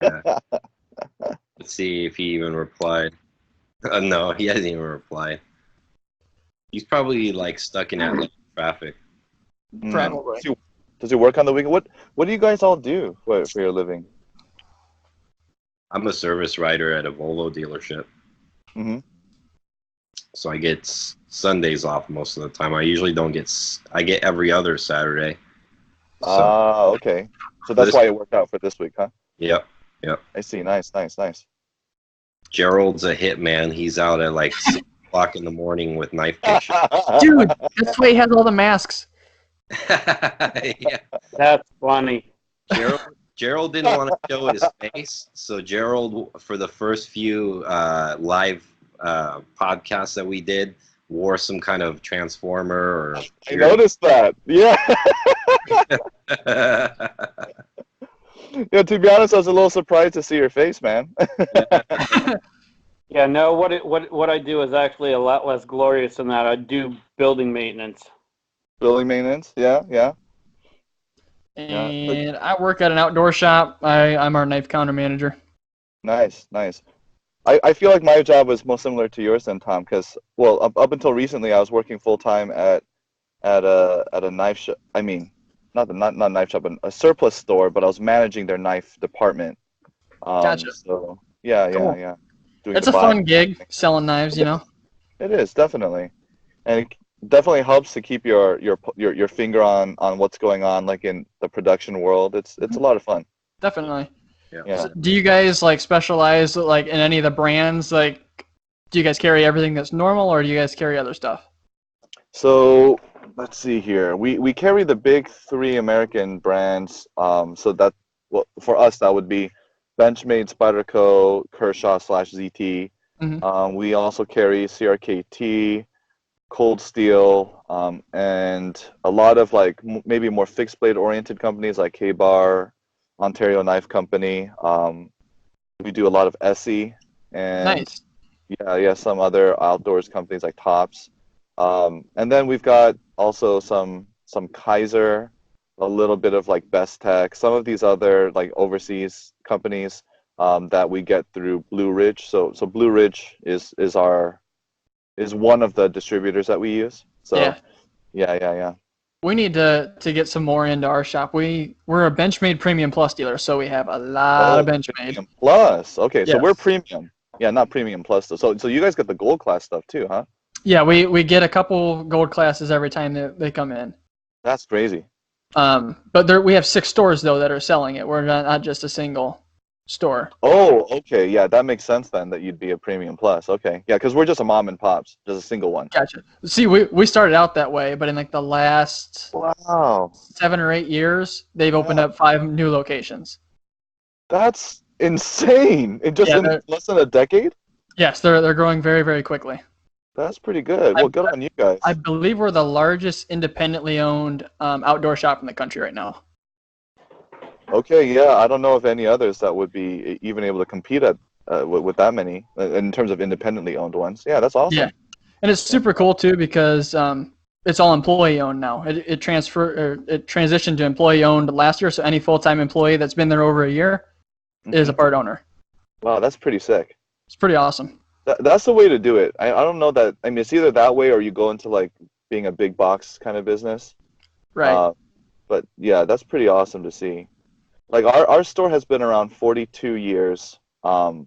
Yeah. Let's see if he even replied. No, he hasn't even replied. He's probably like stuck in Atlanta traffic. Probably. Does he work on the weekend? What do you guys all do for your living? I'm a service writer at a Volvo dealership. Mm-hmm. So I get Sundays off most of the time. I usually don't get. I get every other Saturday. So Okay. So that's why it worked out for this week, huh? Yep. Yep. I see. Nice. Gerald's a hitman. He's out at like 6 o'clock in the morning with knife kitchen. Dude, that's why he has all the masks. Yeah. That's funny. Gerald didn't want to show his face, so Gerald, for the first few live podcasts that we did, wore some kind of transformer or. I noticed that. Yeah. Yeah. To be honest, I was a little surprised to see your face, man. Yeah, no, what I do is actually a lot less glorious than that. I do building maintenance. Building maintenance. Yeah. And I work at an outdoor shop. I'm our knife counter manager. Nice. I feel like my job was most similar to yours then, Tom, because up until recently I was working full time at a knife shop. I mean, not knife shop, but a surplus store, but I was managing their knife department. Gotcha. So yeah. Doing It's the a fun buying. gig, selling knives, you know. It is definitely, and it definitely helps to keep your finger on what's going on, like in the production world. It's a lot of fun. Definitely. Yeah. So do you guys like specialize like in any of the brands? Like, do you guys carry everything that's normal, or do you guys carry other stuff? So let's see here. We carry the big three American brands. So that, well, for us that would be Benchmade, Spyderco, Kershaw / ZT. Mm-hmm. We also carry CRKT, Cold Steel, and a lot of like maybe more fixed blade oriented companies like K-Bar, Ontario Knife Company. We do a lot of Essie and Nice. yeah, some other outdoors companies like Tops. And then we've got also some Kaiser, a little bit of like Best Tech, some of these other like overseas companies that we get through Blue Ridge. So Blue Ridge is one of the distributors that we use. So yeah. We need to get some more into our shop. We're a Benchmade Premium Plus dealer, so we have a lot of Benchmade. Premium Plus. Okay, Yes. so we're premium. Yeah, not Premium Plus though. So you guys get the gold class stuff too, huh? Yeah, we get a couple gold classes every time they come in. That's crazy. But we have 6 stores though that are selling it. We're not just a single store. Oh, okay. Yeah, that makes sense then that you'd be a Premium Plus. Okay. Yeah, because we're just a mom and pops, just a single one. Gotcha. See, we started out that way, but in like the last 7 or 8 years, they've opened up 5 new locations. That's insane. In less than a decade? Yes, they're growing very, very quickly. That's pretty good. Well, good on you guys. I believe we're the largest independently owned outdoor shop in the country right now. Okay, yeah. I don't know of any others that would be even able to compete at with that many in terms of independently owned ones. Yeah, that's awesome. Yeah, and it's super cool too because it's all employee owned now. It transitioned to employee owned last year, so any full-time employee that's been there over a year is a part owner. Wow, that's pretty sick. It's pretty awesome. That's the way to do it. I don't know that. I mean, it's either that way or you go into like being a big box kind of business. Right. But yeah, that's pretty awesome to see. Like our store has been around 42 years. But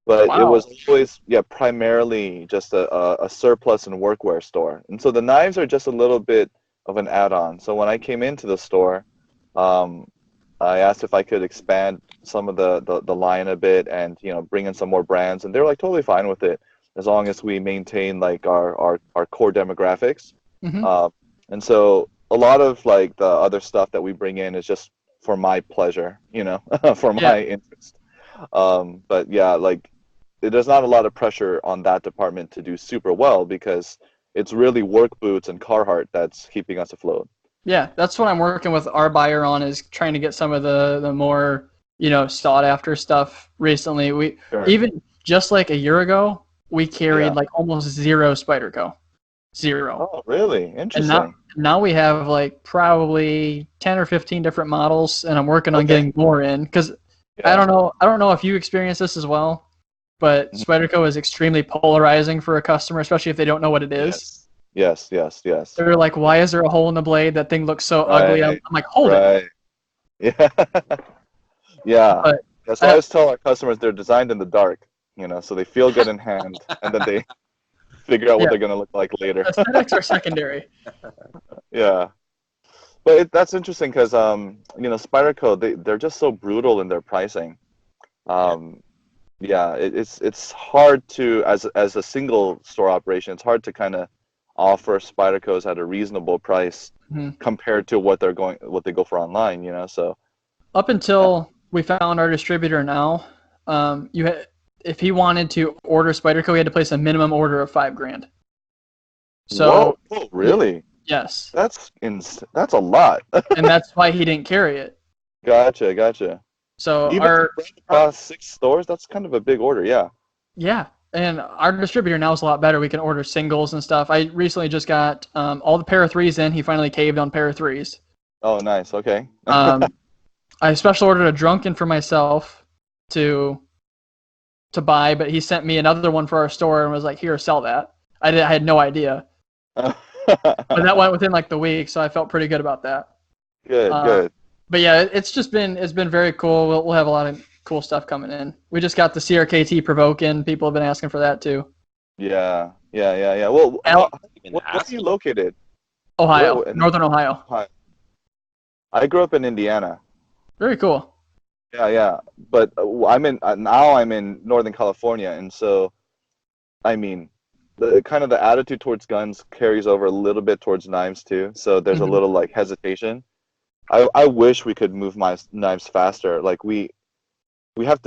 It was always primarily just a surplus and workwear store. And so the knives are just a little bit of an add-on. So when I came into the store, I asked if I could expand some of the line a bit and bring in some more brands, and they were like totally fine with it as long as we maintain like our core demographics. Mm-hmm. And so a lot of like the other stuff that we bring in is just for my pleasure, for my interest. But yeah, like there's not a lot of pressure on that department to do super well because it's really work boots and Carhartt that's keeping us afloat. Yeah, that's what I'm working with our buyer on, is trying to get some of the more, sought after stuff recently. Even just like a year ago, we carried like almost 0 Spyderco. 0. Oh, really? Interesting. And now we have like probably 10 or 15 different models, and I'm working on getting more in because I don't know if you experience this as well, but Spyderco is extremely polarizing for a customer, especially if they don't know what it is. Yes. They're like, why is there a hole in the blade? That thing looks so ugly. I'm like, hold it. Yeah. Yeah. But So I always tell our customers they're designed in the dark, so they feel good in hand, and then they figure out what they're going to look like later. Aesthetics are secondary. Yeah. But that's interesting because, Spyderco, they're just so brutal in their pricing. It's hard to, as a single store operation, it's hard to kind of offer Spydercos at a reasonable price compared to what they go for online, so. Up until we found our distributor now, if he wanted to order Spyderco, he had to place a minimum order of $5,000. So, whoa, really? Yes. That's a lot. And that's why he didn't carry it. Gotcha. So even across 6 stores, that's kind of a big order, yeah. Yeah, and our distributor now is a lot better. We can order singles and stuff. I recently just got all the pair of 3s in. He finally caved on pair of 3s. Oh, nice. Okay. I special ordered a Drunken for myself to buy, but he sent me another one for our store and was like, "Here, sell that." I had no idea. But that went within like the week, so I felt pretty good about that. Good. But yeah, it's been very cool. We'll have a lot of cool stuff coming in. We just got the CRKT Provoke in. People have been asking for that too. Yeah. Well, where are you located? Ohio, Northern Ohio. I grew up in Indiana. Very cool. Yeah. But I'm in Northern California, and so, I mean, the attitude towards guns carries over a little bit towards knives too. So there's a little like hesitation. I wish we could move my knives faster. Like we really have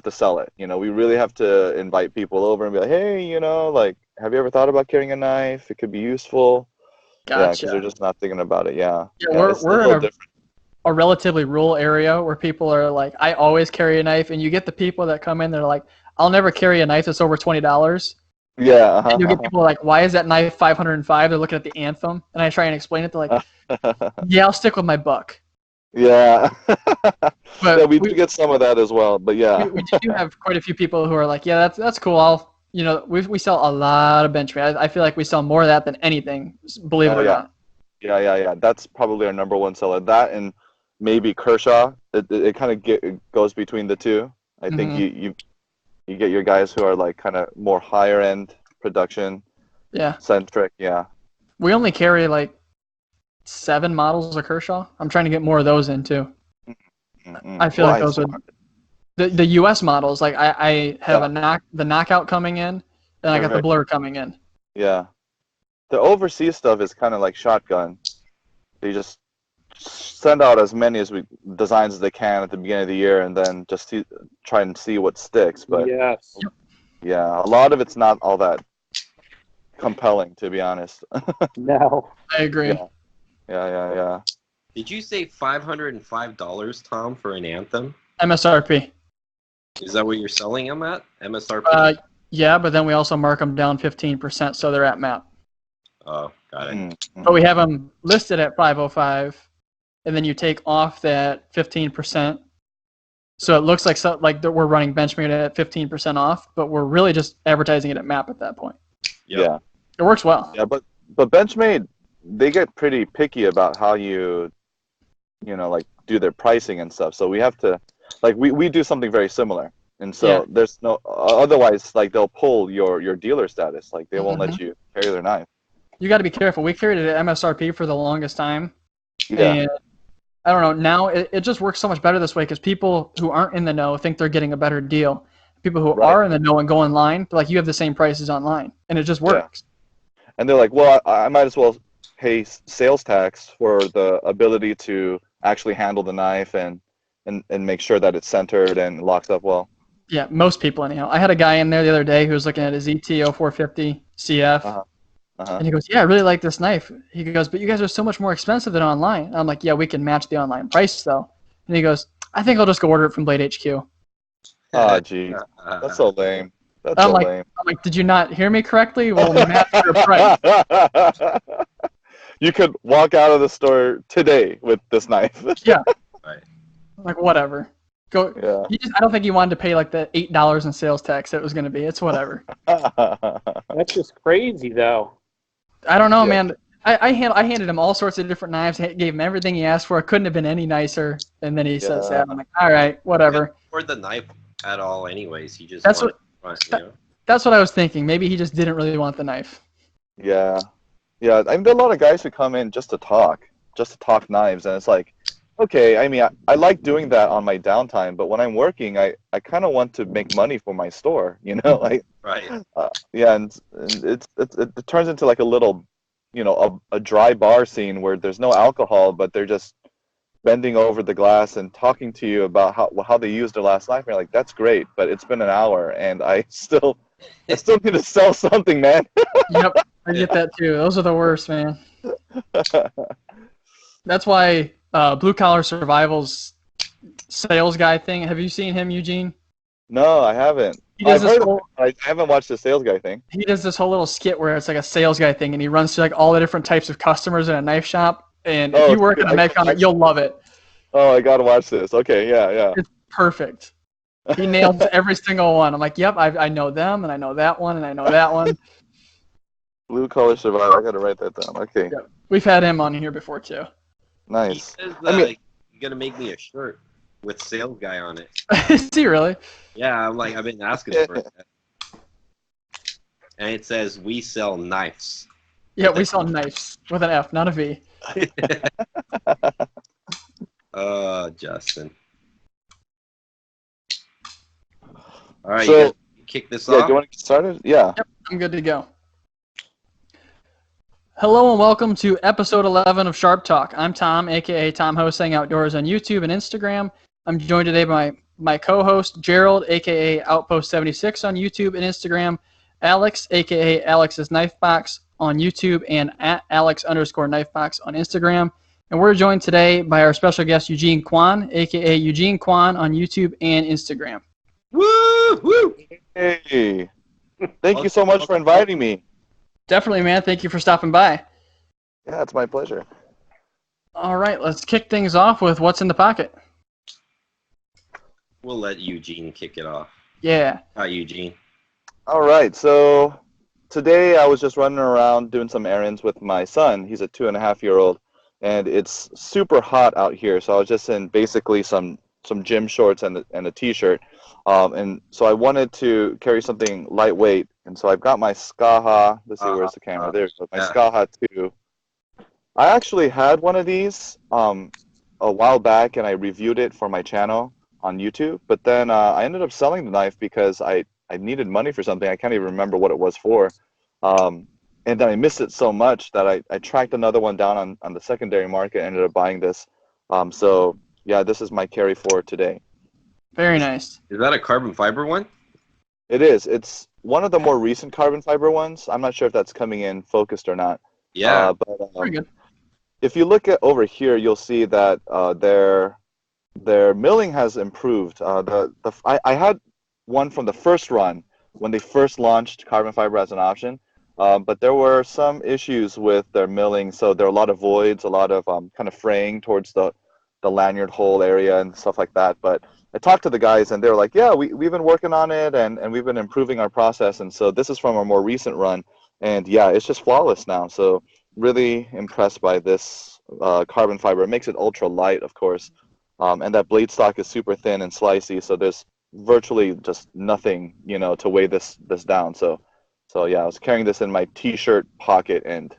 to sell it. We really have to invite people over and be like, hey, like, have you ever thought about carrying a knife? It could be useful. Gotcha. Yeah, because they're just not thinking about it. Yeah. We're in a relatively rural area where people are like, I always carry a knife, and you get the people that come in, they're like, I'll never carry a knife that's over $20. Yeah. And you get people like, why is that knife $505? They're looking at the Anthem, and I try and explain it. They're like, yeah, I'll stick with my buck. Yeah. But we do get some of that as well, but yeah. We do have quite a few people who are like, yeah, that's cool. We sell a lot of Benchmade. I feel like we sell more of that than anything, believe it or not. Yeah. That's probably our number one seller. That and maybe Kershaw. It kind of goes between the two. I think you get your guys who are like kind of more higher end production centric. Yeah. We only carry like 7 models of Kershaw. I'm trying to get more of those in too. I feel like those would the US models. Like I have the Knockout coming in, and I got the Blur coming in. Yeah. The overseas stuff is kind of like shotgun. They just send out as many designs as they can at the beginning of the year, and then just try and see what sticks. But yeah, a lot of it's not all that compelling, to be honest. No, I agree. Yeah. Did you say $505, Tom, for an Anthem? MSRP. Is that what you're selling them at? MSRP? Yeah, but then we also mark them down 15%, so they're at MAP. Oh, got it. But we have them listed at 505, and then you take off that 15%. So it looks like we're running Benchmade at 15% off, but we're really just advertising it at MAP at that point. Yep. Yeah. It works well. Yeah, but Benchmade, they get pretty picky about how you like do their pricing and stuff. So we have to, like, we do something very similar. And so there's no, otherwise, like, they'll pull your dealer status. Like, they won't let you carry their knife. You got to be careful. We carried it at MSRP for the longest time. Yeah. And I don't know. Now it just works so much better this way because people who aren't in the know think they're getting a better deal. People who are in the know and go online, they're like, you have the same prices online. And it just works. Yeah. And they're like, well, I might as well pay sales tax for the ability to actually handle the knife and make sure that it's centered and locks up well. Yeah, most people anyhow. I had a guy in there the other day who was looking at his ETO 450 CF. And he goes, yeah, I really like this knife. He goes, but you guys are so much more expensive than online. And I'm like, yeah, we can match the online price though. And he goes, I think I'll just go order it from Blade HQ. Oh, geez. That's so lame. I'm like, did you not hear me correctly? We'll match your price. You could walk out of the store today with this knife. Yeah. Right. Like, whatever. Go. Yeah. I don't think he wanted to pay like the $8 in sales tax it was going to be. It's whatever. That's just crazy, though. I don't know, Yeah. man. I handed him all sorts of different knives. Gave him everything he asked for. It couldn't have been any nicer. And then he says that. I'm like, all right, whatever. Or the knife at all, anyways. He just That's wanted what. front, you know? That's what I was thinking. Maybe he just didn't really want the knife. Yeah. Yeah. I mean, there are a lot of guys who come in just to talk knives, and it's like, okay. I mean, I like doing that on my downtime, but when I'm working, I kind of want to make money for my store. You know, like. Right. Yeah, and it turns into like a little, a dry bar scene where there's no alcohol, but they're just bending over the glass and talking to you about how they used their last knife. And you're like, that's great, but it's been an hour, and I still need to sell something, man. Yep, I get that too. Those are the worst, man. That's why Blue Collar Survival's sales guy thing. Have you seen him, Eugene? No, I haven't. I've heard of it. I haven't watched the sales guy thing. He does this whole little skit where it's like a sales guy thing, and he runs through like all the different types of customers in a knife shop. And if you work at a knife shop, you'll love it. Oh, I gotta watch this. Okay, yeah. It's perfect. He nails every single one. I'm like, yep, I know them, and I know that one, and I know that one. Blue Collar Survival. I gotta write that down. Okay. Yep. We've had him on here before too. Nice. He says I mean, you're gonna make me a shirt with sales guy on it. Is he really? Yeah, I'm like, I've been asking for it. And it says, we sell knives. Yeah, we sell knives with an F, not a V. Justin. All right, so, you guys kick this off? Do you want to get started? Yeah. Yep, I'm good to go. Hello and welcome to episode 11 of Sharp Talk. I'm Tom, aka Tom Hosting Outdoors on YouTube and Instagram. I'm joined today by my co-host Gerald, aka Outpost76 on YouTube and Instagram, Alex, aka Alex's Knife Box on YouTube, and at Alex_Knifebox on Instagram. And we're joined today by our special guest Eugene Kwon, aka Eugene Kwon on YouTube and Instagram. Woo! Woo! Hey, thank you so much for inviting me. Definitely, man. Thank you for stopping by. Yeah, it's my pleasure. All right, let's kick things off with what's in the pocket. We'll let Eugene kick it off. Yeah. Hi, Eugene. All right, so today I was just running around doing some errands with my son. He's a 2.5-year-old, and it's super hot out here. So I was just in basically some gym shorts and a t-shirt, and so I wanted to carry something lightweight. And so I've got my Skaha. Let's see, where's the camera? There. So my Skaha 2. I actually had one of these a while back, and I reviewed it for my channel on YouTube. But then I ended up selling the knife because I needed money for something. I can't even remember what it was for. And then I missed it so much that I tracked another one down on the secondary market and ended up buying this. So yeah, this is my carry forward today. Very nice. Is that a carbon fiber one? It is. It's one of the more recent carbon fiber ones. I'm not sure if that's coming in focused or not. Yeah. But Pretty good. if you look at over here, you'll see that their milling has improved. I had one from the first run when they first launched carbon fiber as an option, but there were some issues with their milling. So there are a lot of voids, a lot of kind of fraying towards the lanyard hole area and stuff like that. But I talked to the guys, and they were like, yeah, we've been working on it, and we've been improving our process. And so this is from a more recent run, and yeah, it's just flawless now. So really impressed by this carbon fiber. It makes it ultra light, of course, and that blade stock is super thin and slicey, so there's virtually just nothing, to weigh this down. So yeah, I was carrying this in my t-shirt pocket and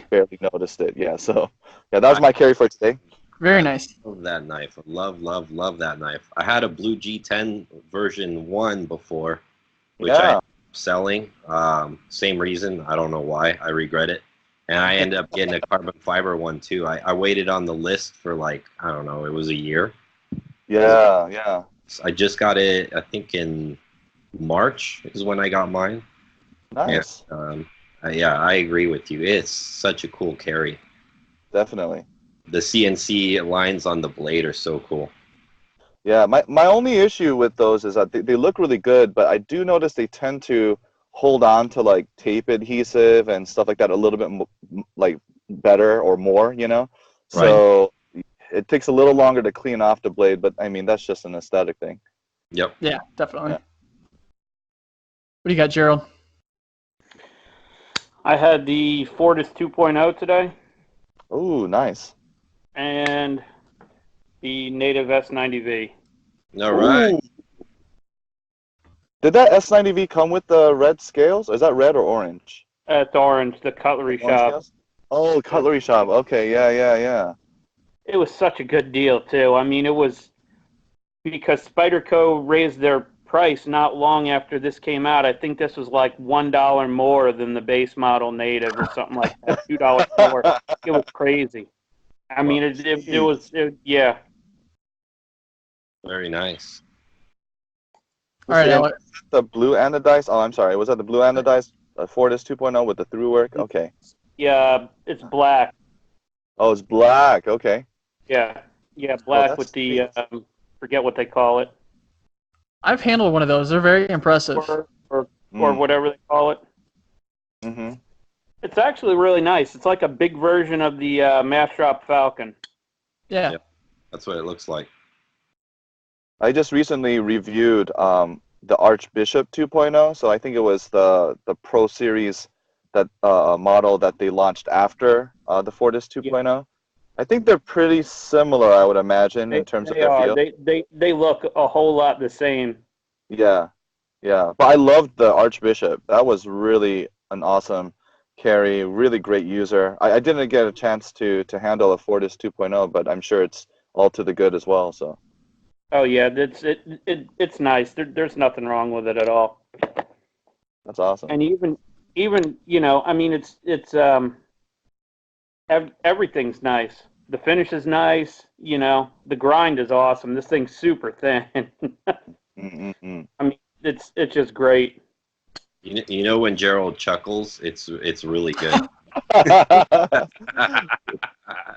barely noticed it. Yeah, so yeah, that was my carry for today. Very nice. Love that knife. Love that knife. I had a Blue G10 version 1 before, which I'm selling. Same reason. I don't know why. I regret it. And I ended up getting a carbon fiber one too. I waited on the list for I don't know, it was a year. Yeah. I just got it, I think in March is when I got mine. Nice. And, yeah, I agree with you. It's such a cool carry. Definitely. The CNC lines on the blade are so cool. Yeah, my only issue with those is that they look really good, but I do notice they tend to hold on to tape adhesive and stuff like that a little bit better or more, Right. So it takes a little longer to clean off the blade, but I mean that's just an aesthetic thing. Yep. Yeah, definitely. Yeah. What do you got, Gerald? I had the Fortis 2.0 today. Ooh, nice. And the native S90V. All right. Ooh. Did that S90V come with the red scales? Or is that red or orange? It's orange, the cutlery Orange shop. scales? Oh, cutlery shop. Okay, yeah. It was such a good deal, too. I mean, it was because Spyderco raised their price not long after this came out. I think this was like $1 more than the base model native or something like that, $2 more. It was crazy. I mean, it was, yeah. Very nice. All right, Alex. The blue anodized. Oh, I'm sorry. Was that the blue anodized Fortis 2.0 with the through work? Okay. Yeah, it's black. Oh, it's black. Okay. Yeah, black that's with the, sweet. forget what they call it. I've handled one of those. They're very impressive. Or whatever they call it. Mm-hmm. It's actually really nice. It's like a big version of the Mastrop Falcon. Yeah. Yep. That's what it looks like. I just recently reviewed the Archbishop 2.0, so I think it was the Pro Series that model that they launched after the Fortis 2.0. I think they're pretty similar, I would imagine, in terms of their feel. They look a whole lot the same. Yeah. But I loved the Archbishop. That was really an awesome carry, really great user. I didn't get a chance to handle a Fortis 2.0, but I'm sure it's all to the good as well. So. Oh yeah, it's nice. There's nothing wrong with it at all. That's awesome. And even I mean everything's nice. The finish is nice. The grind is awesome. This thing's super thin. Mm-mm-mm. I mean, it's just great. You know when Gerald chuckles, it's really good.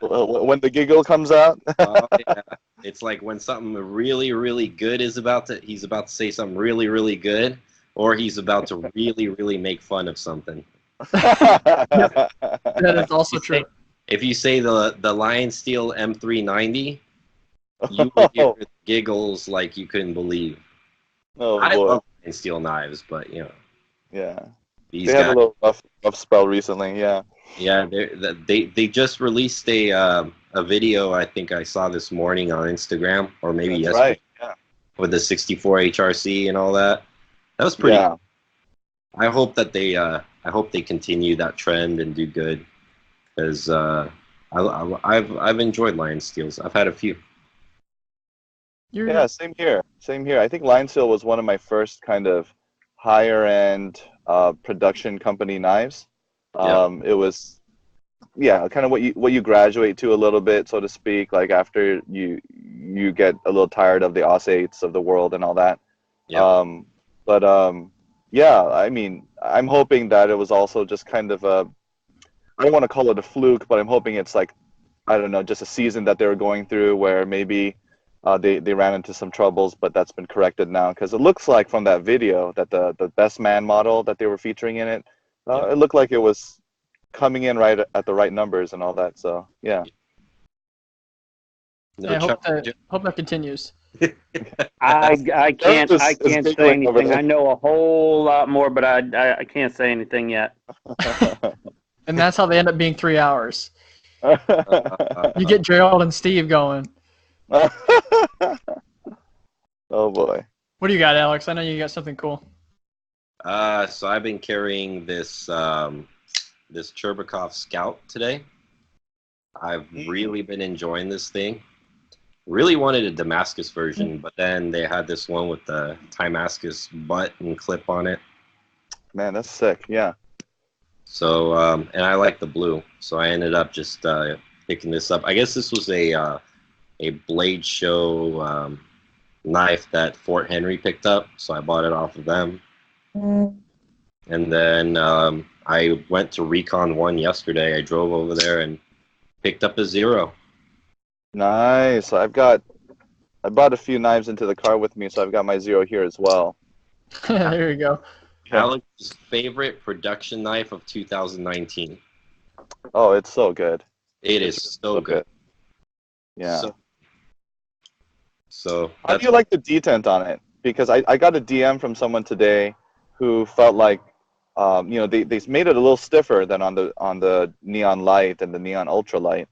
When the giggle comes out. Oh, yeah. It's like when something really, really good he's about to say something really, really good, or he's about to really, really make fun of something. That is also true. If you say the Lion Steel M390, you will hear giggles like you couldn't believe. Oh, I boy. love Lion Steel knives, but Yeah. these They guys. had a little rough spell recently, yeah. Yeah, they just released a video. I think I saw this morning on Instagram, or maybe That's yesterday, right. Yeah. with the 64 HRC and all that. That was pretty. Yeah. I hope that they continue that trend and do good, because I've enjoyed Lion Steels. I've had a few. Yeah, same here. Same here. I think Lion Steel was one of my first kind of higher end production company knives. It was, kind of what you graduate to a little bit, so to speak, like after you get a little tired of the Aus-8s of the world and all that. Yep. I mean, I'm hoping that it was also just kind of I don't want to call it a fluke, but I'm hoping it's like, I don't know, just a season that they were going through where maybe they ran into some troubles, but that's been corrected now. Because it looks like from that video that the Best Man model that they were featuring in it, it looked like it was coming in right at the right numbers and all that. So yeah. No, I hope that continues. I can't say anything. I know a whole lot more, but I can't say anything yet. And that's how they end up being 3 hours. You get Gerald and Steve going. Oh boy. What do you got, Alex? I know you got something cool. So I've been carrying this this Cherbakov Scout today. I've really been enjoying this thing. Really wanted a Damascus version, but then they had this one with the Damascus butt and clip on it. Man, that's sick. Yeah. So and I like the blue, so I ended up just picking this up. I guess this was a Blade Show knife that Fort Henry picked up, so I bought it off of them. And then I went to Recon 1 yesterday. I drove over there and picked up a Zero. Nice. I brought a few knives into the car with me, so I've got my Zero here as well. There you go. Alex's favorite production knife of 2019. Oh, it's so good. It's so good. Yeah. So how do you like the detent on it? Because I got a DM from someone today who felt like, you know, they made it a little stiffer than on the Neon Light and the Neon Ultralight.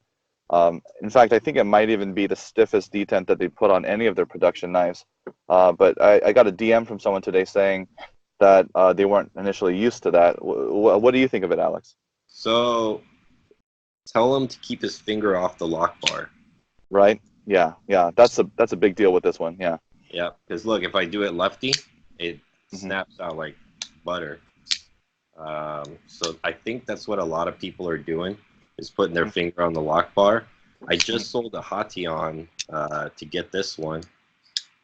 In fact, I think it might even be the stiffest detent that they put on any of their production knives. But I got a DM from someone today saying that they weren't initially used to that. What do you think of it, Alex? So tell him to keep his finger off the lock bar. Right? Yeah, yeah. That's a big deal with this one. Yeah. Yeah, because look, if I do it lefty, it snaps out like butter. So I think that's what a lot of people are doing, is putting their finger on the lock bar. I just sold a Hation to get this one,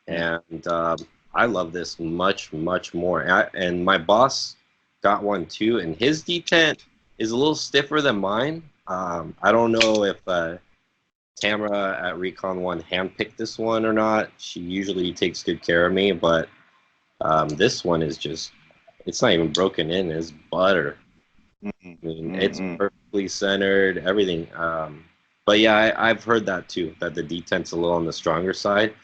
and I love this much, much more. And my boss got one too, and his detent is a little stiffer than mine. I don't know if Tamara at Recon One handpicked this one or not. She usually takes good care of me, but this one is just, it's not even broken in. It's butter. I mean, it's perfectly centered, everything. But yeah, I've heard that too, that the detent's a little on the stronger side.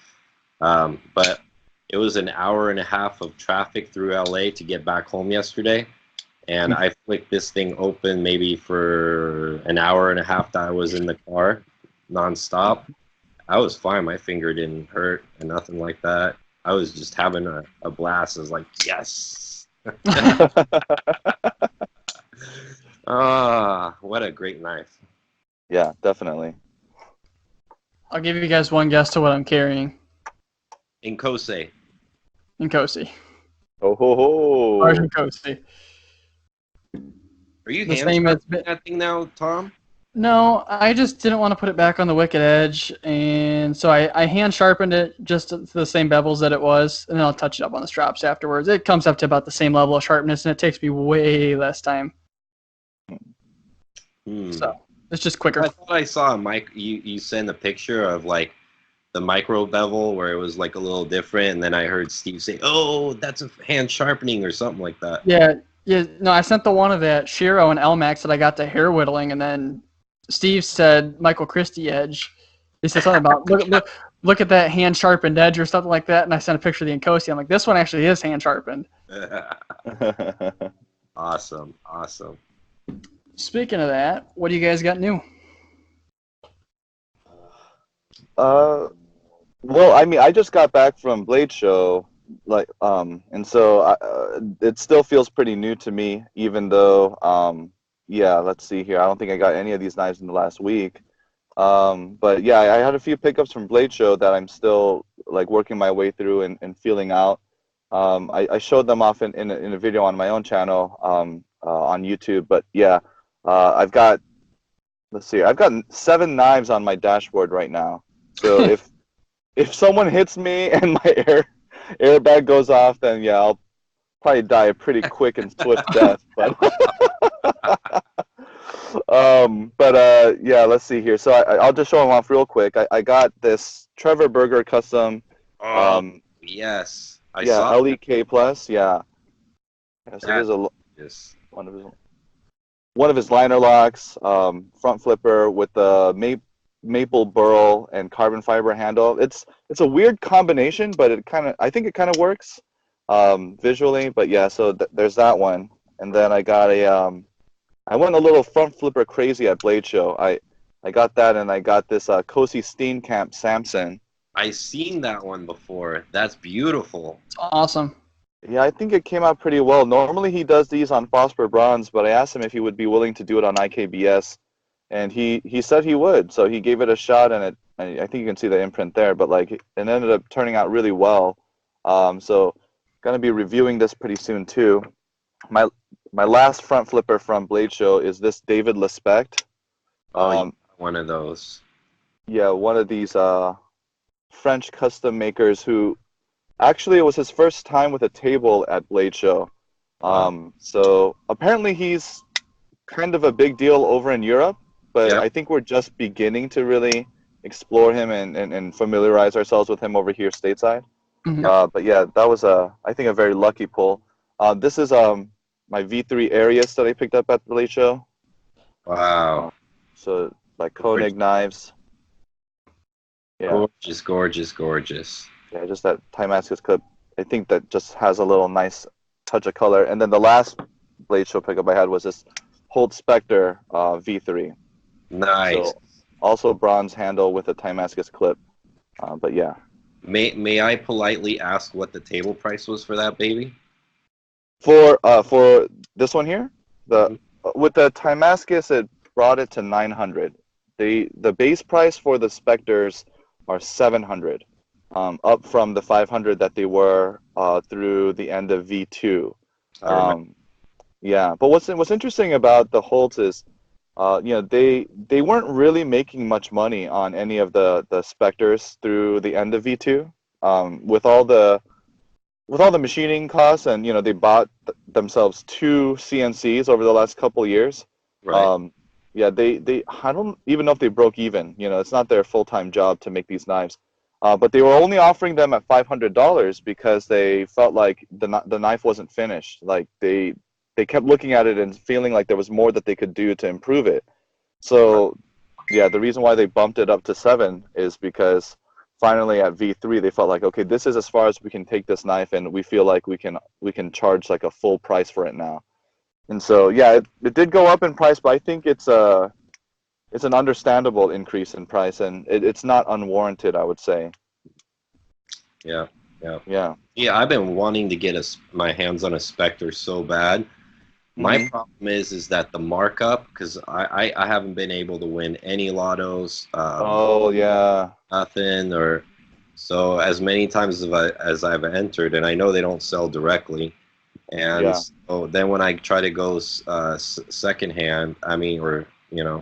But it was an hour and a half of traffic through LA to get back home yesterday. And I flicked this thing open maybe for an hour and a half that I was in the car nonstop. I was fine. My finger didn't hurt and nothing like that. I was just having a blast. I was like, yes. Ah, what a great knife. Yeah, definitely. I'll give you guys one guess to what I'm carrying. Inkose. Inkosi. Oh ho ho. Arjun Kosi. Are you The hand same as sharpening that thing now, Tom? No, I just didn't want to put it back on the Wicked Edge, and so I hand sharpened it just to the same bevels that it was, and then I'll touch it up on the straps afterwards. It comes up to about the same level of sharpness, and it takes me way less time. So it's just quicker. I thought I saw a mic. You sent a picture of like the micro bevel where it was like a little different, and then I heard Steve say, "Oh, that's a hand sharpening" or something like that. Yeah. No, I sent the one of that Shiro and LMAX that I got the hair whittling, and then Steve said Michael Christie edge. He said something about look at that hand sharpened edge or something like that, and I sent a picture of the Inkosi. I'm like, this one actually is hand sharpened. Awesome. Speaking of that, what do you guys got new? Well, I mean, I just got back from Blade Show, and so it still feels pretty new to me, even though, yeah, let's see here. I don't think I got any of these knives in the last week. But yeah, I had a few pickups from Blade Show that I'm still like working my way through and feeling out. I showed them off in a video on my own channel on YouTube. But yeah, I've got, let's see, I've got 7 knives on my dashboard right now. So if someone hits me and my airbag goes off, then yeah, I'll probably die a pretty quick and swift death. But yeah, let's see here. So I'll just show them off real quick. I got this Trevor Berger custom. Yes, I yeah, saw LEK plus. Yeah. So there's one of his liner locks, front flipper with the maple burl and carbon fiber handle. It's a weird combination, but I think it kind of works visually. But yeah, so there's that one. And then I got I went a little front flipper crazy at Blade Show. I got that, and I got this Kosi Steenkamp Samson. I seen that one before. That's beautiful. It's awesome. Yeah, I think it came out pretty well. Normally he does these on phosphor bronze, but I asked him if he would be willing to do it on IKBS, and he said he would. So he gave it a shot, and I think you can see the imprint there. But like, it ended up turning out really well. So gonna be reviewing this pretty soon too. My last front flipper from Blade Show is this David Lespect. One of those. Yeah, one of these French custom makers who actually it was his first time with a table at Blade Show. So apparently he's kind of a big deal over in Europe, but I think we're just beginning to really explore him and familiarize ourselves with him over here stateside. But yeah, that was I think a very lucky pull. This is my V3 Arius that I picked up at the Blade Show. Wow. So like Koenig knives. Yeah. Gorgeous, gorgeous, gorgeous. Yeah, just that Timascus clip. I think that just has a little nice touch of color. And then the last Blade Show pickup I had was this Holt Spectre V3. Nice. So also bronze handle with a Timascus clip. But yeah. May I politely ask what the table price was for that baby? For this one here, the Mhm. with the Timascus, it brought it to 900. The base price for the Spectres are 700, up from the 500 that they were through the end of V2. I remember. Yeah, but what's interesting about the Holts is, they weren't really making much money on any of the Spectres through the end of V2, with all the machining costs, and they bought themselves two CNCs over the last couple of years. Right. Yeah, they I don't even know if they broke even. It's not their full-time job to make these knives, but they were only offering them at $500 because they felt like the knife wasn't finished. Like they kept looking at it and feeling like there was more that they could do to improve it. So yeah, the reason why they bumped it up to 7 is because finally at V3 they felt like, okay, this is as far as we can take this knife, and we feel like we can charge like a full price for it now. And so yeah, it did go up in price, but I think it's an understandable increase in price, and it's not unwarranted, I would say. Yeah. Yeah. Yeah. Yeah. I've been wanting to get my hands on a Spectre so bad. My Mhm. problem is that the markup, because I haven't been able to win any lottos, Oh yeah. nothing, or so as many times as I've entered, and I know they don't sell directly. And Yeah. so then when I try to go secondhand, I mean, or Yeah.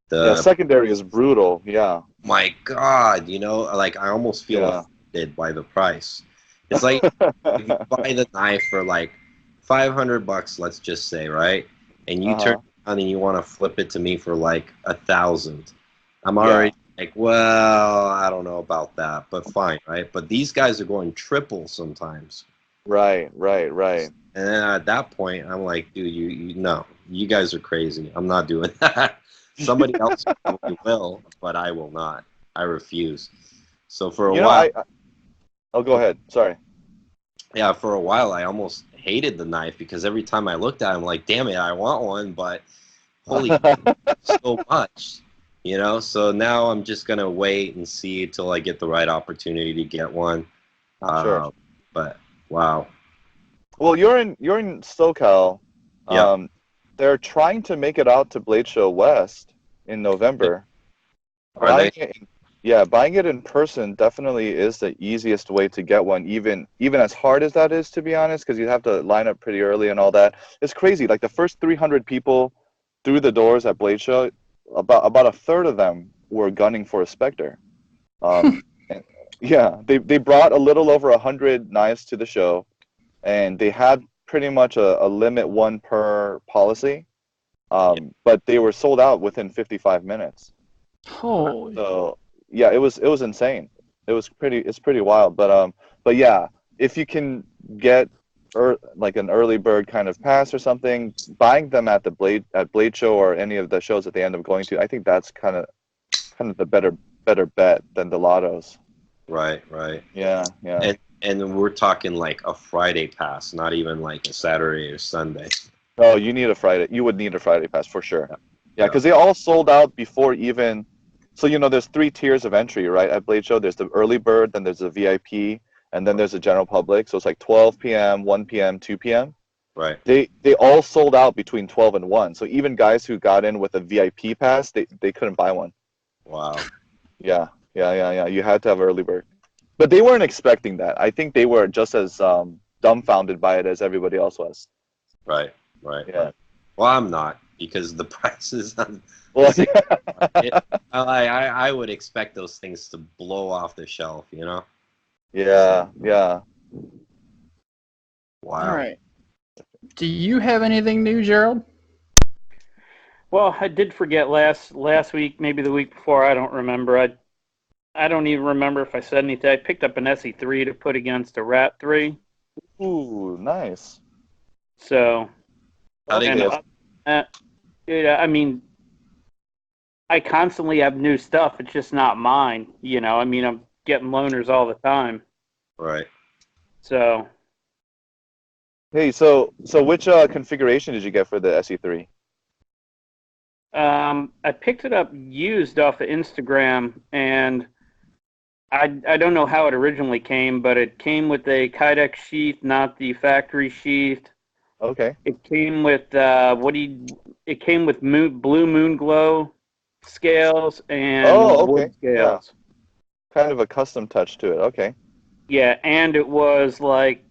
the Secondary is brutal. Yeah. my God, like I almost feel Yeah. offended by the price. It's like if you buy the knife for like $500, let's just say, right? And you turn Uh-huh. around and you want to flip it to me for like 1,000. I'm Yeah. already like, well, I don't know about that, but fine, right? But these guys are going triple sometimes. Right. Right. Right. And then at that point, I'm like, dude, you no, you guys are crazy. I'm not doing that. Somebody else probably will, but I will not. I refuse. So for a You know, while, I'll go ahead. Sorry. yeah, for a while, I almost hated the knife because every time I looked at it, I'm like, damn it, I want one, but holy so much, So now I'm just gonna wait and see until I get the right opportunity to get one. Sure. But wow, Well, you're in SoCal. yeah, Um, they're trying to make it out to Blade Show West in November. are they? Buying it in person definitely is the easiest way to get one, even as hard as that is, to be honest, because you have to line up pretty early and all that. It's crazy. Like the first 300 people through the doors at Blade Show, about a third of them were gunning for a Spectre. And yeah, they brought a little over 100 knives to the show, and they had pretty much a limit one per policy, Yeah, but they were sold out within 55 minutes. Holy. So yeah, it was insane. It's pretty wild. But yeah, if you can get like an early bird kind of pass or something, buying them at the Blade Show or any of the shows that they end up going to, I think that's kind of the better bet than the lottos. right, right. Yeah, yeah. And we're talking like a Friday pass, not even like a Saturday or Sunday. Oh, you would need a Friday pass for sure. Yeah, Yeah, yeah, because they all sold out before even. So there's three tiers of entry, right? At Blade Show, there's the early bird, then there's the VIP, and then there's the general public. So it's like 12 p.m., 1 p.m., 2 p.m. right. They all sold out between 12 and 1. So even guys who got in with a VIP pass, they couldn't buy one. Wow. Yeah, yeah. You had to have early bird. But they weren't expecting that. I think they were just as dumbfounded by it as everybody else was. Right, right, Yeah. right. Well, I'm not because the prices on Well, it, I would expect those things to blow off the shelf, yeah, yeah. All Wow. right. Do you have anything new, Gerald? Well, I did forget last week, maybe the week before. I don't remember. I don't even remember if I said anything. I picked up an SE3 to put against a Rat 3. Ooh, nice. So, How they and go? yeah, I mean, I constantly have new stuff. It's just not mine. I mean, I'm getting loaners all the time. Right. So. Hey, so which configuration did you get for the SE3? I picked it up used off of Instagram, and I don't know how it originally came, but it came with a Kydex sheath, not the factory sheath. Okay. It came with it came with blue moon glow scales and wood scales. Yeah. Kind of a custom touch to it. Okay. Yeah, and it was like,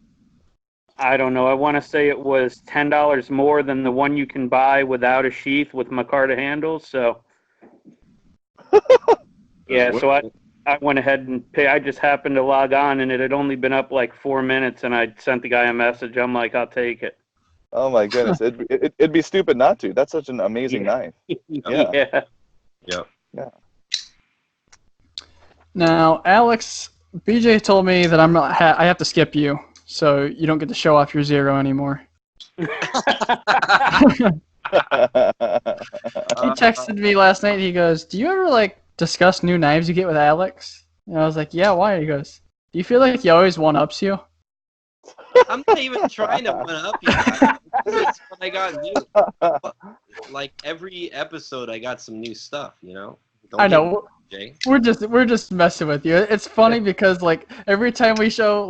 I don't know, I want to say it was $10 more than the one you can buy without a sheath with micarta handles. So yeah, so I went ahead and I just happened to log on, and it had only been up like 4 minutes, and I sent the guy a message. I'm like, I'll take it. Oh my goodness, it'd be stupid not to. That's such an amazing knife. Yeah. Yeah. Yep. Yeah. Now, Alex, BJ told me that I have to skip you, so you don't get to show off your zero anymore. He texted me last night. He goes, "Do you ever discuss new knives you get with Alex?" And I was like, "Yeah, why?" He goes, "Do you feel like he always one-ups you?" I'm not even trying to one up you guys. It's what I got new. Like every episode, I got some new stuff. Don't I know. Jay. We're just messing with you. It's funny because every time we show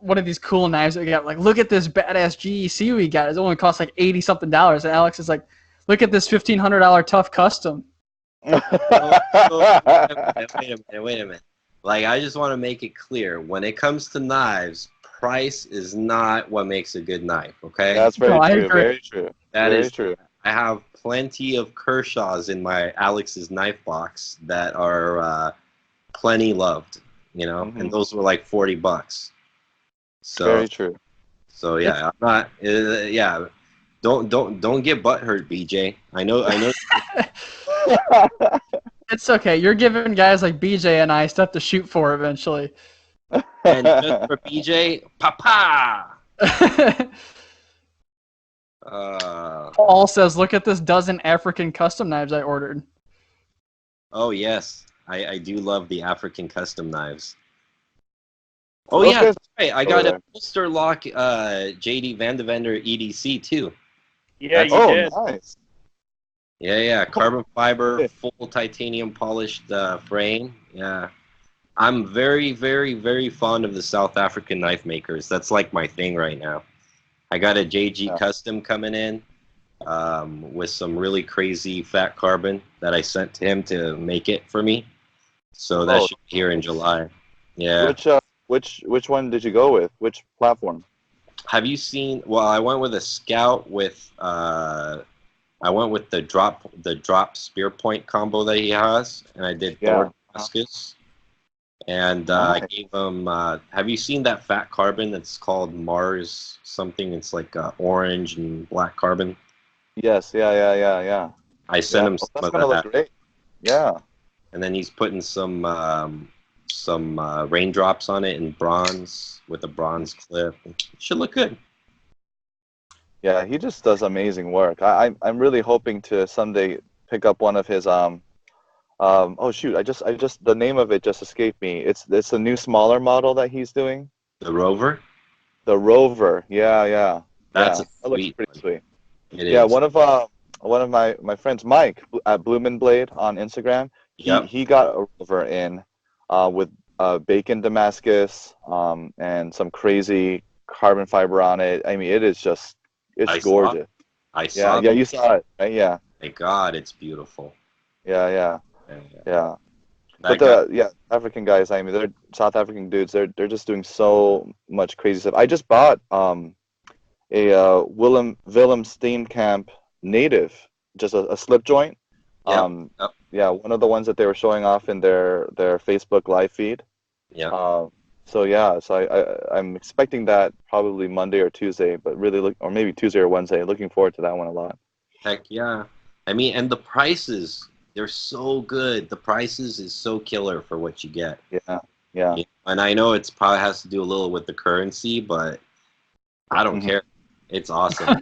one of these cool knives that we got, look at this badass GEC we got. It only costs $80 something, and Alex is like, look at this $1,500 tough custom. Wait a minute. I just want to make it clear, when it comes to knives, price is not what makes a good knife. Okay. That's very true. Very true. That very is true. I have plenty of Kershaws in my Alex's knife box that are plenty loved, and those were like $40. So very true. So yeah, I'm not. Yeah, don't get butthurt, BJ. I know. It's okay. You're giving guys like BJ and I stuff to shoot for eventually. And just for BJ, papa. Paul says, "Look at this dozen African custom knives I ordered." Oh yes, I do love the African custom knives. Oh yeah, that's right. I got a holster lock JD Van de Vender EDC too. Yeah, you did. Nice. Yeah, carbon fiber, full titanium polished frame. Yeah, I'm very, very, very fond of the South African knife makers. That's like my thing right now. I got a JG Custom coming in with some really crazy fat carbon that I sent to him to make it for me. So that should be here in July. Yeah. Which one did you go with? Which platform? Have you seen? Well, I went with a Scout with I went with the drop spear point combo that he has, and I did Thor Damascus. And I gave him. Have you seen that fat carbon that's called Mars something? It's like orange and black carbon. Yes. Yeah. I sent him some of that. Look great. Yeah. And then he's putting some raindrops on it in bronze with a bronze clip. It should look good. Yeah, he just does amazing work. I'm really hoping to someday pick up one of his oh shoot, I just the name of it just escaped me. It's a new smaller model that he's doing. The Rover? The Rover. Yeah. That's that sweet. looks pretty sweet. It is. One of my friends, Mike at Bloomin' Blade on Instagram, he got a Rover in with bacon Damascus and some crazy carbon fiber on it. I mean, it's gorgeous. I saw it. Yeah, you saw it, right? Yeah. Thank God, it's beautiful. Yeah. But African guys, I mean, they're South African dudes. They're just doing so much crazy stuff. I just bought a Willem Steenkamp native, just a slip joint. Yeah, one of the ones that they were showing off in their Facebook live feed. Yeah. So I'm expecting that probably Monday or Tuesday, but really or maybe Tuesday or Wednesday. Looking forward to that one a lot. Heck yeah. I mean, and the prices, they're so good. The prices is so killer for what you get. Yeah. And I know it's probably has to do a little with the currency, but I don't care. It's awesome.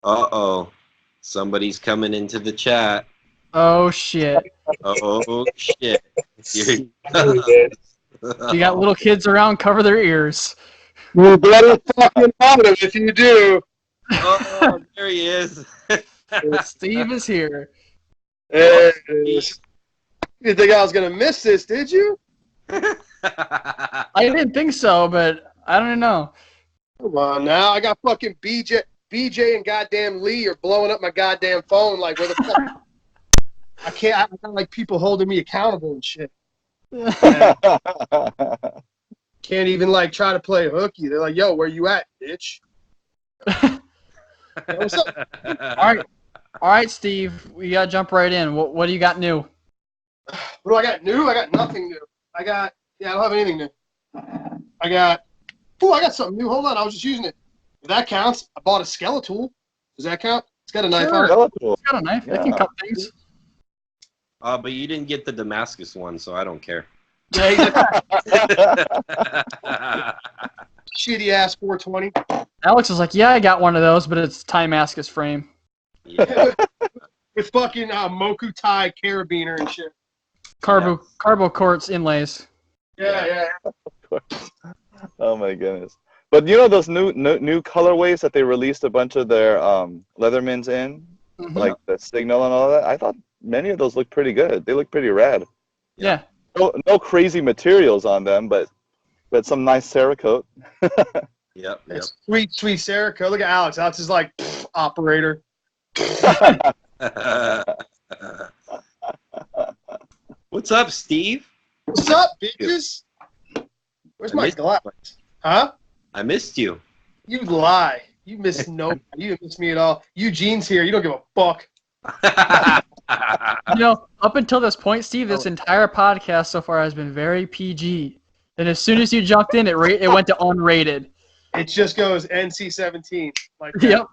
Uh-oh. Somebody's coming into the chat. Oh shit! Oh shit! You You got little kids around, cover their ears. You better fucking find him if you do. Oh, there he is. Steve is here. There it is. You didn't think I was gonna miss this, did you? I didn't think so, but I don't know. Come on now, I got fucking BJ and goddamn Lee are blowing up my goddamn phone. Like, where the fuck? I got like people holding me accountable and shit. Can't even like try to play hooky. They're like, "Yo, where you at, bitch?" Yo, what's up? All right, Steve. We gotta jump right in. What do you got new? What do I got new? I got nothing new. I don't have anything new. I got something new. Hold on, I was just using it. If that counts, I bought a Skeletal. Does that count? It's got a knife on it. Skeletal. It's got a knife. Yeah. It can cut things. But you didn't get the Damascus one, so I don't care. Yeah, shitty ass 420. Alex is like, yeah, I got one of those, but it's Timascus frame. Yeah. With fucking Moku Tai carabiner and shit. Carbo quartz inlays. Yeah. Oh my goodness! But you know those new colorways that they released a bunch of their Leathermans in, Mhm. like the Signal and all that. I thought many of those looked pretty good. They look pretty rad. Yeah. No crazy materials on them, but some nice Cerakote. Yep. It's sweet Cerakote. Look at Alex. Alex is like operator. What's up, Steve? What's up, bitches? Where's my glass? Huh? I missed you. You lie. You miss nobody. You didn't miss me at all. Eugene's here. You don't give a fuck. You know, up until this point, Steve, this entire podcast so far has been very PG. And as soon as you jumped in, it went to unrated. It just goes NC-17. Like that.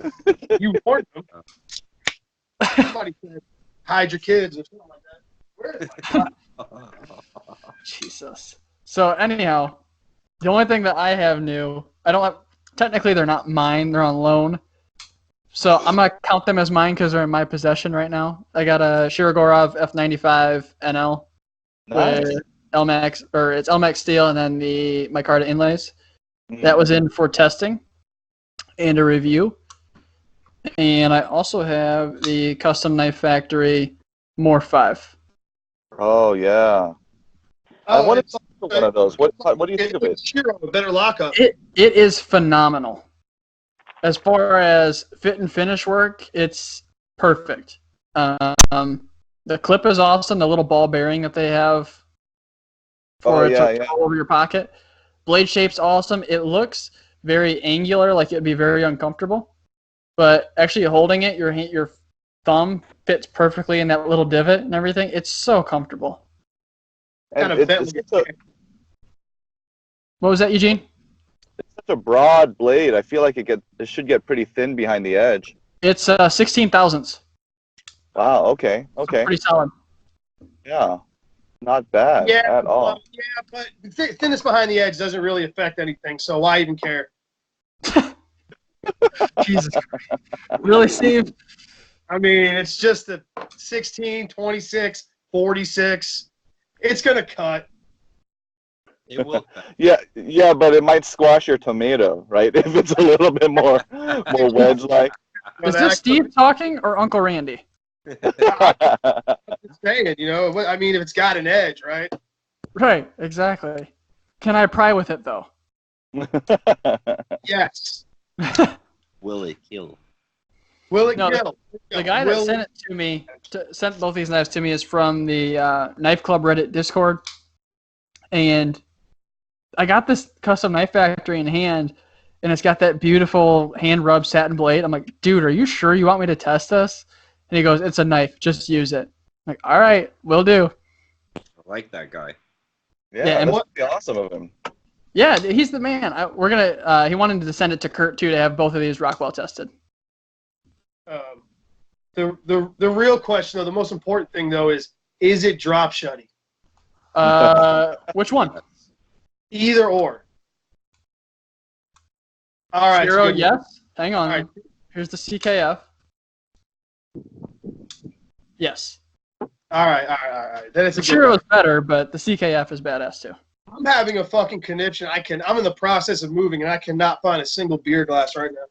Yep. You warned them. Somebody said, hide your kids or something like that. Where is my glass? Jesus. So anyhow, the only thing that I have new, technically they're not mine, they're on loan. So I'm going to count them as mine because they're in my possession right now. I got a Shirogorov F95 NL Nice. with LMAX, or it's LMAX steel and then the micarta inlays. That was in for testing and a review. And I also have the Custom Knife Factory Morph 5. Oh yeah. I wanted to look at one of those. What do you think of it? Shiro, a better lockup. It is phenomenal. As far as fit and finish work, it's perfect. The clip is awesome. The little ball bearing that they have for it to throw over your pocket. Blade shape's awesome. It looks very angular, like it'd be very uncomfortable. But actually holding it, your thumb fits perfectly in that little divot and everything. It's so comfortable. And What was that, Eugene? it's such a broad blade. I feel like it should get pretty thin behind the edge. It's 16 thousandths. Wow. Okay. Okay. Pretty solid. Yeah. Not bad at all. Yeah, but thinness behind the edge doesn't really affect anything, so why even care? Jesus Christ. Really, Steve? I mean, it's just the 16, 26, 46. It's going to cut. It will. Yeah, but it might squash your tomato, right? If it's a little bit more wedge-like. Is this Steve talking or Uncle Randy? Saying, you know, I mean, if it's got an edge, right? Right, exactly. Can I pry with it, though? Yes. Will it kill? Will it No, kill? The guy that sent it to me, sent both these knives to me, is from the Knife Club Reddit Discord. And I got this Custom Knife Factory in hand, and it's got that beautiful hand-rubbed satin blade. I'm like, dude, are you sure you want me to test this? And he goes, it's a knife. Just use it. I'm like, all right, will do. I like that guy. Yeah, that would be awesome of him. Yeah, he's the man. We're gonna. He wanted to send it to Kurt too to have both of these Rockwell tested. The real question, though, the most important thing though, is it drop shutty? Which one? Either or. All right. Zero, yes. Hang on. All right. Here's the CKF. Yes. All right. Then it's I'm sure it was better, but the CKF is badass too. I'm having a fucking conniption. I'm in the process of moving, and I cannot find a single beer glass right now.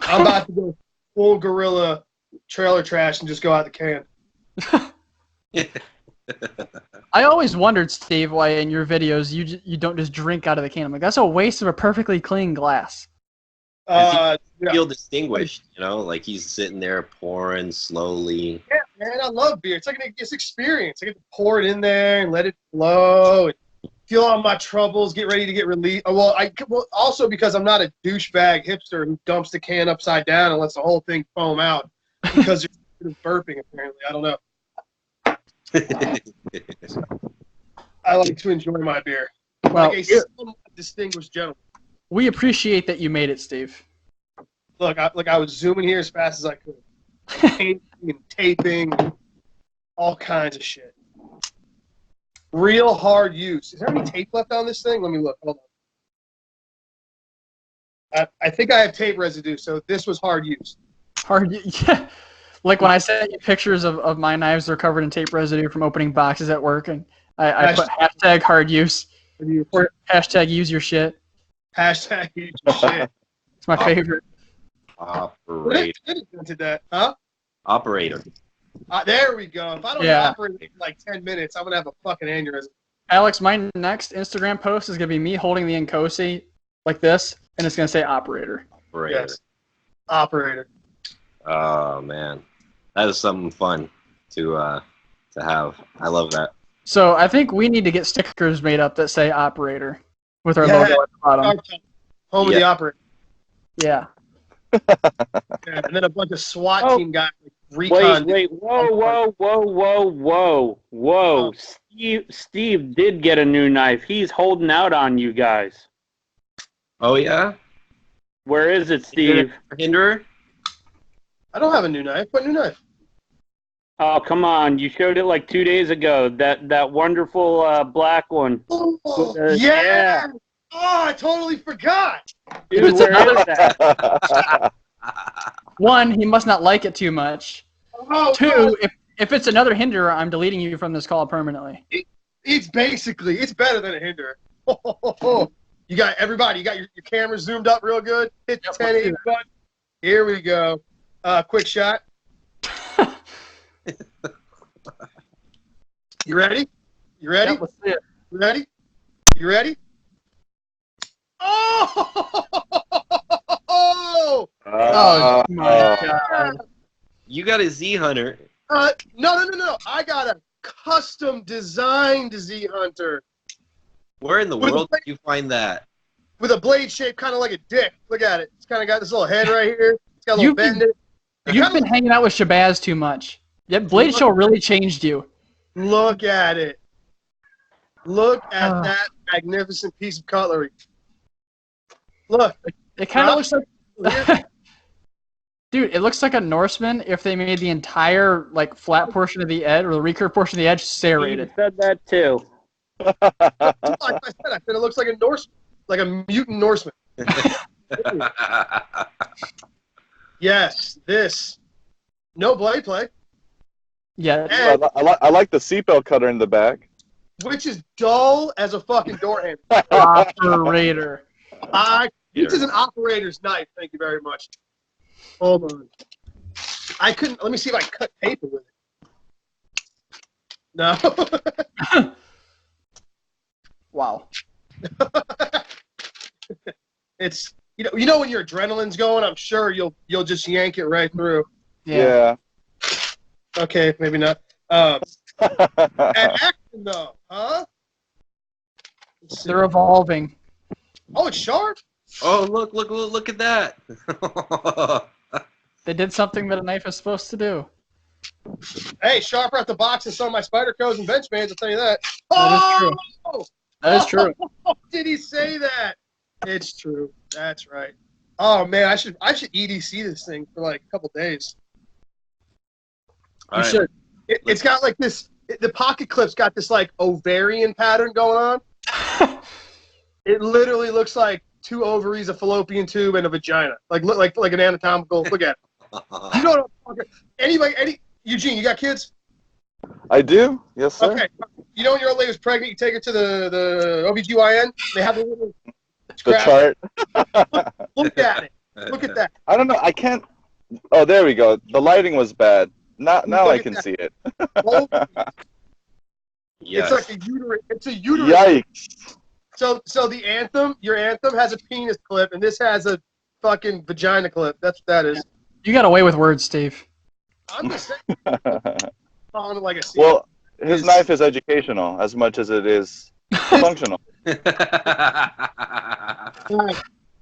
I'm about to go full gorilla trailer trash and just go out the can. I always wondered, Steve, why in your videos you don't just drink out of the can. I'm like, that's a waste of a perfectly clean glass. Feel distinguished, like he's sitting there pouring slowly. Yeah, man, I love beer. It's like an experience. I get to pour it in there and let it flow, and feel all my troubles, get ready to get released. Well, also because I'm not a douchebag hipster who dumps the can upside down and lets the whole thing foam out because you're burping. Apparently, I don't know. I like to enjoy my beer. Well, like a distinguished gentleman. We appreciate that you made it, Steve. Look, I was zooming here as fast as I could. Painting and taping, all kinds of shit. Real hard use. Is there any tape left on this thing? Let me look. Hold on. I think I have tape residue, so this was hard use. Yeah. Like when I sent you pictures of my knives, they're covered in tape residue from opening boxes at work, and I put hashtag hard use or hashtag use your shit. Hashtag use your shit. It's my favorite. Operator. Invented that, huh? Operator. There we go. If I don't operate in like 10 minutes, I'm gonna have a fucking aneurysm. Alex, my next Instagram post is gonna be me holding the Nkosi like this, and it's gonna say operator. Operator. Yes. Operator. Oh man, that is something fun to have. I love that. So I think we need to get stickers made up that say operator with our logo at the bottom. Home of the operator. Yeah. And then a bunch of SWAT team guys. Recon. Wait! Whoa! Steve did get a new knife. He's holding out on you guys. Oh yeah. Where is it, Steve? Hinderer? I don't have a new knife. What new knife? Oh, come on. You showed it like 2 days ago. That wonderful black one. Yeah. Oh, I totally forgot. Dude, where is that? One, he must not like it too much. Oh, two, if it's another hinderer, I'm deleting you from this call permanently. It's better than a hinderer. You got everybody. You got your camera zoomed up real good. Hit the 1080 button. Here we go. Quick shot. You ready? You ready? Yeah, let's see it. You ready? You ready? Oh! Oh my God! You got a Z Hunter. No. I got a custom designed Z Hunter. Where in the world did you find that? With a blade shaped kind of like a dick. Look at it. It's kind of got this little head right here. It's got a little bend in it. You've been hanging out with Shabazz too much. That Blade Show really changed you. Look at it. Look at that magnificent piece of cutlery. Look. It kind of looks like... Dude, it looks like a Norseman if they made the entire flat portion of the edge or the recurve portion of the edge serrated. You said that too. Like I said it looks like a Norseman, like a mutant Norseman. Yes, this. No blade play. Yeah. And, I like the seatbelt cutter in the back. which is dull as a fucking door handle. Operator. This is an operator's knife. Thank you very much. Hold on. I couldn't. Let me see if I can cut paper with it. No. Wow. It's you know when your adrenaline's going, I'm sure you'll just yank it right through. Yeah. Okay, maybe not. At action though, huh? They're evolving. Oh, it's sharp. Oh, look at that. They did something that a knife is supposed to do. Hey, sharper at the box than some of my Spider Co's and Benchmans, I'll tell you that. That is true. That is true. Did he say that? It's true. That's right. Oh man, I should EDC this thing for like a couple days. You should. It's got like this. The pocket clip's got this like ovarian pattern going on. It literally looks like two ovaries, a fallopian tube, and a vagina. Like an anatomical. Look at it. You know what I'm talking? Anybody? Eugene, you got kids? I do. Yes, sir. Okay. You know when your old lady was pregnant, you take her to the OBGYN, they have a little The chart. Look at it. Look at that. I don't know. I can't. Oh, there we go. The lighting was bad. Now Look I at can that. see it. Yes. It's like a uterus. It's a uterus. Yikes. So the anthem, your anthem has a penis clip, and this has a fucking vagina clip. That's what that is. You got away with words, Steve. I'm just saying, calling it like a Well, his knife is educational as much as it is functional.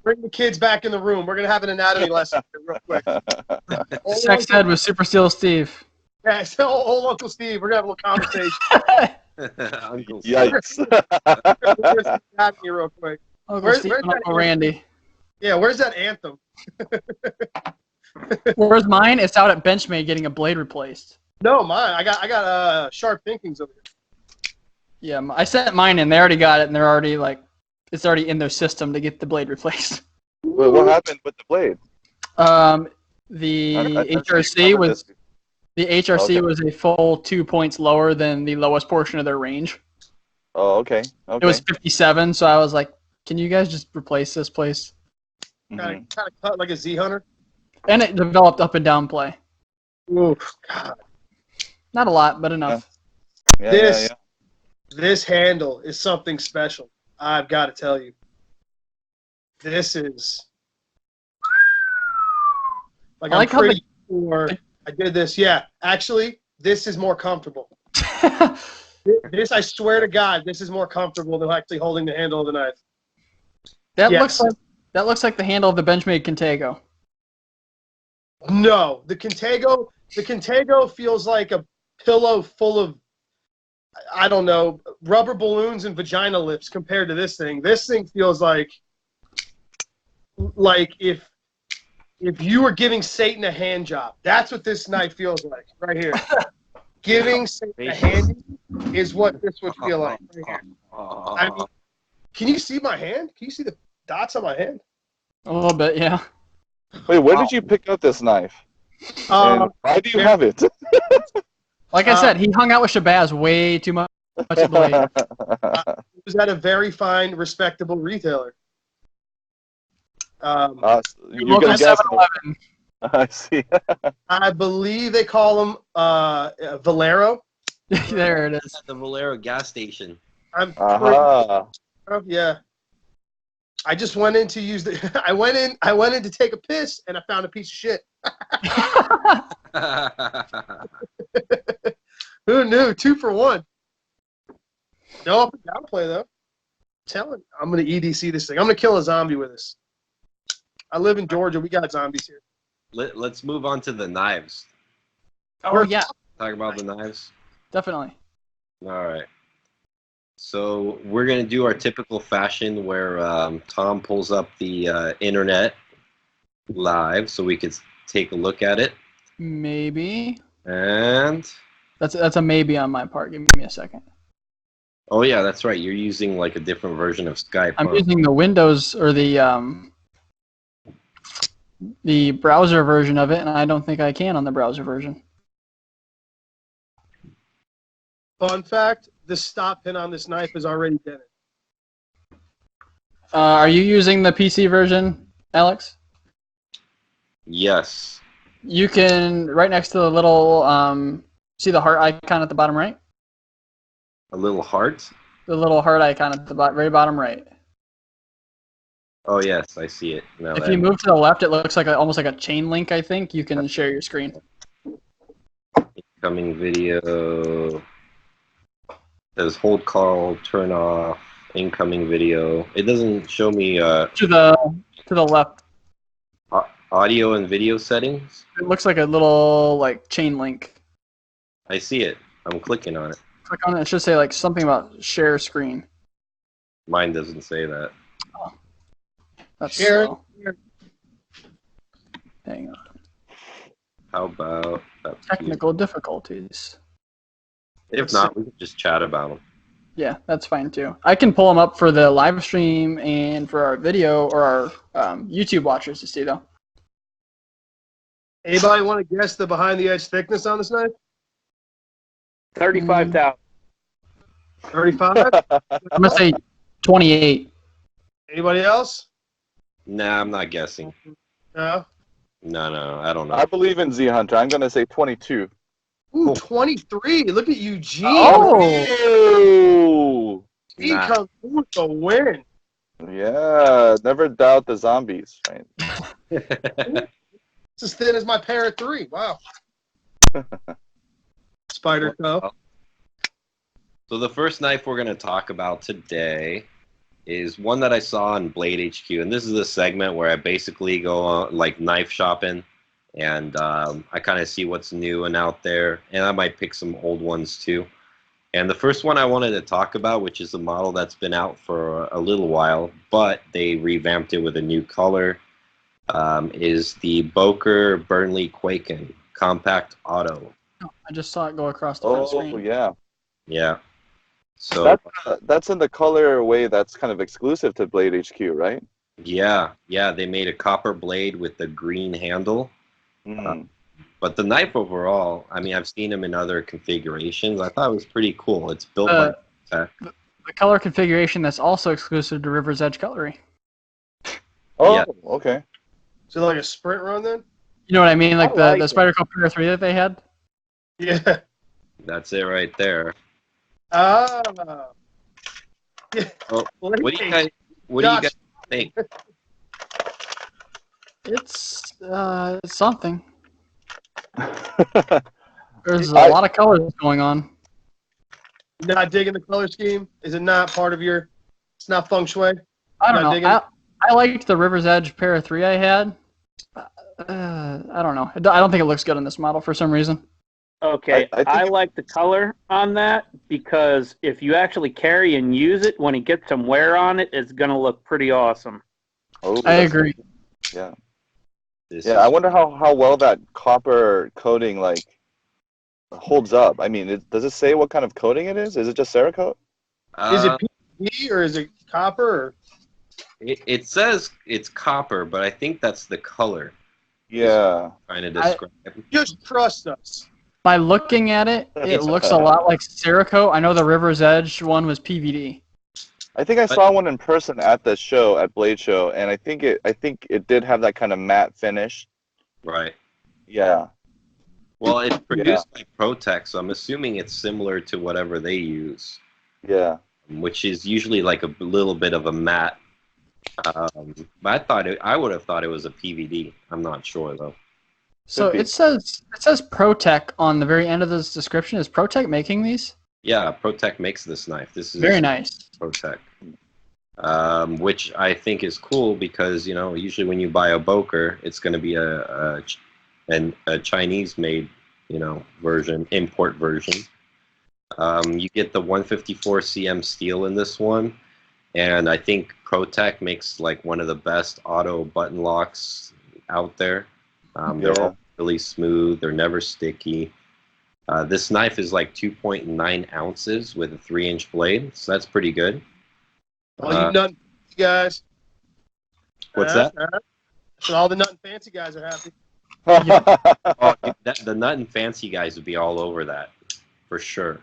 Bring the kids back in the room. We're gonna have an anatomy lesson here real quick. Sex ed with Super Steel Steve. Yeah, so old Uncle Steve. We're gonna have a little conversation. Uncle Yikes. Anatomy real quick. Uncle Steve and Uncle Randy. Yeah, where's that anthem? Where's mine? It's out at Benchmade getting a blade replaced. No, mine. I got sharp thinkings over here. Yeah, I sent mine in. They already got it, and they're already like, it's already in their system to get the blade replaced. Wait, what happened with the blade? The I HRC remember was this. the HRC Okay. was a full 2 points lower than the lowest portion of their range. Oh, okay. It was 57, so I was like, "Can you guys just replace this, please?" Kind of cut like a Z hunter. And it developed up and down play. Ooh, God. Not a lot, but enough. Yeah. This handle is something special. I've got to tell you. This is like, I like I'm pretty sure I did this. Yeah, actually, this is more comfortable. This, I swear to God, this is more comfortable than actually holding the handle of the knife. That Yes. looks like the handle of the Benchmade Contago. No, the Contago feels like a pillow full of, I don't know, rubber balloons and vagina lips compared to this thing. This thing feels like if you were giving Satan a hand job. That's what this knife feels like right here. Giving Satan a hand is what this would feel like right here. I mean, can you see my hand? Can you see the dots on my hand? A little bit, yeah. Wait, where did you pick up this knife? And why do you have it? Like I said, he hung out with Shabazz way too much at Blade. It was at a very fine, respectable retailer. You Local can guess. 7-Eleven. I see. I believe they call them Valero. There it is. At the Valero gas station. I'm Aha. yeah. I just went in to use the. I went in to take a piss, and I found a piece of shit. Who knew? 2 for 1. No up and down play though. I'm telling you, I'm gonna EDC this thing. I'm gonna kill a zombie with this. I live in Georgia. We got zombies here. Let's move on to the knives. Oh yeah, Talk about the knives. definitely. All right. So we're gonna do our typical fashion where Tom pulls up the internet live so we could take a look at it. Maybe. And That's a maybe on my part. Give me a second. oh yeah, that's right. You're using like a different version of Skype. I'm huh? using the Windows or the browser version of it, and I don't think I can on the browser version. Fun fact: the stop pin on this knife is already dented. Are you using the PC version, Alex? Yes. You can, right next to the little, see the heart icon at the bottom right? A little heart. The little heart icon at the very bottom right. Oh yes, I see it. Now If that- you move to the left, it looks like almost like a chain link, I think. You can share your screen. Incoming video. Says hold call, turn off, incoming video. It doesn't show me To the left. audio and video settings. It looks like a little like chain link. I see it. I'm clicking on it. Click on it. It should say like something about share screen. Mine doesn't say that. That's Share. slow. Hang on. How about that? Technical difficulties. If not, we can just chat about them. Yeah, that's fine too. I can pull them up for the live stream and for our video or our YouTube watchers to see though. Anybody want to guess the behind the edge thickness on this knife? $35,000. 35. I'm gonna say 28. Anybody else? Nah, I'm not guessing. No. No, I don't know. I believe in Z Hunter. I'm gonna say 22. Ooh, 23. Look at Eugene. Oh, He Nah. comes through with the win. yeah. Never doubt the zombies, right? It's as thin as my pair of 3. Wow. Spider Co. So the first knife we're going to talk about today is one that I saw on Blade HQ, and this is a segment where I basically go on, like, knife shopping, and I kind of see what's new and out there, and I might pick some old ones too. And the first one I wanted to talk about, which is a model that's been out for a little while, but they revamped it with a new color, is the Boker Burnley Quaken Compact Auto. I just saw it go across the front screen. Oh, yeah. Yeah. So That's in the colorway that's kind of exclusive to Blade HQ, right? yeah, they made a copper blade with the green handle. But the knife overall, I mean, I've seen them in other configurations. I thought it was pretty cool. It's built by Tech. The color configuration that's also exclusive to River's Edge Cutlery. Oh, Yeah. okay. So like a sprint run then? You know what I mean? Like I like the it. Spider Co Pair 3 that they had? Yeah. That's it right there. Ah. Yeah. Oh, what do you Josh. guys think? It's something. There's a lot of colors going on. Not digging the color scheme? Is it not part of your? It's not feng shui. I don't Not know. digging? I liked the River's Edge Pair 3 I had. I don't know. I don't think it looks good on this model for some reason. Okay, I think I like the color on that because if you actually carry and use it, when it gets some wear on it, it's going to look pretty awesome. Oh, I that's- agree. Yeah. This Yeah, I is- wonder how well that copper coating like holds up. I mean, does it say what kind of coating it is? Is it just Cerakote? Is it uh, PVD or is it copper? Or? it says it's copper, but I think that's the color. Yeah. Trying to describe. Just trust us. By looking at it, it looks a lot like Cerakote. I know the River's Edge one was PVD. I think I saw one in person at the show at Blade Show, and I think it did have that kind of matte finish. Right. Yeah. Well, it's produced by ProTech, so I'm assuming it's similar to whatever they use, Yeah. which is usually like a little bit of a matte. But I would have thought it was a PVD. I'm not sure though. So be. it says ProTech on the very end of this description. Is ProTech making these? Yeah, ProTech makes this knife. This is Very nice. ProTech, which I think is cool because usually when you buy a Boker, it's going to be a Chinese-made version, import version. You get the 154 cm steel in this one, and I think ProTech makes like one of the best auto button locks out there. They're all really smooth. They're never sticky. This knife is like 2.9 ounces with a 3-inch blade, so that's pretty good. All you nut guys. What's that? So all the nut and fancy guys are happy. Oh, the nut and fancy guys would be all over that, for sure.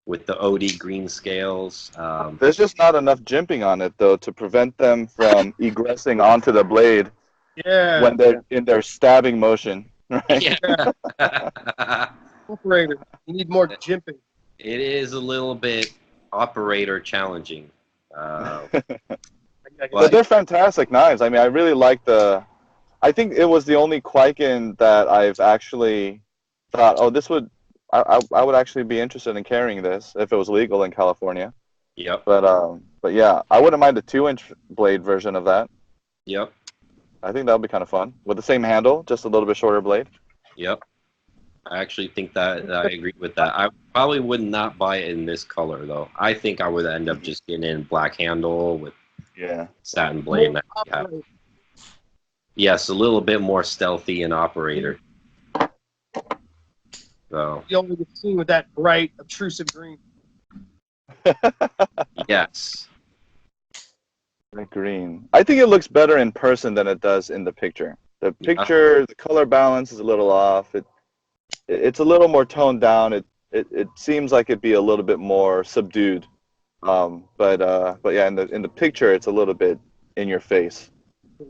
With the OD green scales. There's just not enough jimping on it though to prevent them from egressing onto the blade when they're in their stabbing motion. Right? Yeah. Operator, you need more jimping. It is a little bit operator challenging. But they're fantastic knives. I mean, I really like I think it was the only Kwaiken that I've actually thought, oh, this would, I would actually be interested in carrying this if it was legal in California. Yep. But yeah, I wouldn't mind a 2-inch blade version of that. Yep. I think that would be kind of fun with the same handle, just a little bit shorter blade. Yep. I actually think that I agree with that. I probably would not buy it in this color though. I think I would end up just getting in black handle with satin blade. Yes, a little bit more stealthy and operator. So You only get seen with that bright, obtrusive green. yes. The green. I think it looks better in person than it does in the picture. The picture, the color balance is a little off. It's a little more toned down. It it seems like it'd be a little bit more subdued. But yeah, in the picture, it's a little bit in your face.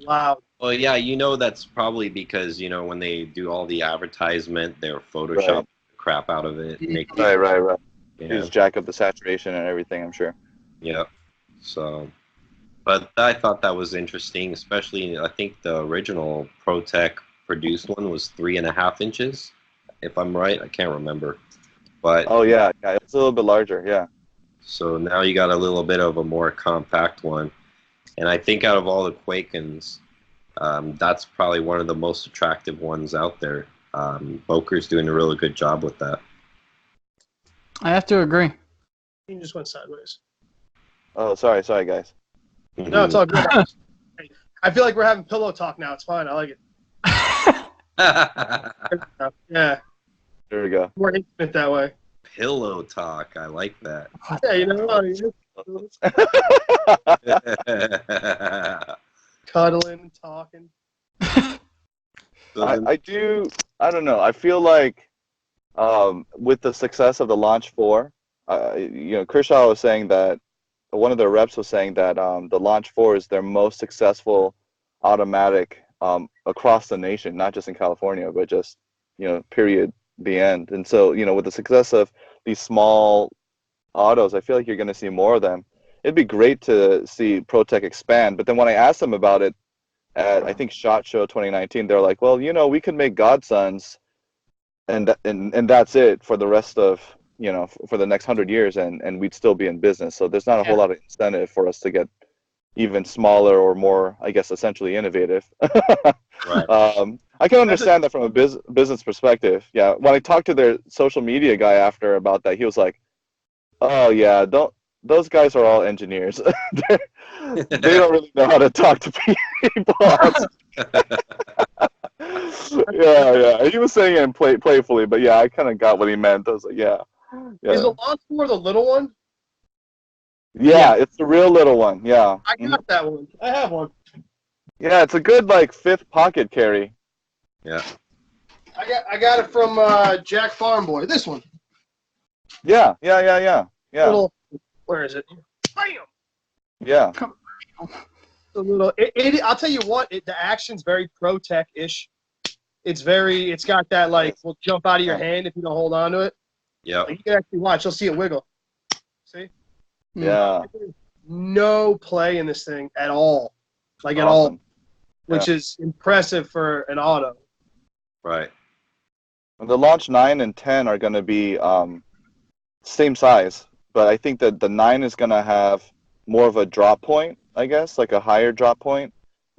Wow. Well, yeah, that's probably because when they do all the advertisement, they're Photoshop Right. the crap out of it. Make it, Right. yeah, Just jack up the saturation and everything, I'm sure. yeah. So, but I thought that was interesting, especially I think the original ProTech produced one was 3.5 inches, if I'm right. I can't remember, but Oh yeah, it's a little bit larger. Yeah. so now you got a little bit of a more compact one, and I think out of all the Quakens, that's probably one of the most attractive ones out there. Boker's doing a really good job with that. I have to agree. He just went sideways. Oh, sorry, guys. No, it's all good. I feel like we're having pillow talk now. It's fine. I like it. Yeah. There we go. More intimate that way. Pillow talk. I like that. Yeah, cuddling and talking. I don't know. I feel like with the success of the Launch 4, Kershaw was saying that one of their reps was saying that the Launch 4 is their most successful automatic across the nation, not just in California, but just period, the end. And so with the success of these small autos, I feel like you're going to see more of them. It'd be great to see ProTech expand, but then when I asked them about it at I think SHOT Show 2019, they're like, well, we could make Godsons and that's it for the rest of for the next 100 years, and we'd still be in business. So there's not a whole lot of incentive for us to get even smaller or more, I guess, essentially innovative. Right. I can understand that from a business perspective. Yeah, when I talked to their social media guy after about that, he was like, "Oh yeah, those guys are all engineers. They don't really know how to talk to people." Yeah. He was saying it playfully, but yeah, I kind of got what he meant. I was like, yeah. Is the Launch 4 the little one? Yeah, it's the real little one. Yeah. I got that one. I have one. Yeah, it's a good fifth pocket carry. Yeah. I got it from Jack Farm Boy. This one. Yeah. Little, where is it? Bam! Yeah. The little. I'll tell you what. The action's very ProTech-ish. It's got that will jump out of your hand if you don't hold on to it. Yeah. You can actually watch. You'll see it wiggle. See? Yeah. No play in this thing at all. At all. Which is impressive for an auto. Right. And the Launch 9 and 10 are going to be same size, but I think that the 9 is going to have more of a drop point, I guess, like a higher drop point.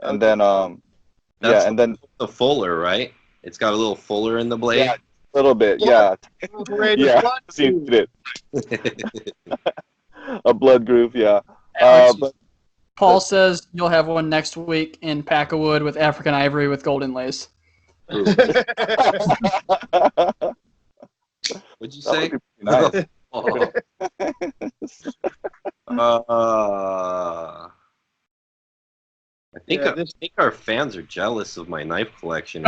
And then and then the fuller, right? It's got a little fuller in the blade. Yeah, a little bit. Yeah. You did it. A blood groove, yeah. But Paul says you'll have one next week in Pack-A-Wood with African ivory with golden lace. What'd you say? Nice. I think our fans are jealous of my knife collection.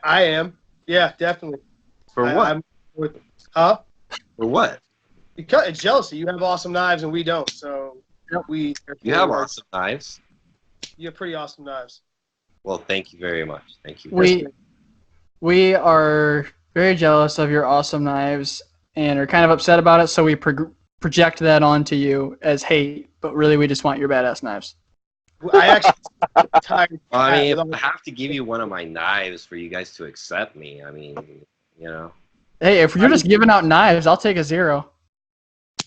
I am. Yeah, definitely. For what? Huh? For what? Because it's jealousy. You have awesome knives and we don't. So you have awesome knives. You have pretty awesome knives. Well, thank you very much. Thank you. We are very jealous of your awesome knives and are kind of upset about it. So we project that onto you as hate, but really we just want your badass knives. I actually tired. I mean, if I have to give you one of my knives for you guys to accept me, I mean, Hey, if you're just giving out knives, I'll take a 0.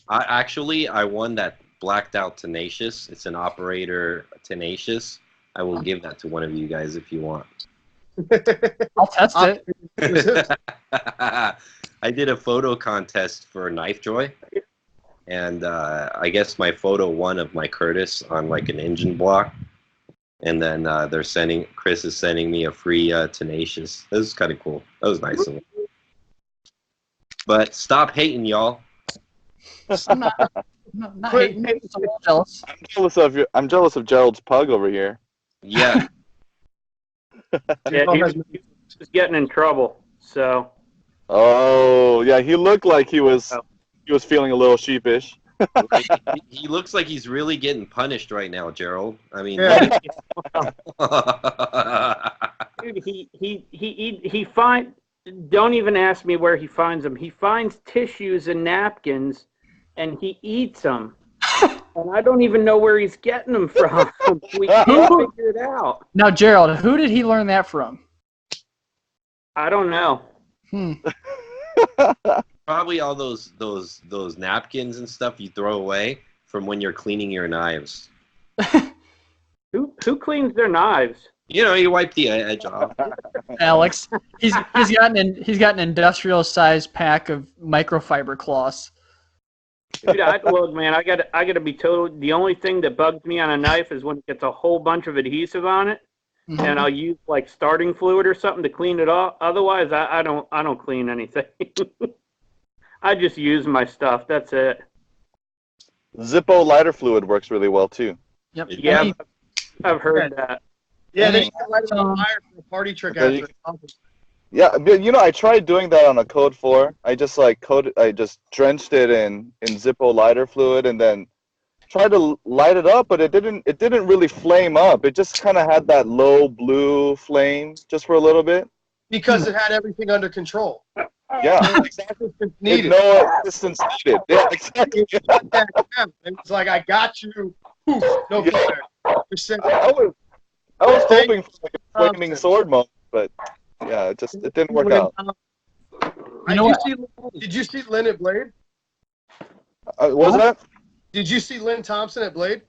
I won that blacked out Tenacious. It's an operator Tenacious. I will give that to one of you guys if you want. I'll test it. I did a photo contest for Knife Joy, and I guess my photo won of my Curtis on an engine block, and then Chris is sending me a free Tenacious. This is kind of cool. That was nice of him. But stop hating, y'all. I'm not hating. I'm jealous. I'm jealous of Gerald's pug over here. Yeah. Yeah, he's getting in trouble. So Oh, yeah, he looked like he was feeling a little sheepish. He looks like he's really getting punished right now, Gerald. I mean, Yeah. Dude, he find. Don't even ask me where he finds them. He finds tissues and napkins, and he eats them. And I don't even know where he's getting them from. We can't figure it out. Now, Gerald, who did he learn that from? I don't know. probably all those napkins and stuff you throw away from when you're cleaning your knives. Who cleans their knives? You know, you wipe the edge off. Alex, he's got an industrial sized pack of microfiber cloths. Dude, look, man, I gotta be told. The only thing that bugs me on a knife is when it gets a whole bunch of adhesive on it, and I'll use like starting fluid or something to clean it off. Otherwise, I don't clean anything. I just use my stuff. That's it. Zippo lighter fluid works really well too. Yep. Yeah, I've heard that. Yeah, they should light it on fire for a party trick after. Yeah, but I tried doing that on a Code 4. I just drenched it in Zippo lighter fluid and then tried to light it up, but it didn't really flame up. It just kind of had that low blue flame just for a little bit. Because it had everything under control. Yeah, exactly. Needed. No assistance needed. Yeah, exactly. It's like, I got you. Poof, no fire. I was hoping for like a flaming sword moment, but yeah, it didn't work out. Did you see Lynn at Blade? Was that? Did you see Lynn Thompson at Blade?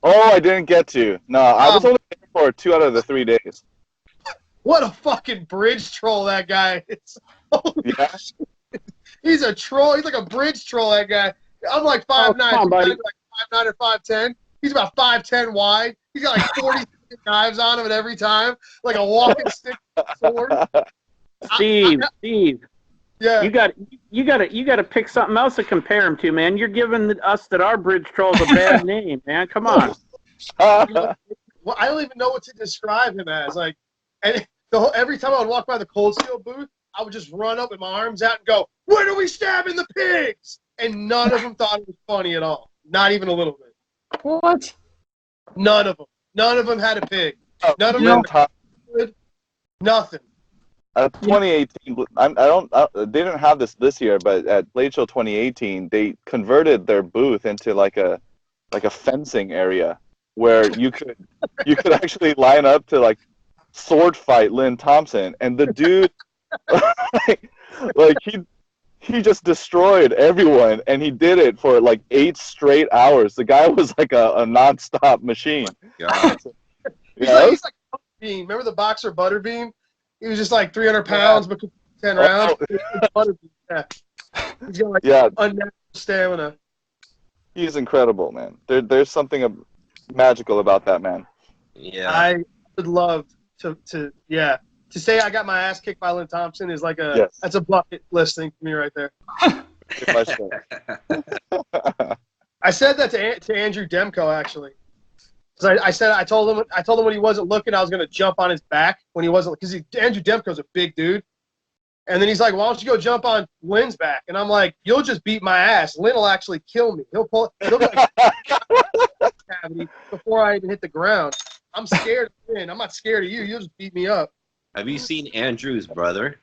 Oh, I didn't get to. No, I was only there for 2 out of the 3 days. What a fucking bridge troll that guy is. Yeah. He's a troll. He's like a bridge troll, that guy. I'm like 5'9". Come on, buddy. Like 5'9" or 5'10". He's about 5'10" wide. He's got like 40 knives on him at every time, like a walking stick sword. Steve. Yeah. You got to pick something else to compare him to, man. You're giving us that our bridge troll's a bad name, man. Come on. Well, I don't even know what to describe him as. Like, and every time I would walk by the Cold Steel booth, I would just run up with my arms out and go, "When are we stabbing the pigs?" And none of them thought it was funny at all. Not even a little bit. What? None of them. None of them had a pig. None of them had good. Nothing. 2018. They didn't have this year, but at Blade Show 2018, they converted their booth into like a fencing area where you could actually line up to like sword fight Lynn Thompson, and the dude like he just destroyed everyone, and he did it for like 8 straight hours. The guy was like a nonstop machine. God. He's like Butterbean. Remember the boxer Butterbean? He was just like 300 pounds, but 10 rounds. Butterbean. Yeah. He's got like unnatural stamina. He's incredible, man. There's something magical about that man. Yeah. I would love to say I got my ass kicked by Lynn Thompson is like that's a bucket list thing for me right there. I said that to Andrew Demko actually. Because I told him when he wasn't looking, I was gonna jump on his back when he wasn't, because Andrew Demko's a big dude. And then he's like, "Why don't you go jump on Lynn's back?" And I'm like, "You'll just beat my ass. Lynn will actually kill me. He'll like cavity before I even hit the ground. I'm scared of Lynn. I'm not scared of you. You'll just beat me up." Have you seen Andrew's brother?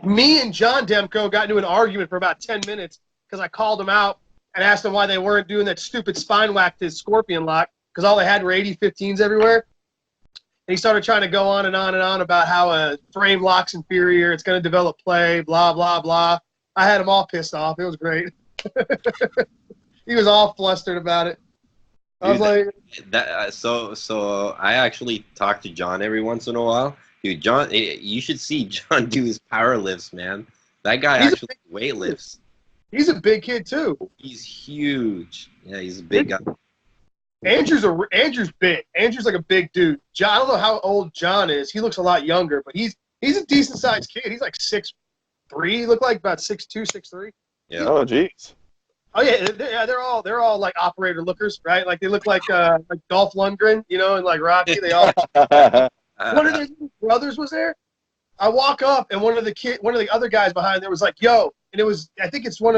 Me and John Demko got into an argument for about 10 minutes because I called him out and asked him why they weren't doing that stupid spine whack to his scorpion lock, because all they had were 80-15s everywhere. And he started trying to go on and on and on about how a frame lock's inferior, it's going to develop play, blah, blah, blah. I had him all pissed off. It was great. He was all flustered about it. I was like... So I actually talk to John every once in a while. Dude, John, you should see John do his power lifts, man. That guy actually weightlifts. He's a big kid, too. He's huge. Yeah, he's a big guy. Andrew's big. Andrew's like a big dude. John, I don't know how old John is. He looks a lot younger, but he's a decent sized kid. He's like 6'3". He looked like about 6'2", 6'3". Yeah. Oh, jeez. Oh yeah, they're all like operator lookers, right? Like they look like Dolph Lundgren, and like Rocky. They all. One of their brothers was there. I walk up and one of the other guys behind there was like, "Yo," and it was I think it was one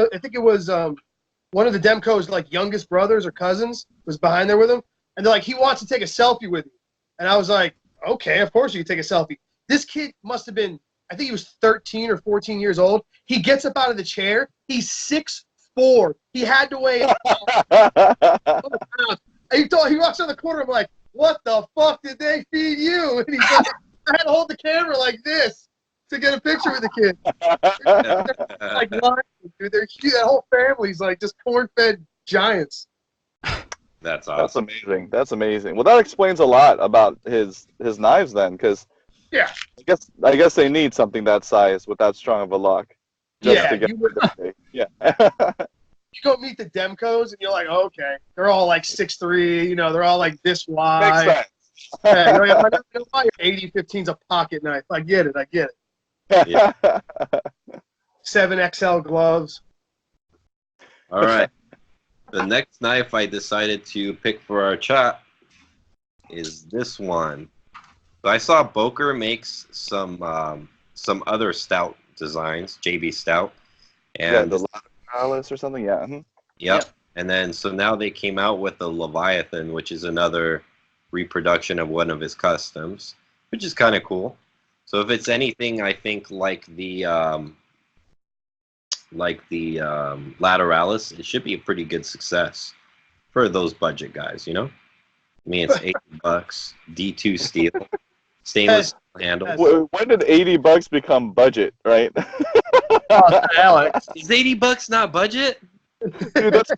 of the Demko's like youngest brothers or cousins was behind there with him, and they're like, "He wants to take a selfie with you," and I was like, "Okay, of course you can take a selfie." This kid must have been, I think he was 13 or 14 years old. He gets up out of the chair. He's 6'4". He had to weigh. He walks on the corner. I'm like, "What the fuck did they feed you?" And he's like, "I had to hold the camera like this to get a picture with the kid." Like, dude, they're huge. That whole family's like just corn-fed giants. That's awesome. That's amazing. That's amazing. Well, that explains a lot about his knives then, because yeah, I guess they need something that size with that strong of a lock. Just to get yeah. You go meet the Demkos and you're like, okay, they're all like 6'3", you know, they're all like this wide. Makes sense. Yeah, you know, I know why your 80-15's a pocket knife. I get it. Yeah. 7XL gloves. All right. The next knife I decided to pick for our chat is this one. So I saw Boker makes some other stout designs, JB Stout, and the Alice or something. Yeah. Mm-hmm. Yep. And then so now they came out with the Leviathan, which is another reproduction of one of his customs, which is kind of cool. So if it's anything, I think like the Lateralis, it should be a pretty good success for those budget guys, you know? I mean, it's $80, D2 steel, stainless handle. When did $80 become budget, right? Alex. Is $80 not budget? Dude, that's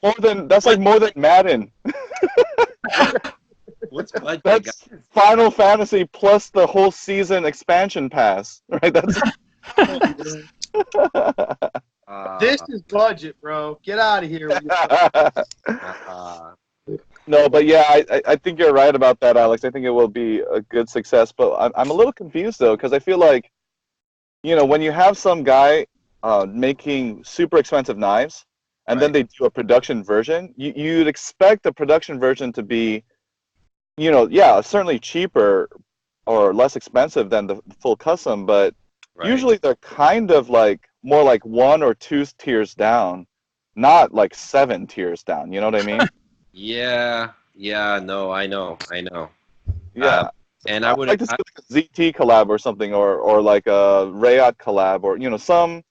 like more than Madden. What's budget? That's guys? Final Fantasy plus the whole season expansion pass, right? That's This is budget, bro. Get out of here. No, but yeah, I think you're right about that, Alex. I think it will be a good success, but I'm a little confused though, because I feel like, you know, when you have some guy making super expensive knives, and then they do a production version, you'd expect the production version to be, you know, yeah, certainly cheaper or less expensive than the full custom, but usually they're kind of like more like 1 or 2 tiers down, not like 7 tiers down. You know what I mean? Yeah, no, I know. Yeah. And I would like to see like a ZT collab or something, or like a Rayot collab, or, you know, some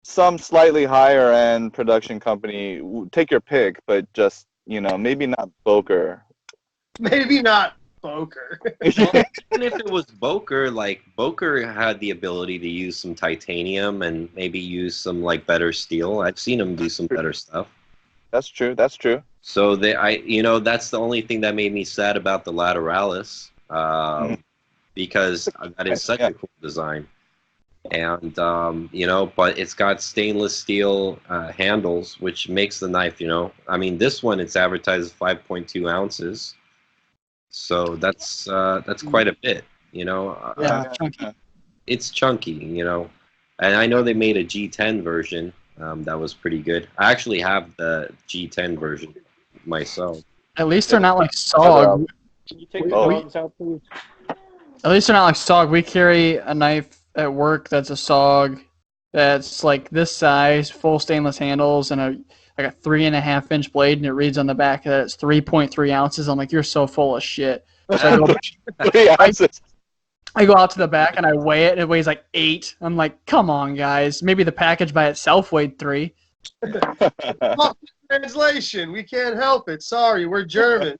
slightly higher end production company. Take your pick, but just, you know, maybe not Boker. Maybe not Boker. Even if it was Boker, like Boker had the ability to use some titanium and maybe use some like better steel. I've seen him do some better stuff. That's true. So that's the only thing that made me sad about the Lateralis, because that is such a cool design, and but it's got stainless steel handles, which makes the knife. You know, I mean, this one it's advertised as 5.2 ounces, so that's quite a bit. You know, Chunky. It's chunky. You know, and I know they made a G10 version. That was pretty good. I actually have the G10 version myself. At least they're not like SOG. Can you take the dogs out, please? At least they're not like SOG. We carry a knife at work that's a SOG that's like this size, full stainless handles, and a 3.5-inch blade, and it reads on the back that it's 3.3 ounces. I'm like, you're so full of shit. So I go out to the back and I weigh it. It weighs like 8. I'm like, come on, guys. Maybe the package by itself weighed 3. Translation. We can't help it. Sorry, we're German.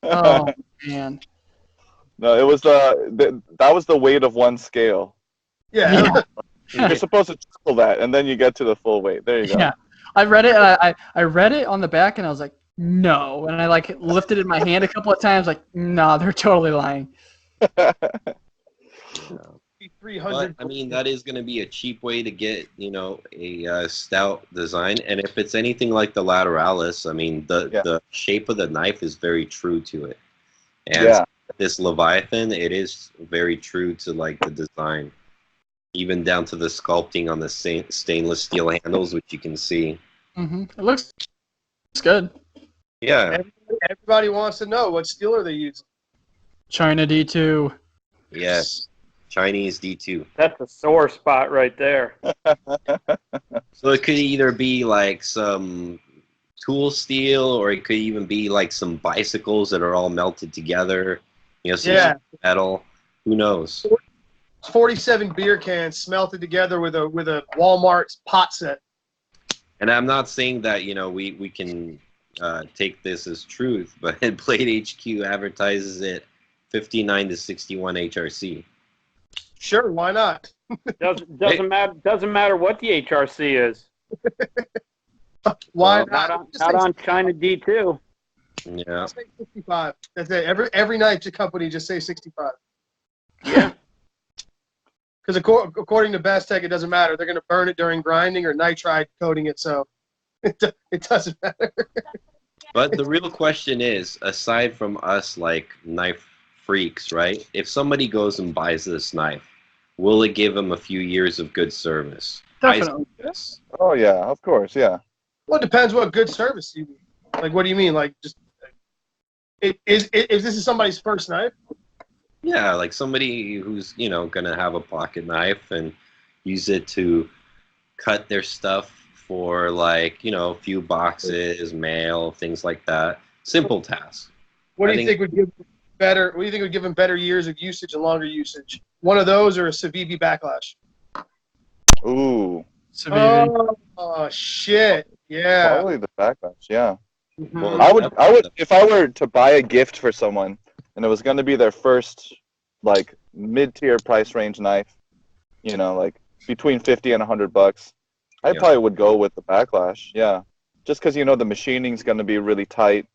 Oh man. No, it was that was the weight of one scale. Yeah. You're supposed to triple that, and then you get to the full weight. There you go. Yeah. I read it. And I read it on the back, and I was like, no. And I like lifted it in my hand a couple of times, like, nah, they're totally lying. 300. But, I mean, that is going to be a cheap way to get, a stout design. And if it's anything like the Lateralis, I mean, the shape of the knife is very true to it. And this Leviathan, it is very true to, like, the design. Even down to the sculpting on the stainless steel handles, which you can see. Mm-hmm. It looks good. Yeah. Everybody wants to know what steel are they using. China D2. Yes. Chinese D2. That's a sore spot right there. So it could either be like some tool steel, or it could even be like some bicycles that are all melted together. You know, some metal. Who knows? 47 beer cans smelted together with a Walmart pot set. And I'm not saying that, you know, we can take this as truth, but Blade HQ advertises it 59 to 61 HRC. Sure, why not? Doesn't matter what the HRC is. Why well, not? Not on China D2. Yeah. Say 65. That's it. Every night the company just say 65. Yeah. Because according to Bestech, it doesn't matter. They're going to burn it during grinding or nitride coating it, so it doesn't matter. But the real question is, aside from us like knife freaks, right? If somebody goes and buys this knife, will it give them a few years of good service? Definitely. Yes. Oh yeah, of course, yeah. Well, it depends what good service you mean. Like, what do you mean? Like, just if this is somebody's first knife? Yeah, like somebody who's, you know, gonna have a pocket knife and use it to cut their stuff for, like, you know, a few boxes, mail, things like that. Simple task. What do you think would give better? What do you think would give them better years of usage and longer usage? One of those or a Civivi Backlash? Ooh. Oh shit! Yeah. Probably the Backlash. Yeah. Mm-hmm. Well, I would, if I were to buy a gift for someone, and it was going to be their first, like, mid-tier price range knife, you know, like between $50 and $100, I probably would go with the Backlash. Yeah, just because, you know, the machining's going to be really tight.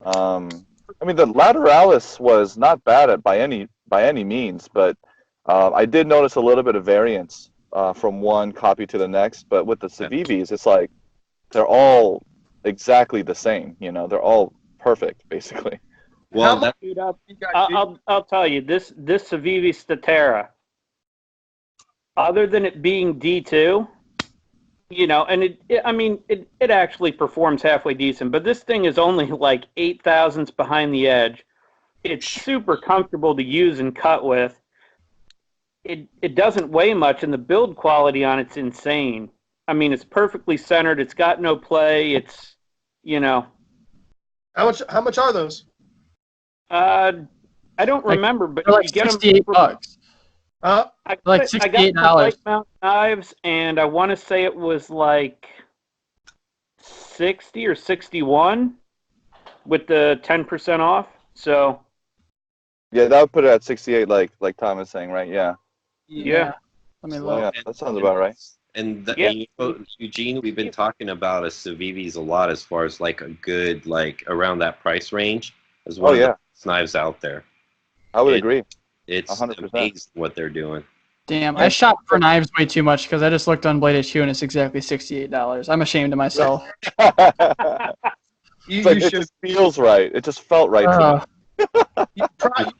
I mean, the Lateralis was not bad by any means, but I did notice a little bit of variance from one copy to the next. But with the Civivis, it's like they're all exactly the same. You know, they're all perfect, basically. well, Dude, I'll tell you, this Civivi Statera, other than it being D2, you know, and it actually performs halfway decent, but this thing is only like 8 thousandths behind the edge. It's super comfortable to use and cut with. It doesn't weigh much, and the build quality on it's insane. I mean, it's perfectly centered. It's got no play. It's, you know. How much are those? I don't remember, but they're like you get $68. Huh? Like I got $68. the light mount knives, and I want to say it was like 60 or 61 with the 10% off. So Yeah, that would put it at 68, like Tom is saying, right? Yeah. yeah. Let me Well, look. Yeah, that sounds about right. And Yeah. you know, Eugene, we've been talking about a Civivis a lot as far as like a good, like around that price range as one of the best knives out there. I would agree. It's 100%. amazing what they're doing. Damn, I shop for knives way too much because I just looked on Blade HQ and it's exactly $68. I'm ashamed of myself. It just feels right. It just felt right to me. You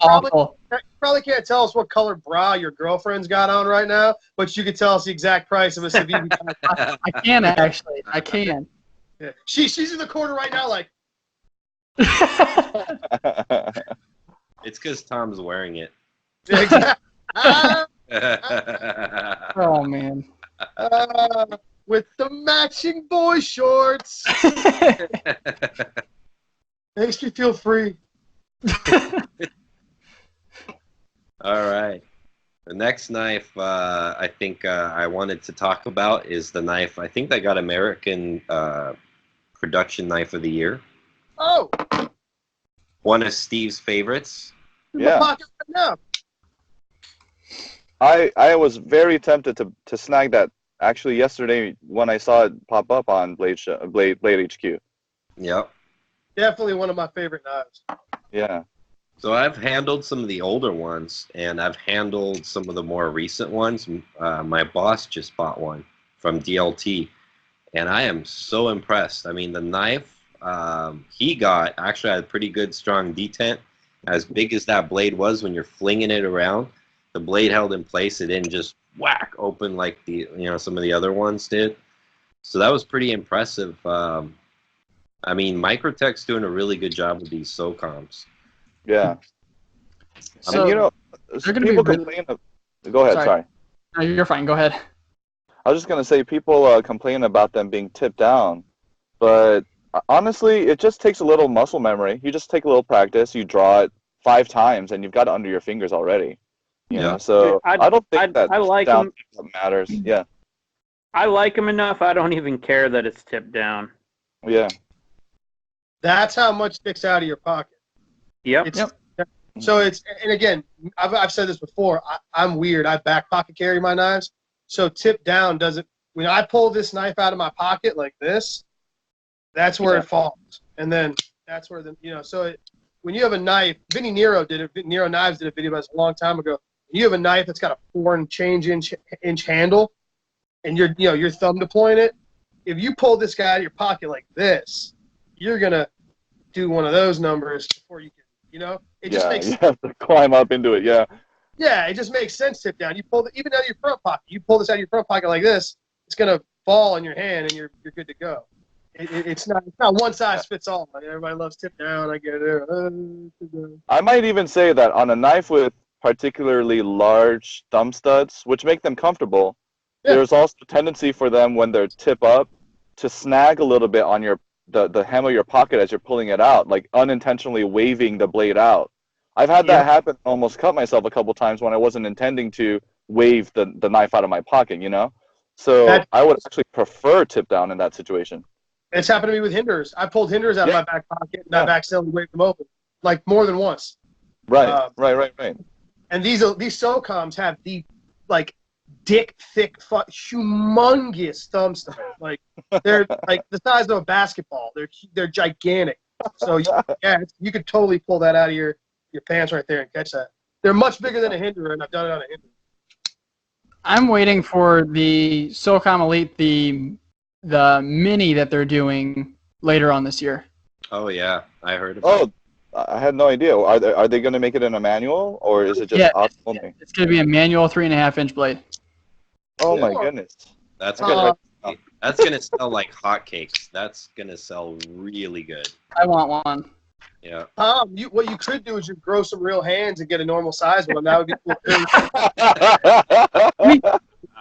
Awful. probably can't tell us what color bra your girlfriend's got on right now, but you can tell us the exact price of a Civivi. I can actually. I can. Yeah. She's in the corner right now, like. It's because Tom's wearing it. Exactly. Oh man. With the matching boy shorts. Makes me feel free. All right. The next knife I think I wanted to talk about is the knife. I think that got American Production Knife of the Year. Oh. One of Steve's favorites. Yeah. I was very tempted to snag that actually yesterday when I saw it pop up on Blade HQ. Yep. Definitely one of my favorite knives. Yeah. So I've handled some of the older ones, and I've handled some of the more recent ones. My boss just bought one from DLT, and I am so impressed. I mean, the knife he got actually had a pretty good, strong detent. As big as that blade was, when you're flinging it around, the blade held in place. It didn't just whack open like some of the other ones did. So that was pretty impressive. I mean, Microtech's doing a really good job with these SOCOMs. Yeah. So and, you know, they're gonna be people really- complain. Go ahead. Sorry. No, you're fine. Go ahead. I was just gonna say people complain about them being tipped down, but honestly, it just takes a little muscle memory. You just take a little practice. You draw it 5 times, and you've got it under your fingers already. You know, so I don't think that I like down them. matters. Yeah. I like them enough. I don't even care that it's tipped down. Yeah. That's how much sticks out of your pocket. Yep. So it's, and again, I've said this before. I'm weird. I back pocket carry my knives. So tip down doesn't. When I pull this knife out of my pocket like this, that's where it falls, and then that's where So when you have a knife, Vinny Nero did it. Nero Knives did a video about this a long time ago. You have a knife that's got a 4 and change inch handle, and you're thumb deploying it. If you pull this guy out of your pocket like this, you're gonna do one of those numbers before you can. It just makes you have to climb up into it. Yeah. Yeah, it just makes sense. Tip down. You pull it even out of your front pocket. You pull this out of your front pocket like this, it's gonna fall in your hand, and you're good to go. It's not one size fits all. I mean, everybody loves tip down. I get it. I might even say that on a knife with particularly large thumb studs, which make them comfortable, there's also a tendency for them when they're tip up to snag a little bit on the hem of your pocket as you're pulling it out, like unintentionally waving the blade out. I've had that happen. Almost cut myself a couple times when I wasn't intending to wave the knife out of my pocket. So I would actually prefer tip down in that situation. It's happened to me with hinders. I pulled hinders out of my back pocket and I've accidentally waved them open, like more than once. Right. And these SOCOMs have the dick thick, humongous thumb stuff. Like they're like the size of a basketball. They're gigantic. So you could totally pull that out of your pants right there and catch that. They're much bigger than a hinder, and I've done it on a hinder. I'm waiting for the SOCOM Elite, the mini that they're doing later on this year. Oh yeah, I heard about it. I had no idea. Are they going to make it in a manual, or is it just only? It's going to be a manual 3.5-inch blade. Oh my goodness. That's gonna sell like hotcakes. That's gonna sell really good. I want one. Yeah. What you could do is you grow some real hands and get a normal size one. That would be cool.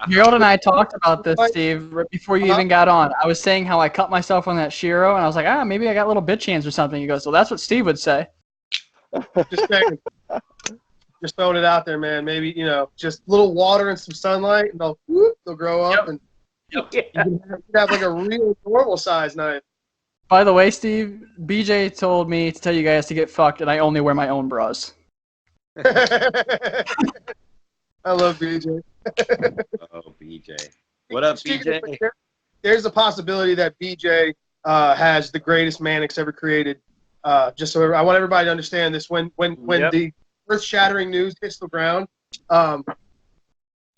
Gerald and I talked about this, Steve, right before you even got on. I was saying how I cut myself on that Shiro, and I was like, maybe I got little bitch hands or something. He goes, well, that's what Steve would say. Just saying. Just throwing it out there, man. Maybe, just a little water and some sunlight, and they'll grow up, and you can have like a real normal size knife. By the way, Steve, BJ told me to tell you guys to get fucked, and I only wear my own bras. I love BJ. Oh, BJ. What up, BJ? There's a possibility that BJ has the greatest Mannix ever created. Just so I want everybody to understand this. When the earth-shattering news hits the ground,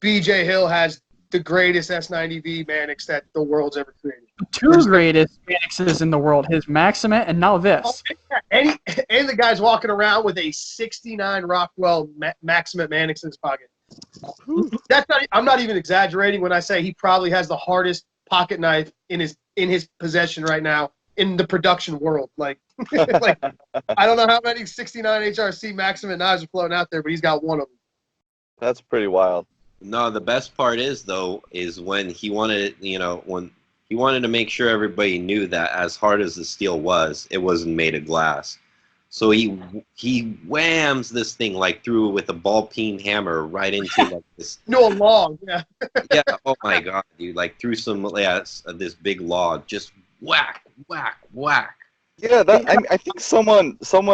BJ Hill has the greatest S90V Mannix that the world's ever created. The two greatest Mannixes in the world, his Maxima and now this. And the guy's walking around with a 69 Rockwell Maxima Mannix in his pocket. I'm not even exaggerating when I say he probably has the hardest pocket knife in his possession right now in the production world. Like I don't know how many 69 HRC Maxima knives are floating out there, but he's got one of them. That's pretty wild. No, the best part is when he wanted, when he wanted to make sure everybody knew that as hard as the steel was, it wasn't made of glass. So he whams this thing through with a ball peen hammer right into this. No, a log, yeah. Yeah. Oh my God, dude! Through this big log, just whack, whack, whack. Yeah, I think someone said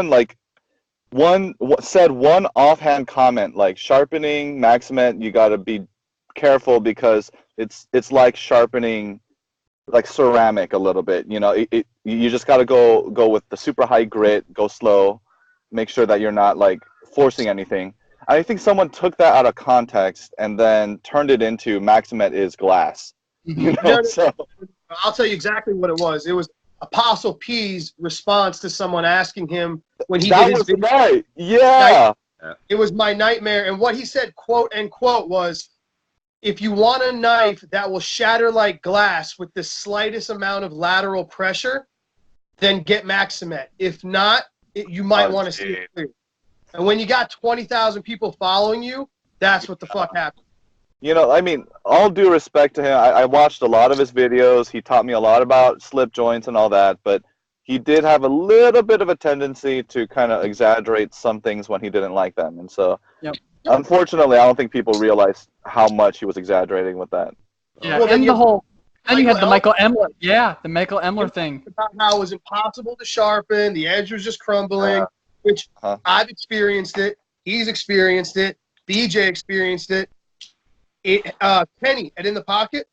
one offhand comment sharpening Maximet, you got to be careful because it's like sharpening ceramic a little bit. You just got to go with the super high grit, go slow, make sure that you're not forcing anything. I think someone took that out of context and then turned it into Maximet is glass. So I'll tell you exactly what it was. It was Apostle P's response to someone asking him when he did his video. Right. Yeah. It was my nightmare. And what he said, quote unquote, was, if you want a knife that will shatter like glass with the slightest amount of lateral pressure, then get Maximet. If not, you might want to see it clear. And when you got 20,000 people following you, that's what the fuck happened. You know, I mean, all due respect to him, I watched a lot of his videos. He taught me a lot about slip joints and all that, but he did have a little bit of a tendency to kind of exaggerate some things when he didn't like them. And so, unfortunately, I don't think people realized how much he was exaggerating with that. Yeah, well, and you had the Michael Emler. Yeah, the Michael Emler thing. About how it was impossible to sharpen, the edge was just crumbling, which I've experienced it. He's experienced it. BJ experienced it. Kenny at In the Pocket,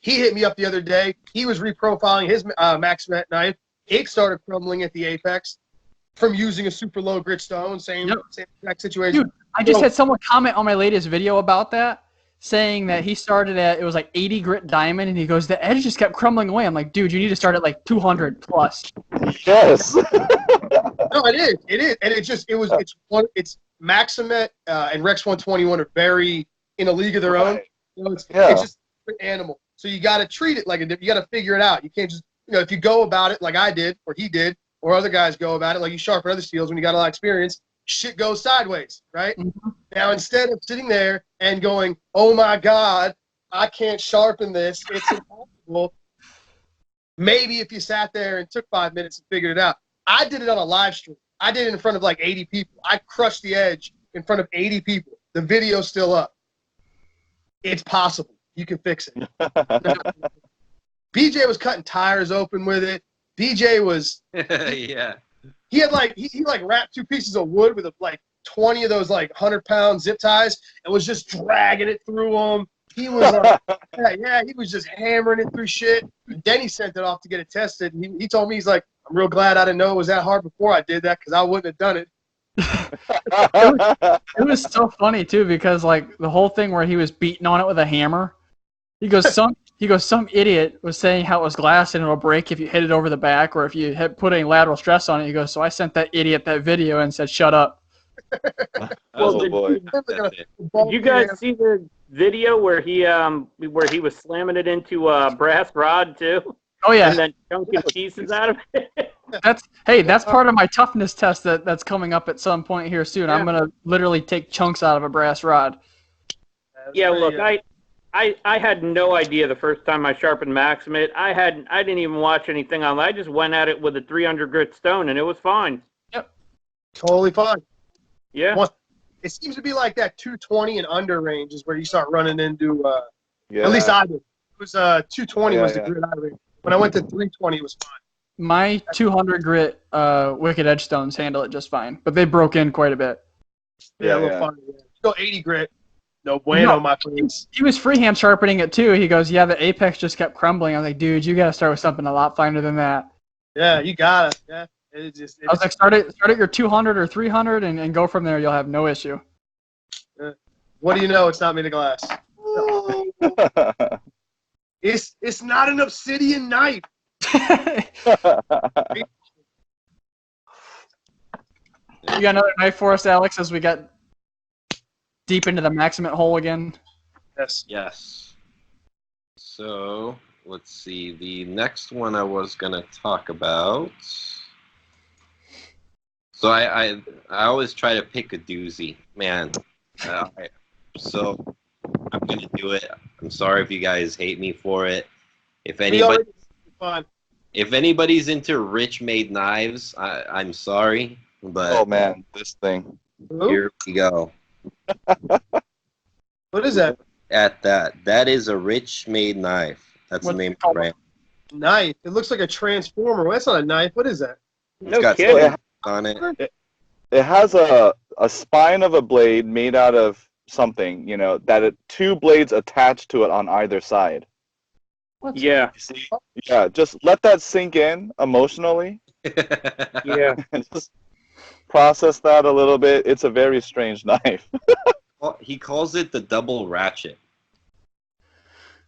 he hit me up the other day. He was reprofiling his Maximet knife. It started crumbling at the apex from using a super low grit stone. Same exact situation. Dude, I just had someone comment on my latest video about that, saying that he started at, it was like 80 grit diamond, and he goes, the edge just kept crumbling away. I'm like, dude, you need to start at like 200 plus. Yes. No, it is, and it's Maximet and Rex 121 are very in a league of their own. You know, it's just a different animal. So you got to treat it like you got to figure it out. You can't just, if you go about it like I did, or he did, or other guys go about it like you sharpen other steels when you got a lot of experience, shit goes sideways, right? Mm-hmm. Now, instead of sitting there and going, oh my God, I can't sharpen this, it's impossible. Maybe if you sat there and took 5 minutes and figured it out. I did it on a live stream. I did it in front of like 80 people. I crushed the edge in front of 80 people. The video's still up. It's possible. You can fix it. BJ was cutting tires open with it. BJ was He had he wrapped 2 pieces of wood with like 20 of those like 100-pound zip ties and was just dragging it through them. He was he was just hammering it through shit. And then he sent it off to get it tested. And he told me, he's like, I'm real glad I didn't know it was that hard before I did that because I wouldn't have done it. It was so funny too, because like the whole thing where he was beating on it with a hammer, he goes some idiot was saying how it was glass and it'll break if you hit it over the back or if you put any lateral stress on it. He goes, so I sent that idiot that video and said shut up. Oh boy. Did you guys see the video where he was slamming it into a brass rod too? Oh yeah. And then chunking pieces out of it. That's part of my toughness test that's coming up at some point here soon. Yeah. I'm gonna literally take chunks out of a brass rod. Yeah, look, I had no idea the first time I sharpened Maximet. I didn't even watch anything on it. I just went at it with a 300 grit stone and it was fine. Yep. Totally fine. Yeah. Well, it seems to be like that 220 and under range is where you start running into at least I did. It was 220 was the grit I ran. When I went to 320 it was fine. My 200 grit Wicked Edge stones handle it just fine, but they broke in quite a bit. Yeah, a little fun. Yeah. Go 80 grit. No bueno, my friends. He was freehand sharpening it too. He goes, yeah, the apex just kept crumbling. I was like, dude, you got to start with something a lot finer than that. Yeah, you got to. Yeah. I was like, start at your 200 or 300 and go from there. You'll have no issue. What do you know? It's not made of glass. It's not an obsidian knife. You got another knife for us, Alex, as we got deep into the Maximet hole again? Yes. So, let's see. The next one I was going to talk about. So I always try to pick a doozy. Man. So I'm going to do it. I'm sorry if you guys hate me for it. If anybody's into rich-made knives, I'm sorry. But oh, man, this thing. Here we go. What is that? That is a rich-made knife. That's the name of the brand. Knife. It looks like a transformer. Well, that's not a knife. What is that? It's got stuff on it. It has a spine of a blade made out of something, that 2 blades attached to it on either side. What? Yeah. Yeah, just let that sink in emotionally. Yeah. Just process that a little bit. It's a very strange knife. Well, he calls it the double ratchet.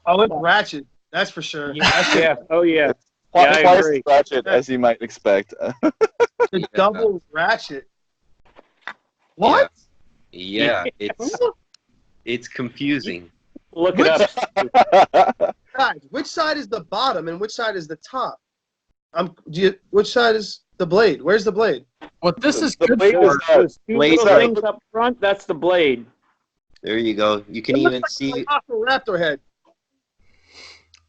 Oh, it's ratchet. That's for sure. Yeah. Oh, yeah. Twice as ratchet as you might expect. The double ratchet. What? Yeah, it's confusing. Look it up. Guys, which side is the bottom and which side is the top? Which side is? the blade. Where's the blade? What this is The good blade for. is that. Those two Blade little side. things up front, that's the blade. There you go. You can It even looks see. like a raptor head.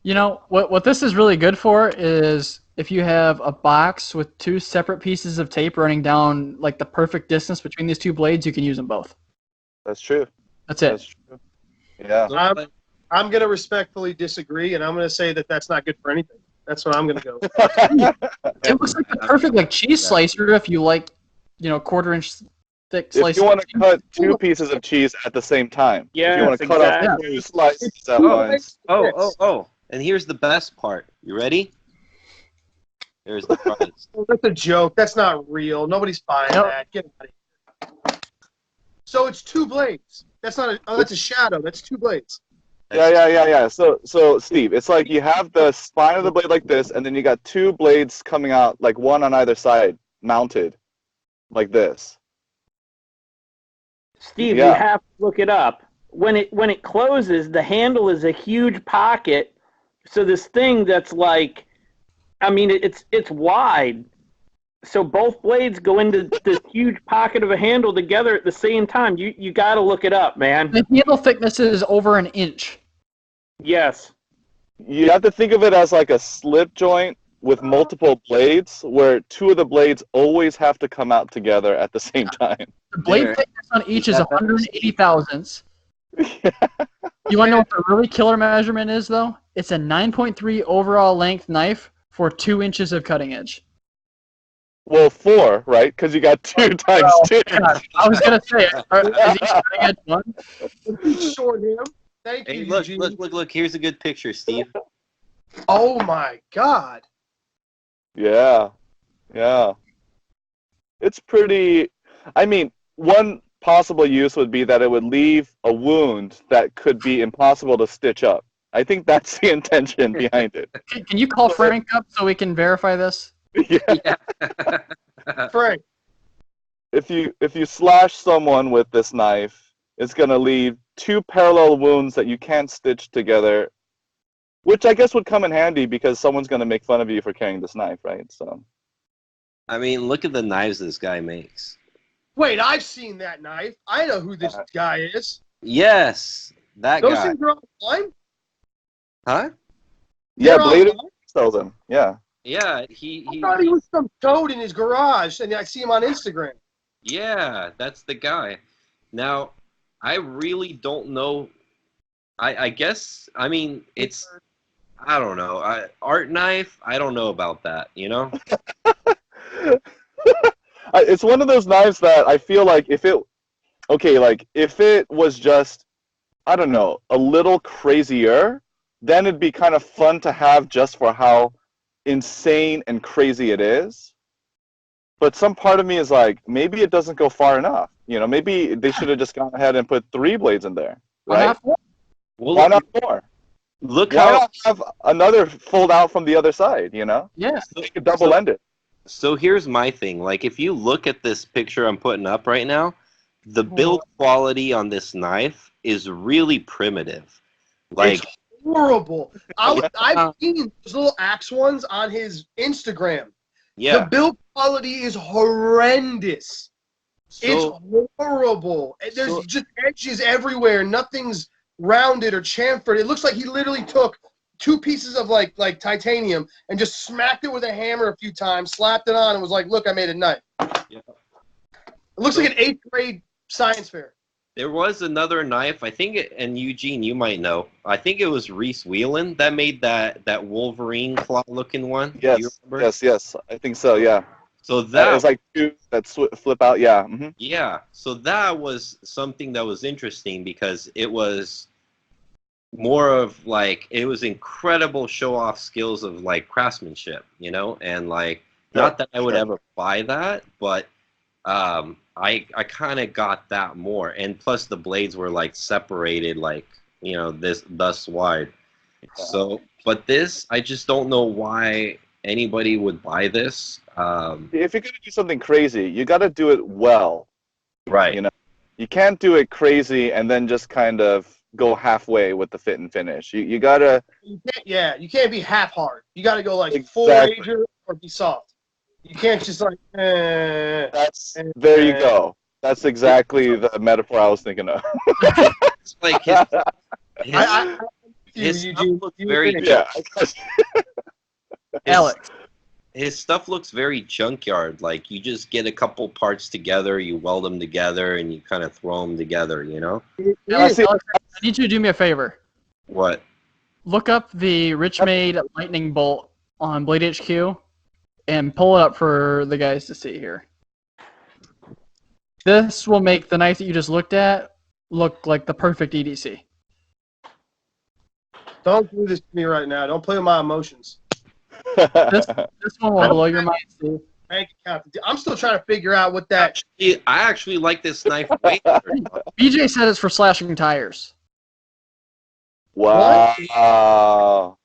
You know, what this is really good for is if you have a box with two separate pieces of tape running down like the perfect distance between these two blades, you can use them both. That's true. That's it. That's true. Yeah. I'm going to respectfully disagree, and I'm going to say that that's not good for anything. That's what I'm going to go. It looks like the perfect like cheese slicer if you like, you know, quarter-inch thick slices. If you want to cut two pieces of cheese at the same time. If you want Yes, to cut off exactly. two slices at Oh. once. Oh. And here's the best part. You ready? There's the price. Oh, that's a joke. That's not real. Nobody's buying Nope. that. Get out of here. So it's two blades. That's not a. Oh, that's a shadow. That's two blades. Yeah. So Steve, it's like you have the spine of the blade like this, and then you got two blades coming out, like one on either side, mounted, like this. Steve, Yeah. you have to look it up. When it closes, the handle is a huge pocket. So this thing that's like, I mean, it's wide. So both blades go into this huge pocket of a handle together at the same time. You got to look it up, man. The handle thickness is over an inch. Yes. You have to think of it as like a slip joint with multiple blades, where two of the blades always have to come out together at the same time. The blade There. thickness on each is 180 thousandths. You want to know what the really killer measurement is, though? It's a 9.3 overall length knife for 2 inches of cutting edge. Well, 4, right? Because you got 2 times 2. God, I was gonna say, is he cutting edge one? Short him. Thank Hey, you, look! Eugene. Look! Here's a good picture, Steve. Oh my God. Yeah. It's pretty. I mean, one possible use would be that it would leave a wound that could be impossible to stitch up. I think that's the intention behind it. Can you call Frank up so we can verify this? Yeah. Frank. If you slash someone with this knife, it's gonna leave 2 parallel wounds that you can't stitch together, which I guess would come in handy because someone's gonna make fun of you for carrying this knife, right? So. I mean, look at the knives this guy makes. Wait, I've seen that knife. I know who this guy is. Yes, that Those guy. things are online? Huh? Yeah, They're Blade online? sells them. Yeah. Yeah, I thought he was some toad in his garage, and I see him on Instagram. Yeah, that's the guy. Now, I really don't know. I guess, I mean, it's, I don't know. Art knife, I don't know about that, you know? It's one of those knives that I feel like if it was just, I don't know, a little crazier, then it'd be kind of fun to have just for how insane and crazy it is. But some part of me is like, maybe it doesn't go far enough. You know, maybe they should have just gone ahead and put 3 blades in there, right? Well, Why not more? Look Why how. not have another fold out from the other side, you know? Yeah. Make it double-ended. So here's my thing. Like, if you look at this picture I'm putting up right now, the build quality on this knife is really primitive. Like, It's horrible. I've seen those little axe ones on his Instagram. yeah. The build quality is horrendous. So, It's horrible. There's so- just edges everywhere. Nothing's rounded or chamfered. It looks like he literally took 2 pieces of like titanium and just smacked it with a hammer a few times, slapped it on, and was like, "Look, I made a knife." Yeah. It looks like an 8th grade science fair. there was another knife, I think, and Eugene, you might know. I think it was Reese Whelan that made that Wolverine claw-looking one. Do you remember? Yes. I think so, yeah. So It's like 2 that flip out, yeah. Mm-hmm. Yeah, so that was something that was interesting because it was more of like, it was incredible show-off skills of like craftsmanship, you know, and like, not that I would ever buy that, but I kind of got that more, and plus the blades were like separated, like, you know, thus wide. So, but this, I just don't know why anybody would buy this. If you're going to do something crazy, you got to do it well. Right. You know, you can't do it crazy and then just kind of go halfway with the fit and finish. You got to... You can't be half hard. You got to go like full Exactly. rager or be soft. You can't just like. There you go. That's exactly the metaphor I was thinking of. It's like his stuff Eugene, looks very Alex. his stuff looks very junkyard. Like you just get a couple parts together, you weld them together, and you kind of throw them together. You know? Alex, I need you to do me a favor. What? Look up the Richmade lightning bolt on Blade HQ and pull it up for the guys to see here. This will make the knife that you just looked at look like the perfect EDC. Don't do this to me right now. Don't play with my emotions. This one will blow your mind, Steve. Bank account. I'm still trying to figure out what that. I actually like this knife way better. BJ said it's for slashing tires. Wow.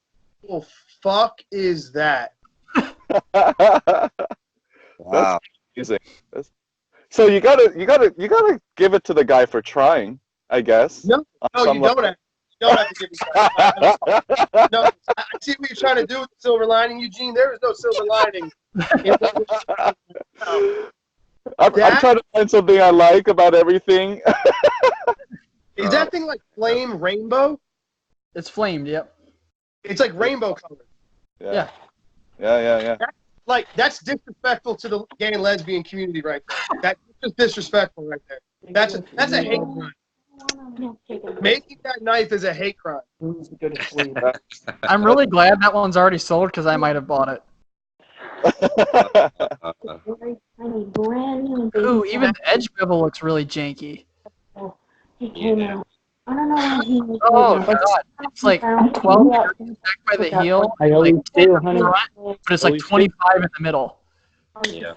What the fuck is that? Wow. That's amazing. So you gotta give it to the guy for trying, I guess. No, you don't have. You don't have to give me that. No, I see what you're trying to do with the silver lining, Eugene. There is no silver lining. I'm trying to find something I like about everything. Is that thing like flame rainbow? It's flamed, yep. It's like rainbow colored. Yeah. Yeah. That's disrespectful to the gay and lesbian community right there. That's just disrespectful right there. That's a hate crime. Making that knife is a hate crime. I'm really glad that one's already sold because I might have bought it. Ooh, even the edge bevel looks really janky. Yeah. I don't know why he was Oh god, it's like 12 back by the heel, like 10 front, but it's like 25 in the middle. Yeah.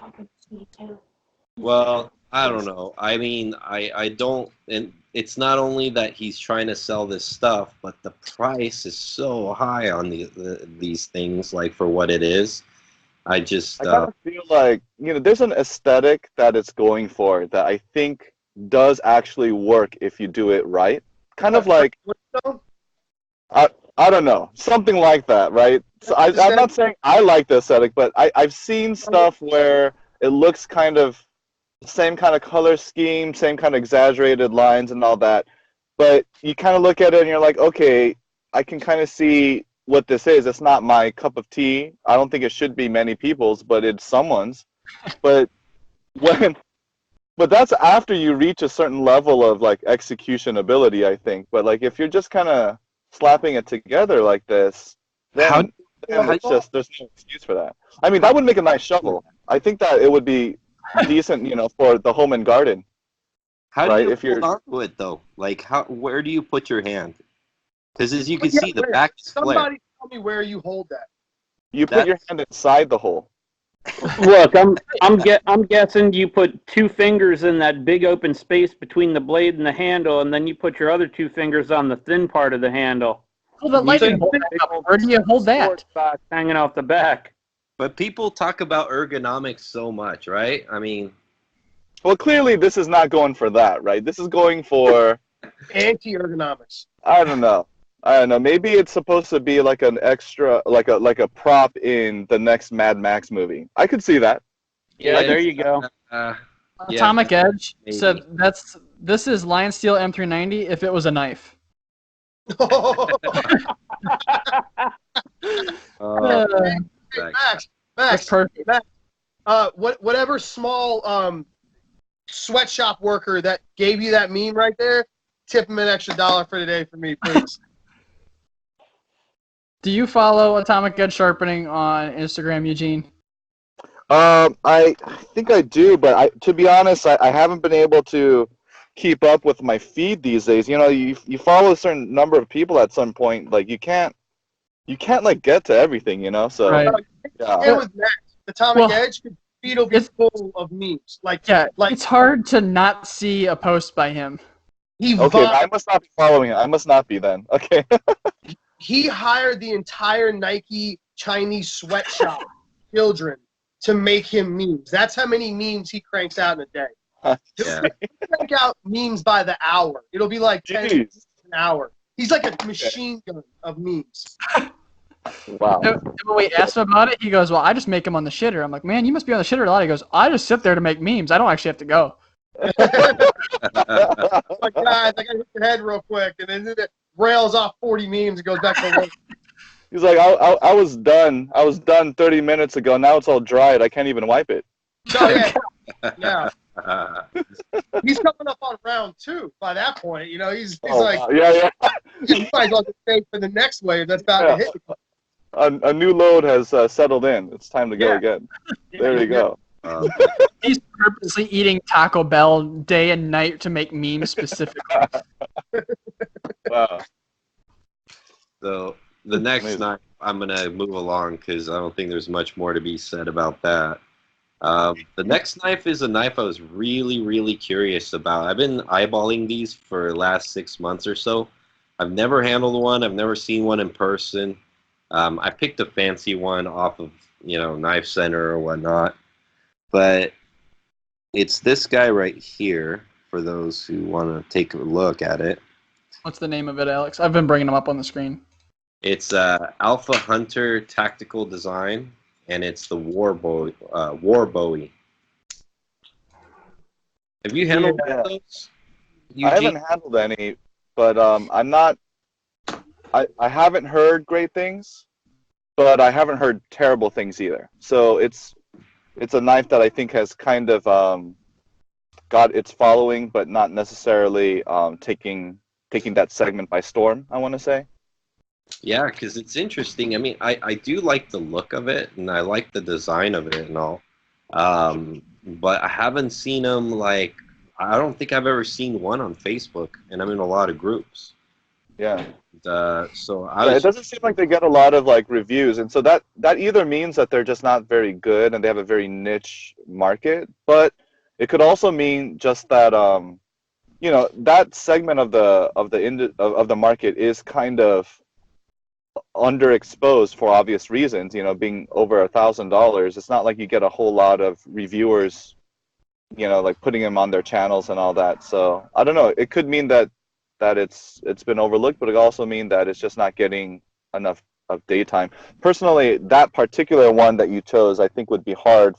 Well, I don't know. I mean, I don't, and it's not only that he's trying to sell this stuff, but the price is so high on these things, like for what it is. I kind of feel like, there's an aesthetic that it's going for that I think does actually work if you do it right. Kind of like, I don't know, something like that, right? So I'm not saying I like the aesthetic, but I've seen stuff where it looks kind of the same kind of color scheme, same kind of exaggerated lines and all that. But you kind of look at it and you're like, okay, I can kind of see what this is. It's not my cup of tea. I don't think it should be many people's, but it's someone's. But that's after you reach a certain level of like execution ability, I think. But like if you're just kind of slapping it together like this, then it's just there's no excuse for that. I mean, that would make a nice shovel. I think that it would be decent, for the home and garden. How do you hold on to it though? Like where do you put your hand? Because as you can see, the back is flared. Somebody tell me where you hold that. You put your hand inside the hole. Look, I'm guessing you put 2 fingers in that big open space between the blade and the handle, and then you put your other 2 fingers on the thin part of the handle. Well, the lightning bolt, where do you hold that? Hanging off the back. But people talk about ergonomics so much, right? I mean, well, clearly this is not going for that, right? This is going for anti-ergonomics. I don't know. Maybe it's supposed to be like an extra, like a prop in the next Mad Max movie. I could see that. Yeah, there you go. Atomic Edge said this is Lion Steel M390 if it was a knife. Max, that's perfect. Max, whatever small sweatshop worker that gave you that meme right there, tip him an extra $1 for today for me, please. Do you follow Atomic Edge Sharpening on Instagram, Eugene? I think I do, but to be honest, I haven't been able to keep up with my feed these days. You follow a certain number of people at some point, like you can't like get to everything, So right. Yeah. With Max, Atomic Edge, feed will be full of memes. It's hard to not see a post by him. I must not be following it. I must not be then. Okay. He hired the entire Nike Chinese sweatshop children to make him memes. That's how many memes he cranks out in a day. He'll crank out memes by the hour. It'll be like 10 an hour. He's like a machine gun of memes. Wow. And when we asked him about it, he goes, "Well, I just make them on the shitter." I'm like, "Man, you must be on the shitter a lot." He goes, "I just sit there to make memes. I don't actually have to go." Like, guys, I gotta hit your head real quick, and then it rails off 40 memes and goes back to work. He's like, I was done. I was done 30 minutes ago. Now it's all dried. I can't even wipe it. Oh yeah, yeah. He's coming up on round 2 by that point. You know, he's like, wow. Yeah. you might as well get paid for the next wave that's about to hit. A new load has settled in. It's time to go again. There you go. He's purposely eating Taco Bell day and night to make memes specifically. Wow. So the next knife, I'm going to move along because I don't think there's much more to be said about that. The next knife is a knife I was really, really curious about. I've been eyeballing these for the last 6 months or so. I've never handled one. I've never seen one in person. I picked a fancy one off of, Knife Center or whatnot. But it's this guy right here, for those who want to take a look at it. What's the name of it, Alex? I've been bringing them up on the screen. It's Alpha Hunter Tactical Design, and it's the War Bowie. Have you handled those? I haven't handled any, but I'm not. I haven't heard great things, but I haven't heard terrible things either. So it's a knife that I think has kind of got its following, but not necessarily taking that segment by storm, I want to say. Yeah, because it's interesting. I mean, I do like the look of it, and I like the design of it and all. But I haven't seen them, like, I don't think I've ever seen one on Facebook, and I'm in a lot of groups. Yeah. So it doesn't seem like they get a lot of like reviews, and so that either means that they're just not very good and they have a very niche market, but it could also mean just that that segment of the market is kind of underexposed for obvious reasons. Being over $1,000, it's not like you get a whole lot of reviewers, like putting them on their channels and all that. So I don't know. It could mean that it's been overlooked, but it also mean that it's just not getting enough of daytime. Personally, that particular one that you chose, I think would be a hard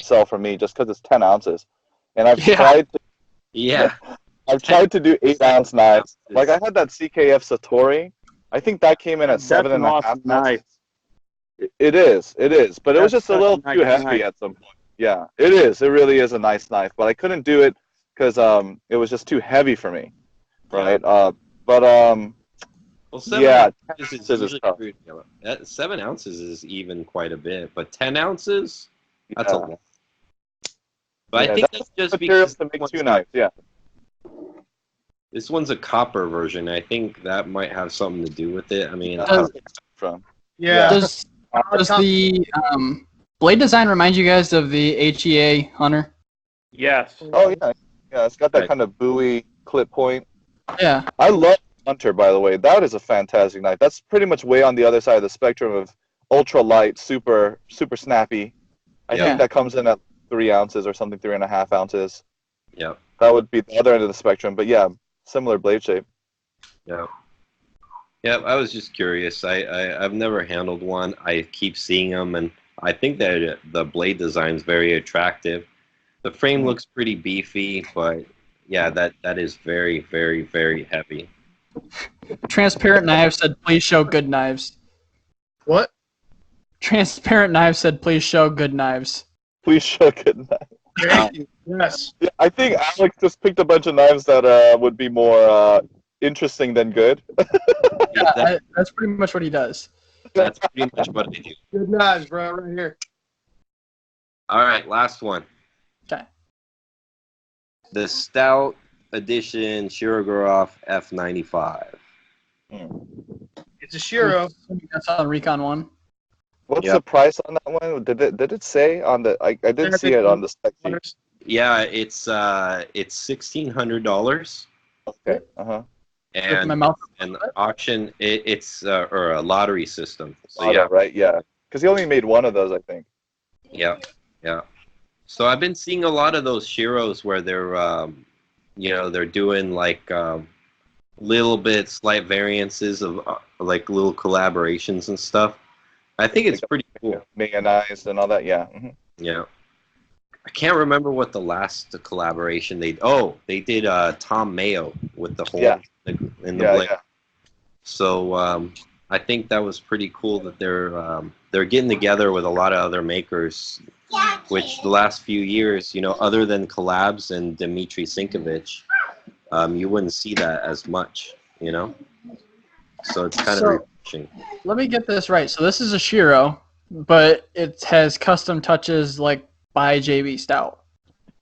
sell for me, just because it's 10 ounces, and I've tried to. Yeah. I've tried to do 8-ounce knives. Like I had that CKF Satori. I think that came in at 7.5 awesome knife. It is, but it was just a little too heavy at some point. Yeah, it is. It really is a nice knife, but I couldn't do it because it was just too heavy for me. Right. Well, 7 ounces is is tough. 7 ounces is even quite a bit, but 10 ounces, that's a lot. But I think that's just because to make 2 knives. Yeah. This one's a copper version. I think that might have something to do with it. I mean, Does the blade design remind you guys of the HEA Hunter? Yes. Oh yeah, it's got that kind of buoy clip point. Yeah. I love Hunter, by the way. That is a fantastic knife. That's pretty much way on the other side of the spectrum of ultra light, super snappy. I think that comes in at 3 ounces or something, 3.5 ounces. Yeah. That would be the other end of the spectrum, but yeah, similar blade shape. Yeah. Yeah, I was just curious. I've never handled one. I keep seeing them, and I think that the blade design is very attractive. The frame looks pretty beefy, but yeah, that is very, very, very heavy. Transparent Knives said, "Please show good knives." What? Transparent Knives said, "Please show good knives." Please show good knives. Thank you. Yes. Yeah, I think Alex just picked a bunch of knives that would be more interesting than good. Yeah, that's pretty much what he does. That's pretty much what I do. Good knives, bro, right here. All right, last one. Okay. The Stout Edition Shirogorov F95. It's a Shiro. That's on Recon 1. What's the price on that one? Did it say on the? I didn't see it on the spec sheet. Yeah, it's $1,600. Okay. And auction it's or a lottery system. So right, yeah. Because he only made one of those, I think. Yeah. So I've been seeing a lot of those Shiros where they're they're doing like little bit slight variances of like little collaborations and stuff. I think it's pretty cool. Mayonnaise and all that, yeah. Mm-hmm. Yeah. I can't remember what the last collaboration they did Tom Mayo with the horn in the blade. Yeah. So I think that was pretty cool that they're getting together with a lot of other makers, which the last few years, other than collabs and Dmitry Sinkovich, you wouldn't see that as much, So it's kind of refreshing. Let me get this right. So this is a Shiro, but it has custom touches like by JB Stout.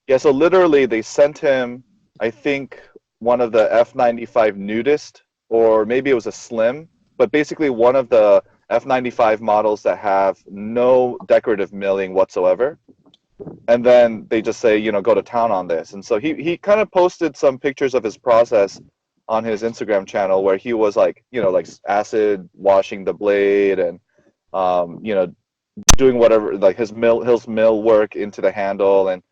Yeah, so literally they sent him, I think, one of the F95 Nudist, or maybe it was a Slim, but basically one of the F95 models that have no decorative milling whatsoever. And then they just say, go to town on this. And so he kind of posted some pictures of his process on his Instagram channel where he was like acid washing the blade and, doing whatever, like his mill work into the handle. And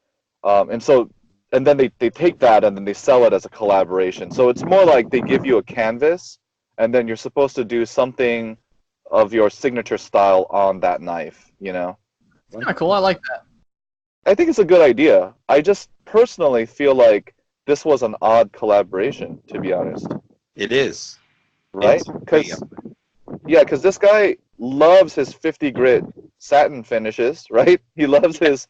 then they take that and then they sell it as a collaboration. So it's more like they give you a canvas and then you're supposed to do something of your signature style on that knife, Kind of cool. I like that. I think it's a good idea. I just personally feel like this was an odd collaboration, to be honest. It is. Right? Because this guy loves his 50 grit satin finishes, right? He loves his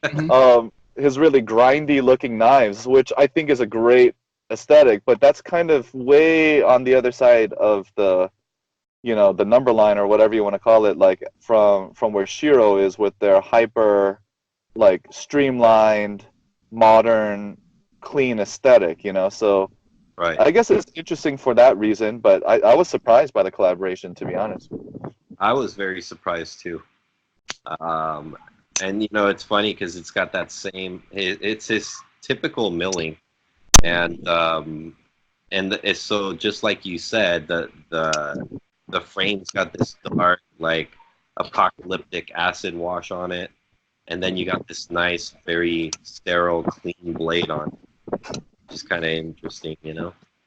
really grindy looking knives, which I think is a great aesthetic, but that's kind of way on the other side of the the number line or whatever you want to call it, like from where Shiro is with their hyper like streamlined, modern, clean aesthetic, so right. I guess it's interesting for that reason, but I was surprised by the collaboration, to be honest. I was very surprised too. And it's funny because it's got that same, it's his typical milling, and it's so just like you said, the frame's got this dark, like apocalyptic acid wash on it. And then you got this nice, very sterile, clean blade on it. Which is kind of interesting,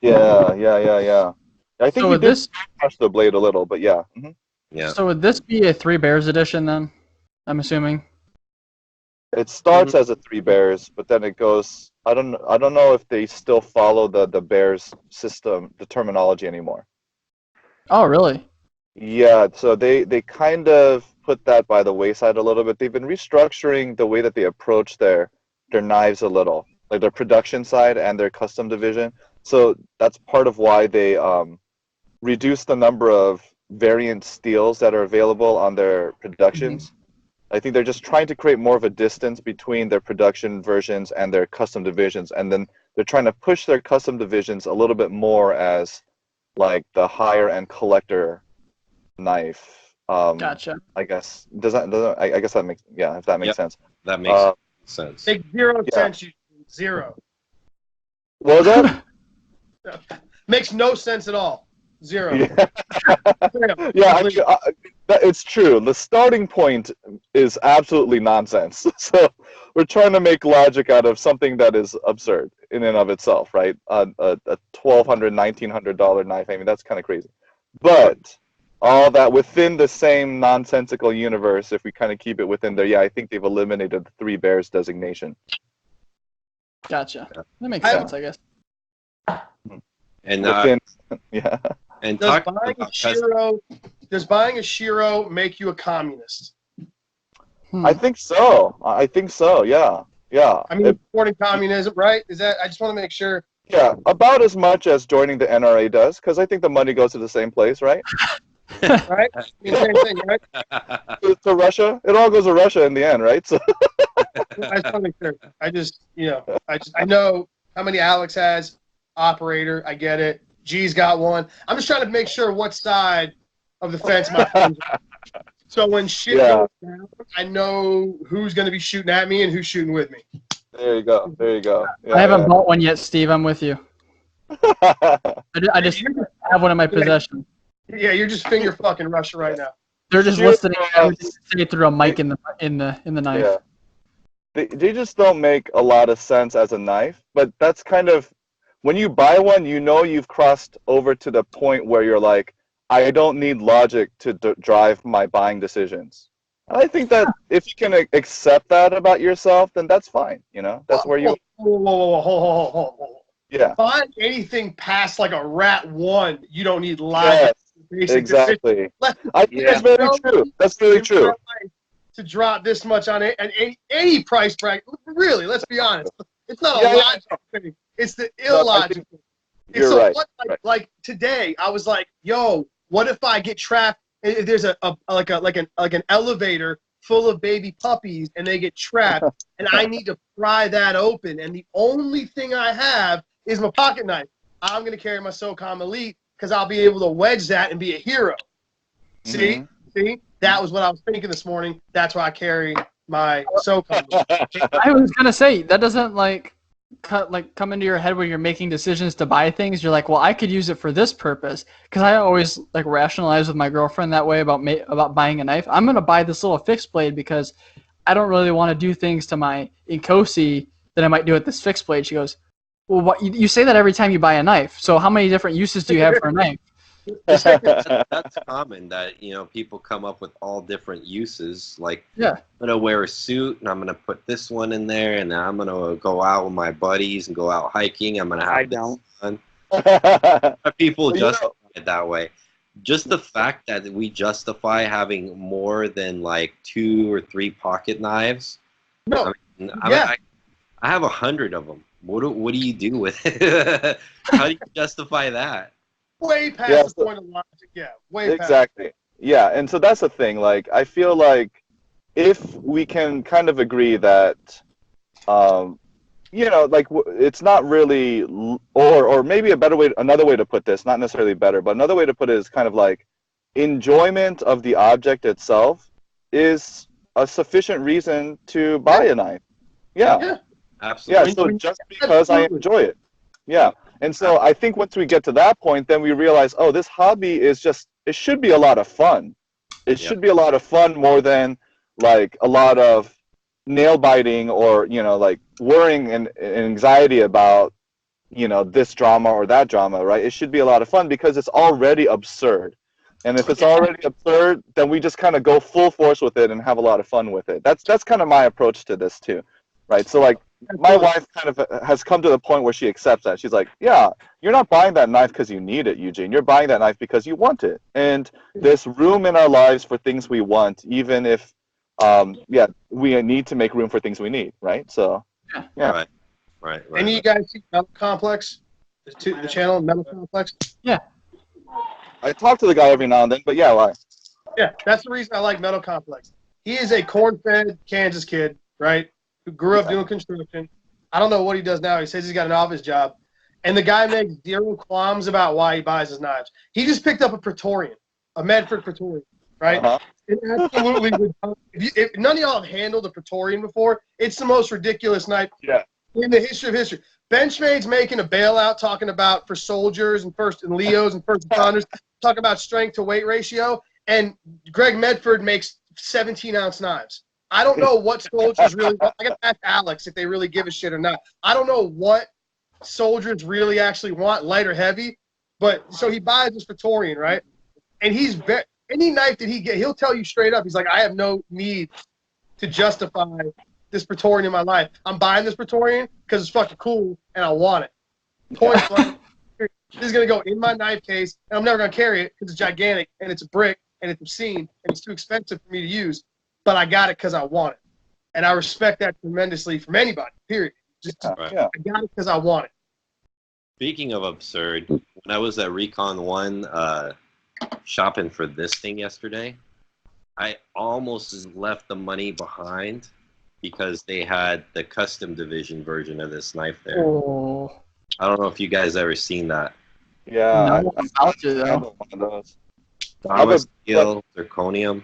Yeah. I think you did touch the blade a little, but yeah. Mm-hmm. Yeah. So would this be a Three Bears edition then? I'm assuming. It starts as a Three Bears, but then it goes. I don't know if they still follow the Bears system, the terminology anymore. Oh, really? Yeah. So they kind of put that by the wayside a little bit. They've been restructuring the way that they approach their knives a little, like their production side and their custom division. So that's part of why they reduced the number of variant steels that are available on their productions. I think they're just trying to create more of a distance between their production versions and their custom divisions, and then they're trying to push their custom divisions a little bit more as like the higher end collector knife. Gotcha. I guess I guess that makes if that makes sense. That makes sense. Makes zero sense. You zero. What was that? Makes no sense at all. Zero. It's true. The starting point is absolutely nonsense. So we're trying to make logic out of something that is absurd in and of itself, right? A $1,200, $1,900 knife. I mean, that's kind of crazy. But all that within the same nonsensical universe, if we kind of keep it within there, I think they've eliminated the Three Bears designation. Gotcha. That makes sense, I guess. And And does buying a Shiro make you a communist? I think so. Yeah. I mean, supporting communism, right? Is that? I just want to make sure. Yeah, about as much as joining the NRA does, because I think the money goes to the same place, right? Right? I mean, same thing, right? To Russia, it all goes to Russia in the end, right? So. I just want to make sure. I know how many Alex has. Operator, I get it. G's got one. I'm just trying to make sure what side of the fence my friends are. So when shit goes down, I know who's going to be shooting at me and who's shooting with me. There you go. I haven't bought one yet, Steve. I'm with you. I just have one in my possession. Yeah, you're just finger fucking Russia right now. They're just listening to everything you say through a mic in the knife. Yeah. They just don't make a lot of sense as a knife, but that's kind of when you buy one, you know you've crossed over to the point where you're like, I don't need logic to drive my buying decisions. And I think that if you can accept that about yourself, then that's fine. You know, that's where you. Whoa, hold. Yeah. Buying anything past like a Rat 1, you don't need logic. Yes, exactly. I think that's very true. That's really true. To drop this much on it and any price bracket, really, let's be honest. It's not a logic thing. It's the illogic thing. You're right. Like today, I was like, yo, what if I get trapped? If there's like an elevator full of baby puppies and they get trapped and I need to pry that open and the only thing I have is my pocket knife. I'm gonna carry my SOCOM Elite because I'll be able to wedge that and be a hero. See? That was what I was thinking this morning. That's why I carry my SOCOM. I was gonna say that doesn't come into your head when you're making decisions to buy things. You're like, well, I could use it for this purpose, because I always like rationalize with my girlfriend that way about buying a knife. I'm gonna buy this little fixed blade because I don't really want to do things to my Inkosi that I might do with this fixed blade. She goes, well, what, you say that every time you buy a knife. So how many different uses do you have for a knife? That's common that, you know, people come up with all different uses. Like, I'm going to wear a suit and I'm going to put this one in there, and then I'm going to go out with my buddies and go out hiking. I'm going to have this fun. People justify it that way. Just the fact that we justify having more than like 2 or 3 pocket knives. No. I have 100 of them. What do you do with it? How do you justify that? Way past the point of logic, way past. Exactly. Yeah, and so that's the thing. Like, I feel like if we can kind of agree that, you know, like it's not really, or maybe another way to put this, not necessarily better, but another way to put it is kind of like enjoyment of the object itself is a sufficient reason to buy a knife. Yeah. Absolutely. Yeah, so just because I enjoy it. Yeah. And so I think once we get to that point, then we realize, oh, this hobby is just, it should be a lot of fun. It should be a lot of fun more than like a lot of nail biting or, you know, like worrying and anxiety about, you know, this drama or that drama, right? It should be a lot of fun because it's already absurd. And if it's already absurd, then we just kind of go full force with it and have a lot of fun with it. That's kind of my approach to this too, right? So like, my wife kind of has come to the point where she accepts that. She's like, yeah, you're not buying that knife because you need it, Eugene. You're buying that knife because you want it. And there's room in our lives for things we want, even if, we need to make room for things we need, right? So, yeah. Right. Any of you guys see Metal Complex? The channel, Metal Complex? Yeah. I talk to the guy every now and then, but yeah, why? Yeah, that's the reason I like Metal Complex. He is a corn-fed Kansas kid, right? Who grew up doing construction. I don't know what he does now. He says he's got an office job. And the guy makes zero qualms about why he buys his knives. He just picked up a Praetorian, a Medford Praetorian, right? It absolutely would. If none of y'all have handled a Praetorian before, it's the most ridiculous knife in the history of history. Benchmade's making a bailout talking about for soldiers and Leos and first responders, talking about strength to weight ratio. And Greg Medford makes 17-ounce knives. I don't know what soldiers really want. I got to ask Alex if they really give a shit or not. I don't know what soldiers really actually want, light or heavy. But so he buys this Praetorian, right? And he's any knife that he get, he'll tell you straight up. He's like, I have no need to justify this Praetorian in my life. I'm buying this Praetorian because it's fucking cool and I want it. Point blank. This is gonna go in my knife case, and I'm never gonna carry it because it's gigantic and it's a brick and it's obscene and it's too expensive for me to use. But I got it because I want it. And I respect that tremendously from anybody, period. I got it because I want it. Speaking of absurd, when I was at Recon 1 shopping for this thing yesterday, I almost left the money behind because they had the custom division version of this knife there. Oh. I don't know if you guys ever seen that. Yeah. No, about to, though. I have one of those. Thomas steel, zirconium.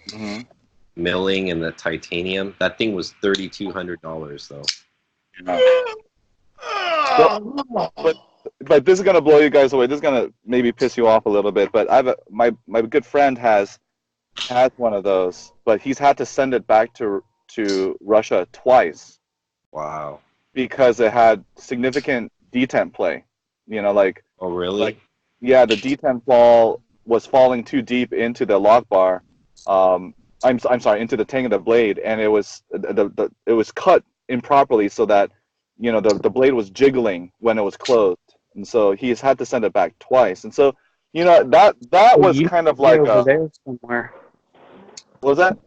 Mm-hmm. Milling and the titanium. That thing was $3,200 though. But this is gonna blow you guys away. This is gonna maybe piss you off a little bit. But my good friend has one of those, but he's had to send it back to Russia twice. Wow. Because it had significant detent play. You know, like Oh, really? yeah, the detent ball was falling too deep into the lock bar. I'm sorry, into the tang of the blade, and it was it was cut improperly so that the blade was jiggling when it was closed, and so he's had to send it back twice. And so that was kind of like over there somewhere. what was that?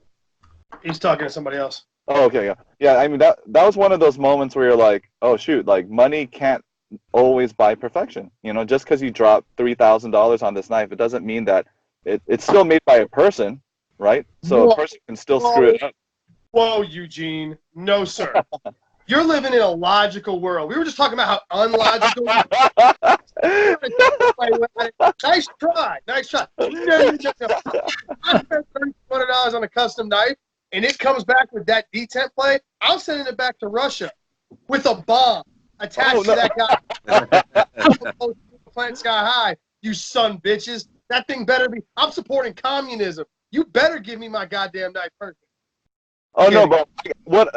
He's talking to somebody else. Oh, okay, yeah, yeah. I mean that was one of those moments where you're like, oh shoot, like money can't always buy perfection. Just because you drop $3,000 on this knife, it doesn't mean that it's still made by a person, right? So a person can still screw it up. Whoa, Eugene. No, sir. You're living in a logical world. We were just talking about how unlogical. Nice try. Nice try. No. I spent $300 on a custom knife, and it comes back with that detent play. I'm sending it back to Russia with a bomb attached to that guy. Plant sky high, you son bitches. That thing better be. I'm supporting communism. You better give me my goddamn knife first. Oh no, but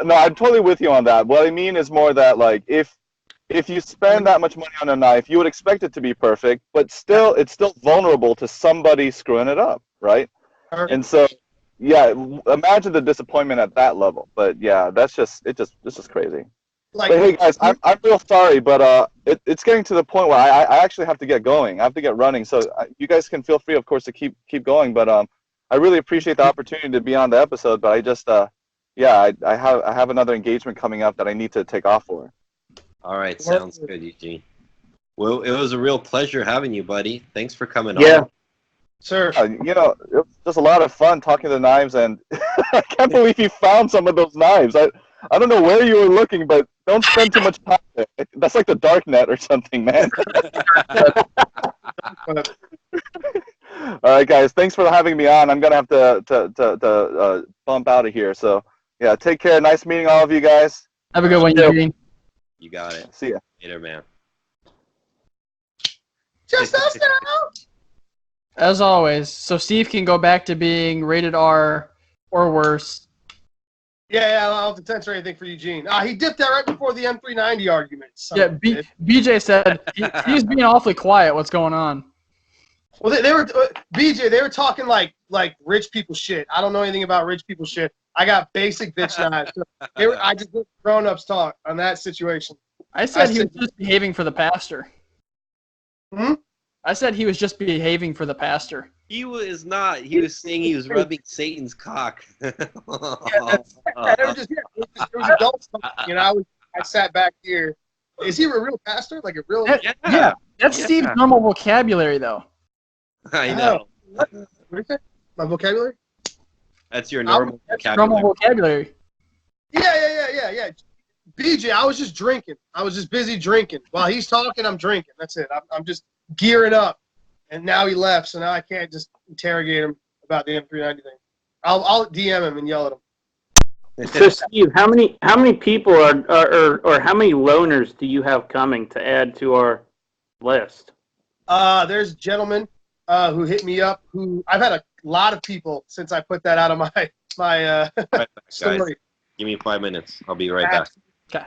no, I'm totally with you on that. What I mean is more that like if you spend that much money on a knife, you would expect it to be perfect, but still it's still vulnerable to somebody screwing it up, right? And so yeah, imagine the disappointment at that level. But yeah, it's just crazy. But hey guys, I'm real sorry, but it's getting to the point where I actually have to get going. I have to get running. So you guys can feel free, of course, to keep going. But I really appreciate the opportunity to be on the episode. But I just I have another engagement coming up that I need to take off for. All right, sounds good, Eugene. Well, it was a real pleasure having you, buddy. Thanks for coming on. Sir. It was just a lot of fun talking to the knives, and I can't believe you found some of those knives. I don't know where you were looking, but don't spend too much time there. That's like the dark net or something, man. All right, guys. Thanks for having me on. I'm gonna have to bump out of here. So yeah, take care. Nice meeting all of you guys. Have a good one, Eugene. You got it. See ya. Later, man. Just us now. As always, so Steve can go back to being rated R or worse. Yeah, I don't have to censor anything for Eugene. He dipped out right before the M390 argument. Yeah, BJ said he's being awfully quiet. What's going on? Well, they were BJ. They were talking like rich people shit. I don't know anything about rich people shit. I got basic bitch knives. So I just let grown-ups talk on that situation. I said he was just behaving for the pastor. I said he was just behaving for the pastor. He was not. He was saying he was rubbing Satan's cock. It was adults talking, I sat back here. Is he a real pastor? Like a real? Yeah. That's Steve's normal vocabulary, though. I know. What do you think? My vocabulary? That's your normal vocabulary. Normal vocabulary. Yeah. BJ, I was just drinking. I was just busy drinking. While he's talking, I'm drinking. That's it. I'm just gearing up. And now he left, so now I can't just interrogate him about the M390 thing. I'll DM him and yell at him. So Steve, how many people or how many loaners do you have coming to add to our list? There's a gentleman who hit me up. Who I've had a lot of people since I put that out of my right, story. Guys, give me 5 minutes. I'll be right back. Okay.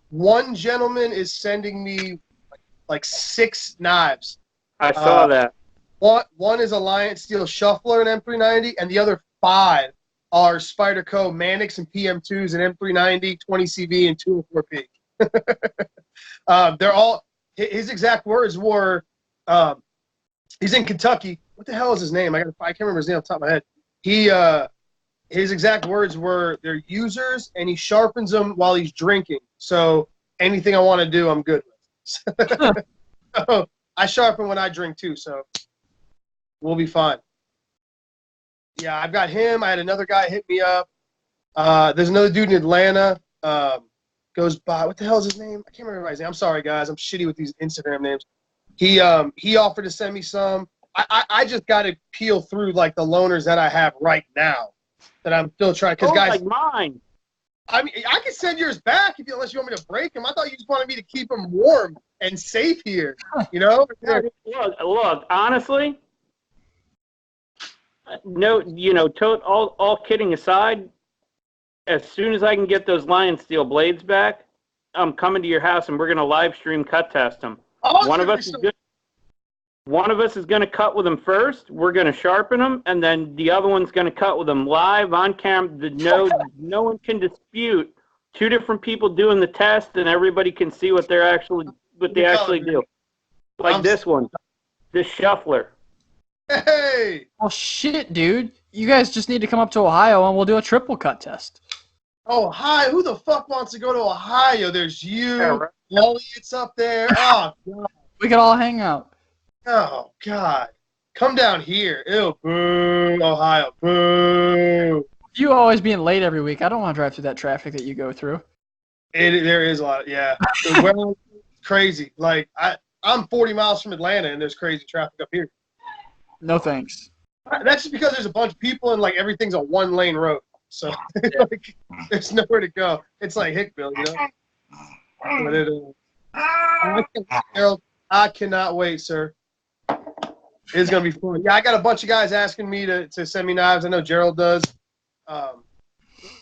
One gentleman is sending me like 6 knives. I saw that. One is a Lion Steel Shuffler and M390, and the other 5 are Spyderco Mannix and PM2s and M390, 20CV, and 204P. They're all, his exact words were, he's in Kentucky. What the hell is his name? I can't remember his name off the top of my head. His exact words were, they're users, and he sharpens them while he's drinking. So anything I want to do, I'm good with. So, I sharpen when I drink too, so we'll be fine. Yeah, I've got him. I had another guy hit me up. There's another dude in Atlanta. Goes by, what the hell is his name? I can't remember his name. I'm sorry, guys. I'm shitty with these Instagram names. He offered to send me some. I just got to peel through like the loaners that I have right now that I'm still trying. Because guys, like mine. I mean, I can send yours back unless you want me to break them. I thought you just wanted me to keep them warm and safe here. You know? Look, honestly, no, all kidding aside, as soon as I can get those Lion Steel blades back, I'm coming to your house and we're gonna live stream cut test them. Oh, One of us is gonna cut with them first. We're gonna sharpen them, and then the other one's gonna cut with them live on camera. No one can dispute. Two different people doing the test, and everybody can see what they actually do. Like this one, this shuffler. Hey! Well, shit, dude. You guys just need to come up to Ohio and we'll do a triple cut test. Ohio? Who the fuck wants to go to Ohio? There's you. Yeah, right. Elliot's up there. Oh, God. We could all hang out. Oh, God. Come down here. Ew, boo, Ohio, boo. You always being late every week. I don't want to drive through that traffic that you go through. There is a lot, yeah. The weather's crazy. Like, I'm 40 miles from Atlanta, and there's crazy traffic up here. No thanks. That's just because there's a bunch of people, and, like, everything's a one-lane road. So, like, there's nowhere to go. It's like Hickville, you know? But Gerald, I cannot wait, sir. It's going to be fun. Yeah, I got a bunch of guys asking me to send me knives. I know Gerald does. I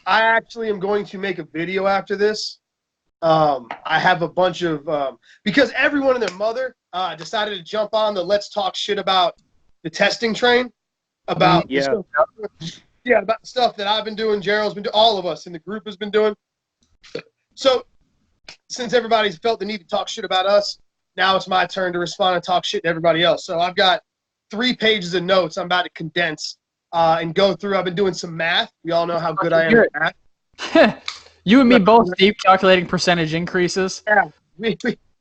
actually am going to make a video after this. I have a bunch of because everyone and their mother decided to jump on the let's talk shit about the testing train about about stuff that I've been doing, Gerald's been doing, all of us in the group has been doing. So since everybody's felt the need to talk shit about us, now it's my turn to respond and talk shit to everybody else. So I've got 3 pages of notes I'm about to condense and go through. I've been doing some math. We all know how good I am at math. You and me both, Steve, calculating percentage increases. Yeah,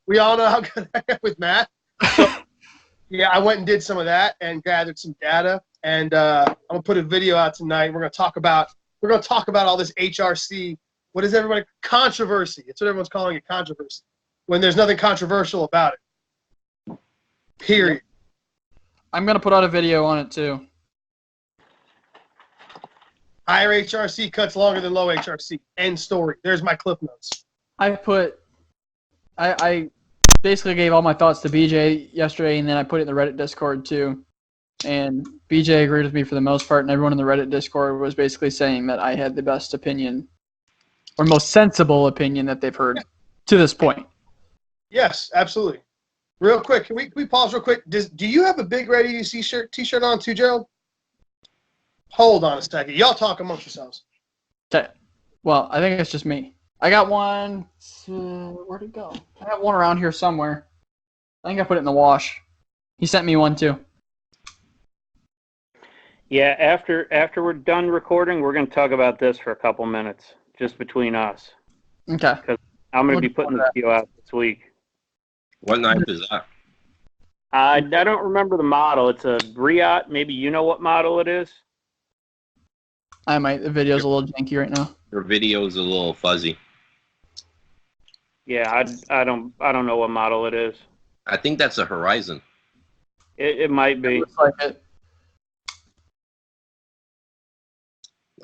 we all know how good I am with math. So, yeah, I went and did some of that and gathered some data, and I'm gonna put a video out tonight. We're gonna talk about all this HRC. What is everybody controversy? It's what everyone's calling it, controversy, when there's nothing controversial about it. Period. I'm gonna put out a video on it too. Higher HRC cuts longer than low HRC. End story. There's my clip notes. I basically gave all my thoughts to BJ yesterday, and then I put it in the Reddit Discord too. And BJ agreed with me for the most part, and everyone in the Reddit Discord was basically saying that I had the best opinion, or most sensible opinion that they've heard to this point. Yes, absolutely. Real quick, can we pause real quick? Do you have a Big Red EDC t-shirt on too, Gerald? Hold on a second. Y'all talk amongst yourselves. Okay. Well, I think it's just me. I got one. Where'd it go? I have one around here somewhere. I think I put it in the wash. He sent me one too. Yeah, after we're done recording, we're going to talk about this for a couple minutes, just between us. Okay. Because I'm going to be putting the video out this week. What knife is that? I don't remember the model. It's a Briot. Maybe you know what model it is? I might. The video's a little janky right now. Your video's a little fuzzy. Yeah, I don't know what model it is. I think that's a Horizon. It might be. It looks like it.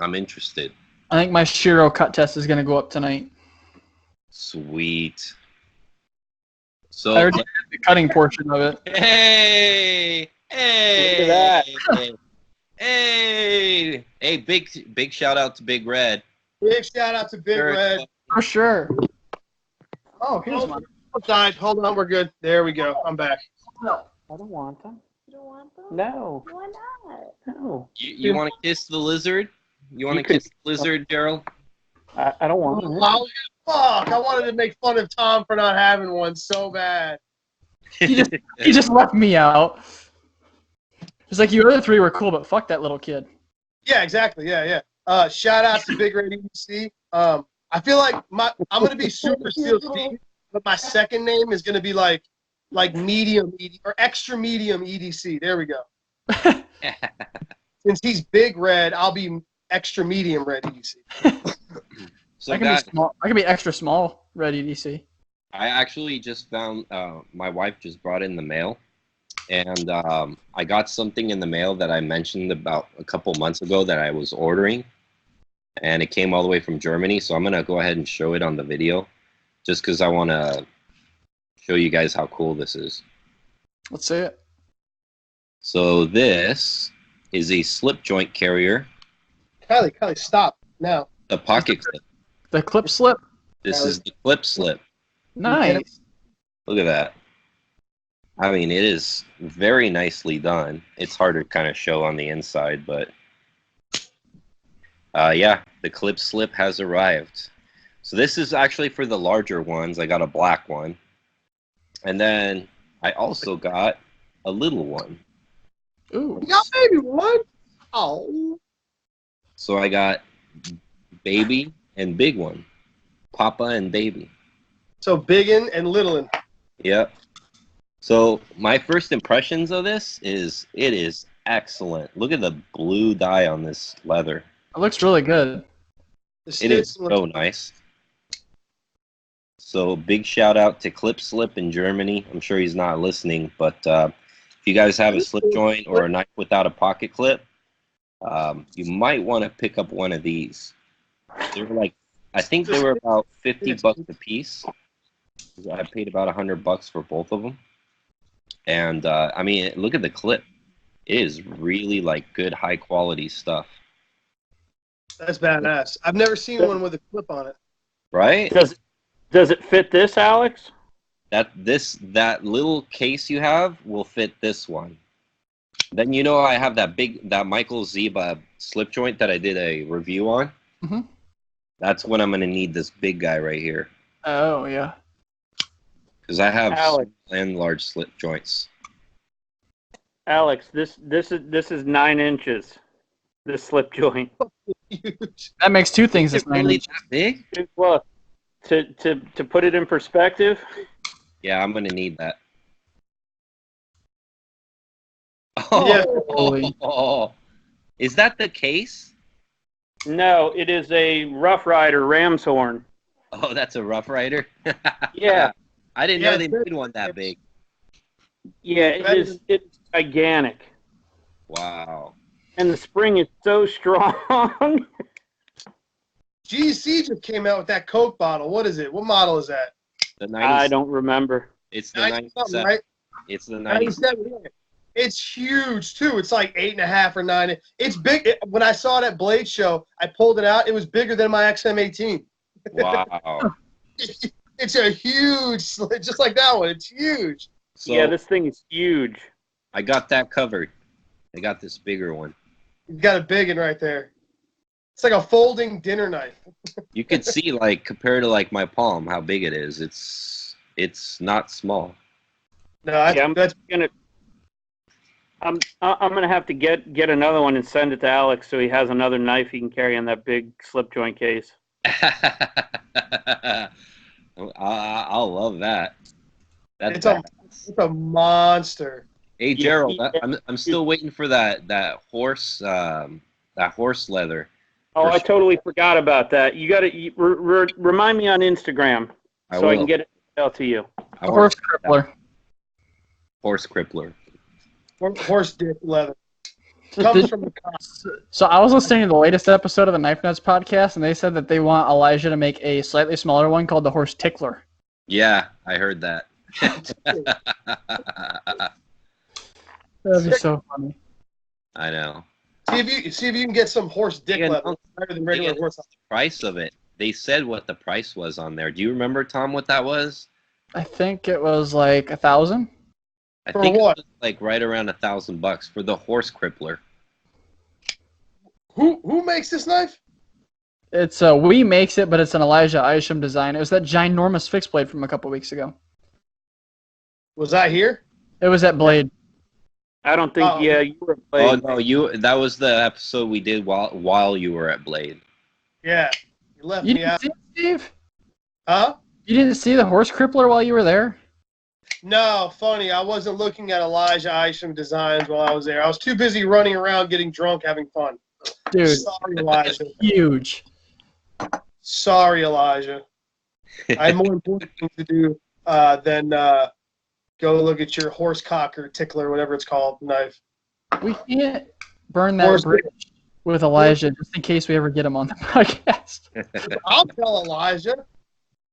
I'm interested. I think my Shiro cut test is going to go up tonight. Sweet. So I already did the cutting portion of it. Hey! Look at that. Hey, big shout out to Big Red. Big shout out to Big Red. For sure. Oh, here's mine. Died. Hold on, we're good. There we go. I'm back. No, I don't want them. You don't want them? No. Why not? No. You want to kiss the lizard? You want to kiss the lizard, Gerald? I don't want them. Oh, fuck! I wanted to make fun of Tom for not having one so bad. He just left me out. It's like you other 3 were cool, but fuck that little kid. Yeah, exactly. Yeah. Shout out to Big Red EDC. I feel like I'm gonna be Super Steel Steve, but my second name is gonna be like medium or extra medium EDC. There we go. Since he's Big Red, I'll be extra medium Red EDC. So I can be extra small Red EDC. I actually just found my wife just brought in the mail, and I got something in the mail that I mentioned about a couple months ago that I was ordering, and it came all the way from Germany. So I'm gonna go ahead and show it on the video, just because I want to show you guys how cool this is. Let's see it. So this is a slip joint carrier. Kylie, stop now. A pocket clip. The clip slip? This is the clip slip. Nice. Look at that. I mean, it is very nicely done. It's hard to kind of show on the inside, but yeah, the clip slip has arrived. So this is actually for the larger ones. I got a black one. And then I also got a little one. Ooh. You got baby one? Oh. So I got baby and big one. Papa and baby. So biggin and littlin. Yep. So my first impressions of this is it is excellent. Look at the blue dye on this leather. It looks really good. It is so nice. So big shout out to Clip Slip in Germany. I'm sure he's not listening, but if you guys have a slip joint or a knife without a pocket clip, you might want to pick up one of these. They're like, I think they were about $50 a piece. I paid about $100 for both of them. And I mean, look at the clip. It is really like good, high quality stuff. That's badass. I've never seen one with a clip on it. Right? Does it fit this, Alex? That little case you have will fit this one. Then you know I have that Michael Ziba slip joint that I did a review on. Mm-hmm. That's when I'm gonna need this big guy right here. Oh yeah. Because I have Alex. small and large slip joints. Alex, this is 9 inches. This slip joint. Huge. That makes two things Is this it really really that big? Look, to put it in perspective, Yeah, I'm gonna need that. Yeah. Oh, is that the case? no, it is a Rough Rider ram's horn. Oh, that's a Rough Rider. Yeah, I didn't Yeah, know they made one that big. yeah, it's gigantic, Wow. and the spring is so strong. GC just came out with that Coke bottle. What is it? What model is that? The I 90s. don't remember. It's the 90 something, 97. right? It's the 90s. 97. Yeah. It's huge too. It's like 8.5 or 9. It's big. When I saw it at Blade Show, I pulled it out. It was bigger than my XM18. Wow. It's a huge, just like that one. It's huge. So Yeah, this thing is huge. I got that covered. I got this bigger one. You've got a big one right there. It's like a folding dinner knife. You could see, like, compared to like my palm, how big it is. It's not small. No, that's I'm gonna have to get another one and send it to Alex so he has another knife he can carry in that big slip joint case. I'll love that. That's it's a monster. Hey Gerald, I'm still waiting for that horse leather. Oh, I totally forgot about that. You got to remind me on Instagram so I can get it out to you. horse crippler. Horse crippler. Horse dick leather. Comes from the cops. So I was listening to the latest episode of the Knife Nuts podcast, and they said that they want Elijah to make a slightly smaller one called the Horse Tickler. Yeah, I heard that. That'd be so funny. I know. See if you can get some horse dick leather better than regular horse. The price of it. They said what the price was on there. Do you remember, Tom, what that was? I think it was like 1,000. I For think what? it was like right around $1,000 for the horse crippler. Who makes this knife? It's We makes it, but it's an Elijah Isham design. It was that ginormous fixed blade from a couple weeks ago. Was that here? It was at Blade. I don't think. Yeah, you were Oh playing. no, that was the episode we did while you were at Blade. Yeah. You left You me didn't out. see it, Steve? Huh? You didn't see the horse crippler while you were there? No, funny. I wasn't looking at Elijah Isham designs while I was there. I was too busy running around, getting drunk, having fun. Dude, Sorry, Elijah. huge. Sorry, Elijah. I had more important things to do than go look at your horse cock or tickler, whatever it's called, knife. We can't burn that Horse- bridge with Elijah just in case we ever get him on the podcast. I'll tell Elijah.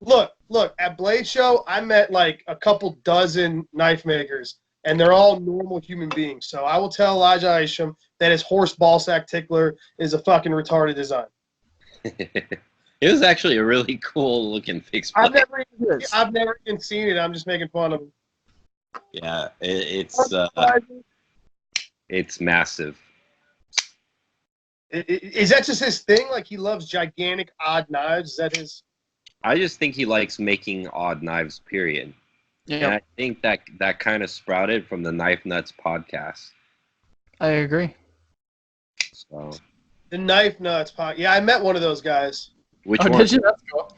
Look, at Blade Show, I met like a couple dozen knife makers, and they're all normal human beings. So I will tell Elijah Isham that his horse ballsack tickler is a fucking retarded design. It was actually a really cool looking fixed I've plate. never even seen it. I'm just making fun of him. Yeah, it's massive. Is that just his thing? Like he loves gigantic odd knives? Is that his? I just think he likes making odd knives, period. Yeah, And I think that kind of sprouted from the Knife Nuts podcast. I agree. So The Knife Nuts podcast. Yeah, I met one of those guys. which Oh, one? did you? That's cool.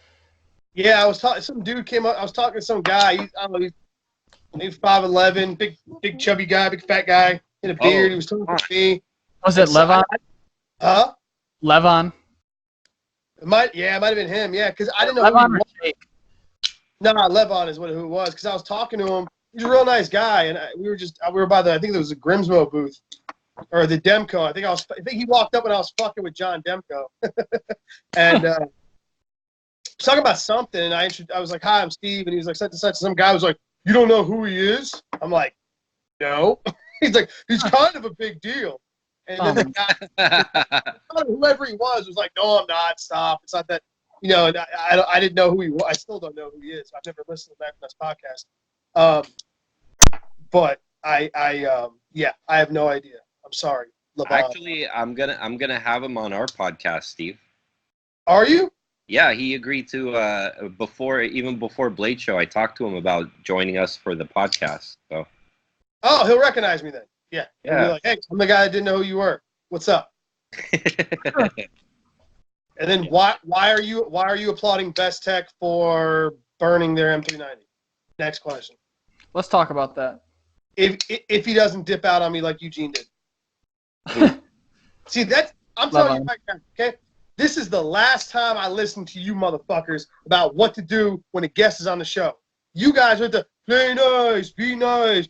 Yeah, I was talking. Some dude came up. I was talking to some guy. I don't know. He's 5'11", big chubby guy, big fat guy in a beard. He was talking to me. Was it Levon? Huh? Levon? It might have been him. Yeah, because I didn't know Levon who he or was. Jake? No, who it was. Because I was talking to him. He's a real nice guy, and we were by the. I think it was the Grimsmo booth or the Demco. I think he walked up when I was fucking with John Demco, and talking about something. And I was like, "Hi, I'm Steve," and he was like, "Such and such." Some guy was like, "You don't know who he is?" I'm like, "No." He's like, "He's kind of a big deal." And then the guy, whoever he was like, "No, I'm not. Stop. It's not that." You know, and I didn't know who he was. I still don't know who he is. I've never listened to that podcast. But I have no idea. I'm sorry, LeBron. Actually, I'm gonna have him on our podcast, Steve. Are you? Yeah, he agreed to before Blade Show. I talked to him about joining us for the podcast. So. Oh, he'll recognize me then. Yeah. He'll be Yeah. like, "Hey, I'm the guy that didn't know who you were. What's up?" And then why are you applauding Best Tech for burning their M390? Next question. Let's talk about that. If he doesn't dip out on me like Eugene did. See, I'm telling you right now, okay? This is the last time I listen to you motherfuckers about what to do when a guest is on the show. You guys went to play nice, be nice.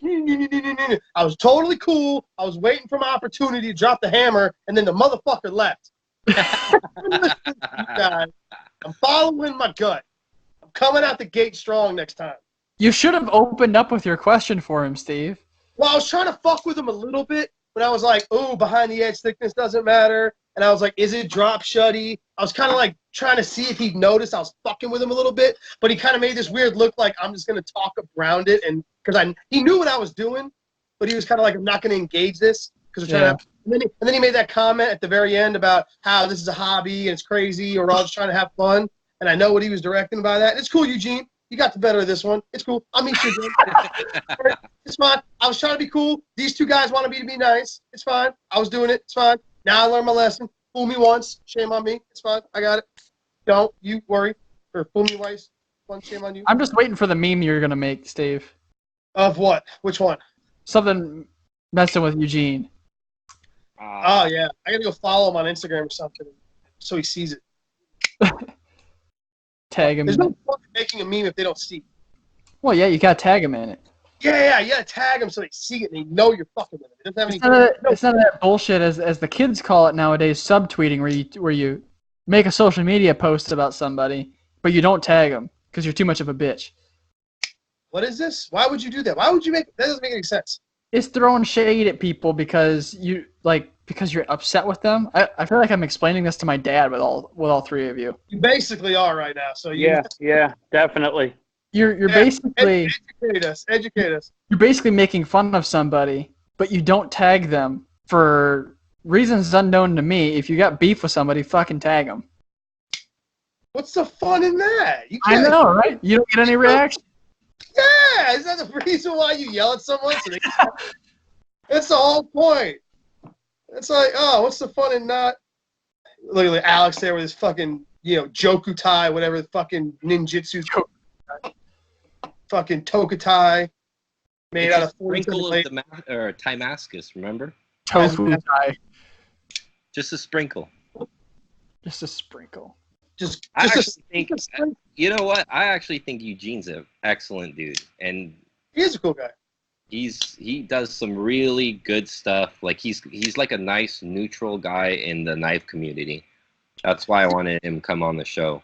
I was totally cool. I was waiting for my opportunity to drop the hammer, and then the motherfucker left. I'm following my gut. I'm coming out the gate strong next time. You should have opened up with your question for him, Steve. Well, I was trying to fuck with him a little bit, but I was like, "Oh, behind the edge thickness doesn't matter." And I was like, "Is it drop shutty?" I was kind of like trying to see if he'd noticed I was fucking with him a little bit, but he kind of made this weird look like I'm just gonna talk around it, and because he knew what I was doing, but he was kind of like, "I'm not gonna engage this because we're trying to." And then he made that comment at the very end about how this is a hobby and it's crazy, or we're all just trying to have fun. And I know what he was directing by that. It's cool, Eugene. You got the better of this one. It's cool. I'll meet you again. It's fine. I was trying to be cool. These two guys wanted me to be nice. It's fine. I was doing it. It's fine. Now I learned my lesson. Fool me once. Shame on me. It's fine. I got it. Don't you worry. Or fool me twice. Once. Shame on you. I'm just waiting for the meme you're going to make, Steve. Of what? Which one? Something messing with Eugene. Oh, yeah. I got to go follow him on Instagram or something so he sees it. Tag him. There's no point in making a meme if they don't see it. Well, yeah, you got to tag him in it. Yeah, you gotta tag them so they see it and they know you're fucking with them. It doesn't It's have none of that bullshit, as the kids call it nowadays, subtweeting, where you make a social media post about somebody, but you don't tag them because you're too much of a bitch. What is this? Why would you do that? Why would you make that? Doesn't make any sense. It's throwing shade at people because you're upset with them. I feel like I'm explaining this to my dad with all three of you. You basically are right now. So Yeah, definitely. You're basically educate us. You're basically making fun of somebody, but you don't tag them for reasons unknown to me. If you got beef with somebody, fucking tag them. What's the fun in that? I know, right? You don't get any reaction. Yeah, is that the reason why you yell at someone? That's the whole point. It's like, oh, what's the fun in not? Look at Alex there with his fucking, Jokutai, whatever the fucking ninjutsu. Fucking Tokutai, made out of sprinkle of the Timascus, remember? Tofu tie. Just a sprinkle. Just a sprinkle. I actually think, you know what? I actually think Eugene's an excellent dude, and he is a cool guy. He does some really good stuff. Like he's like a nice neutral guy in the knife community. That's why I wanted him to come on the show.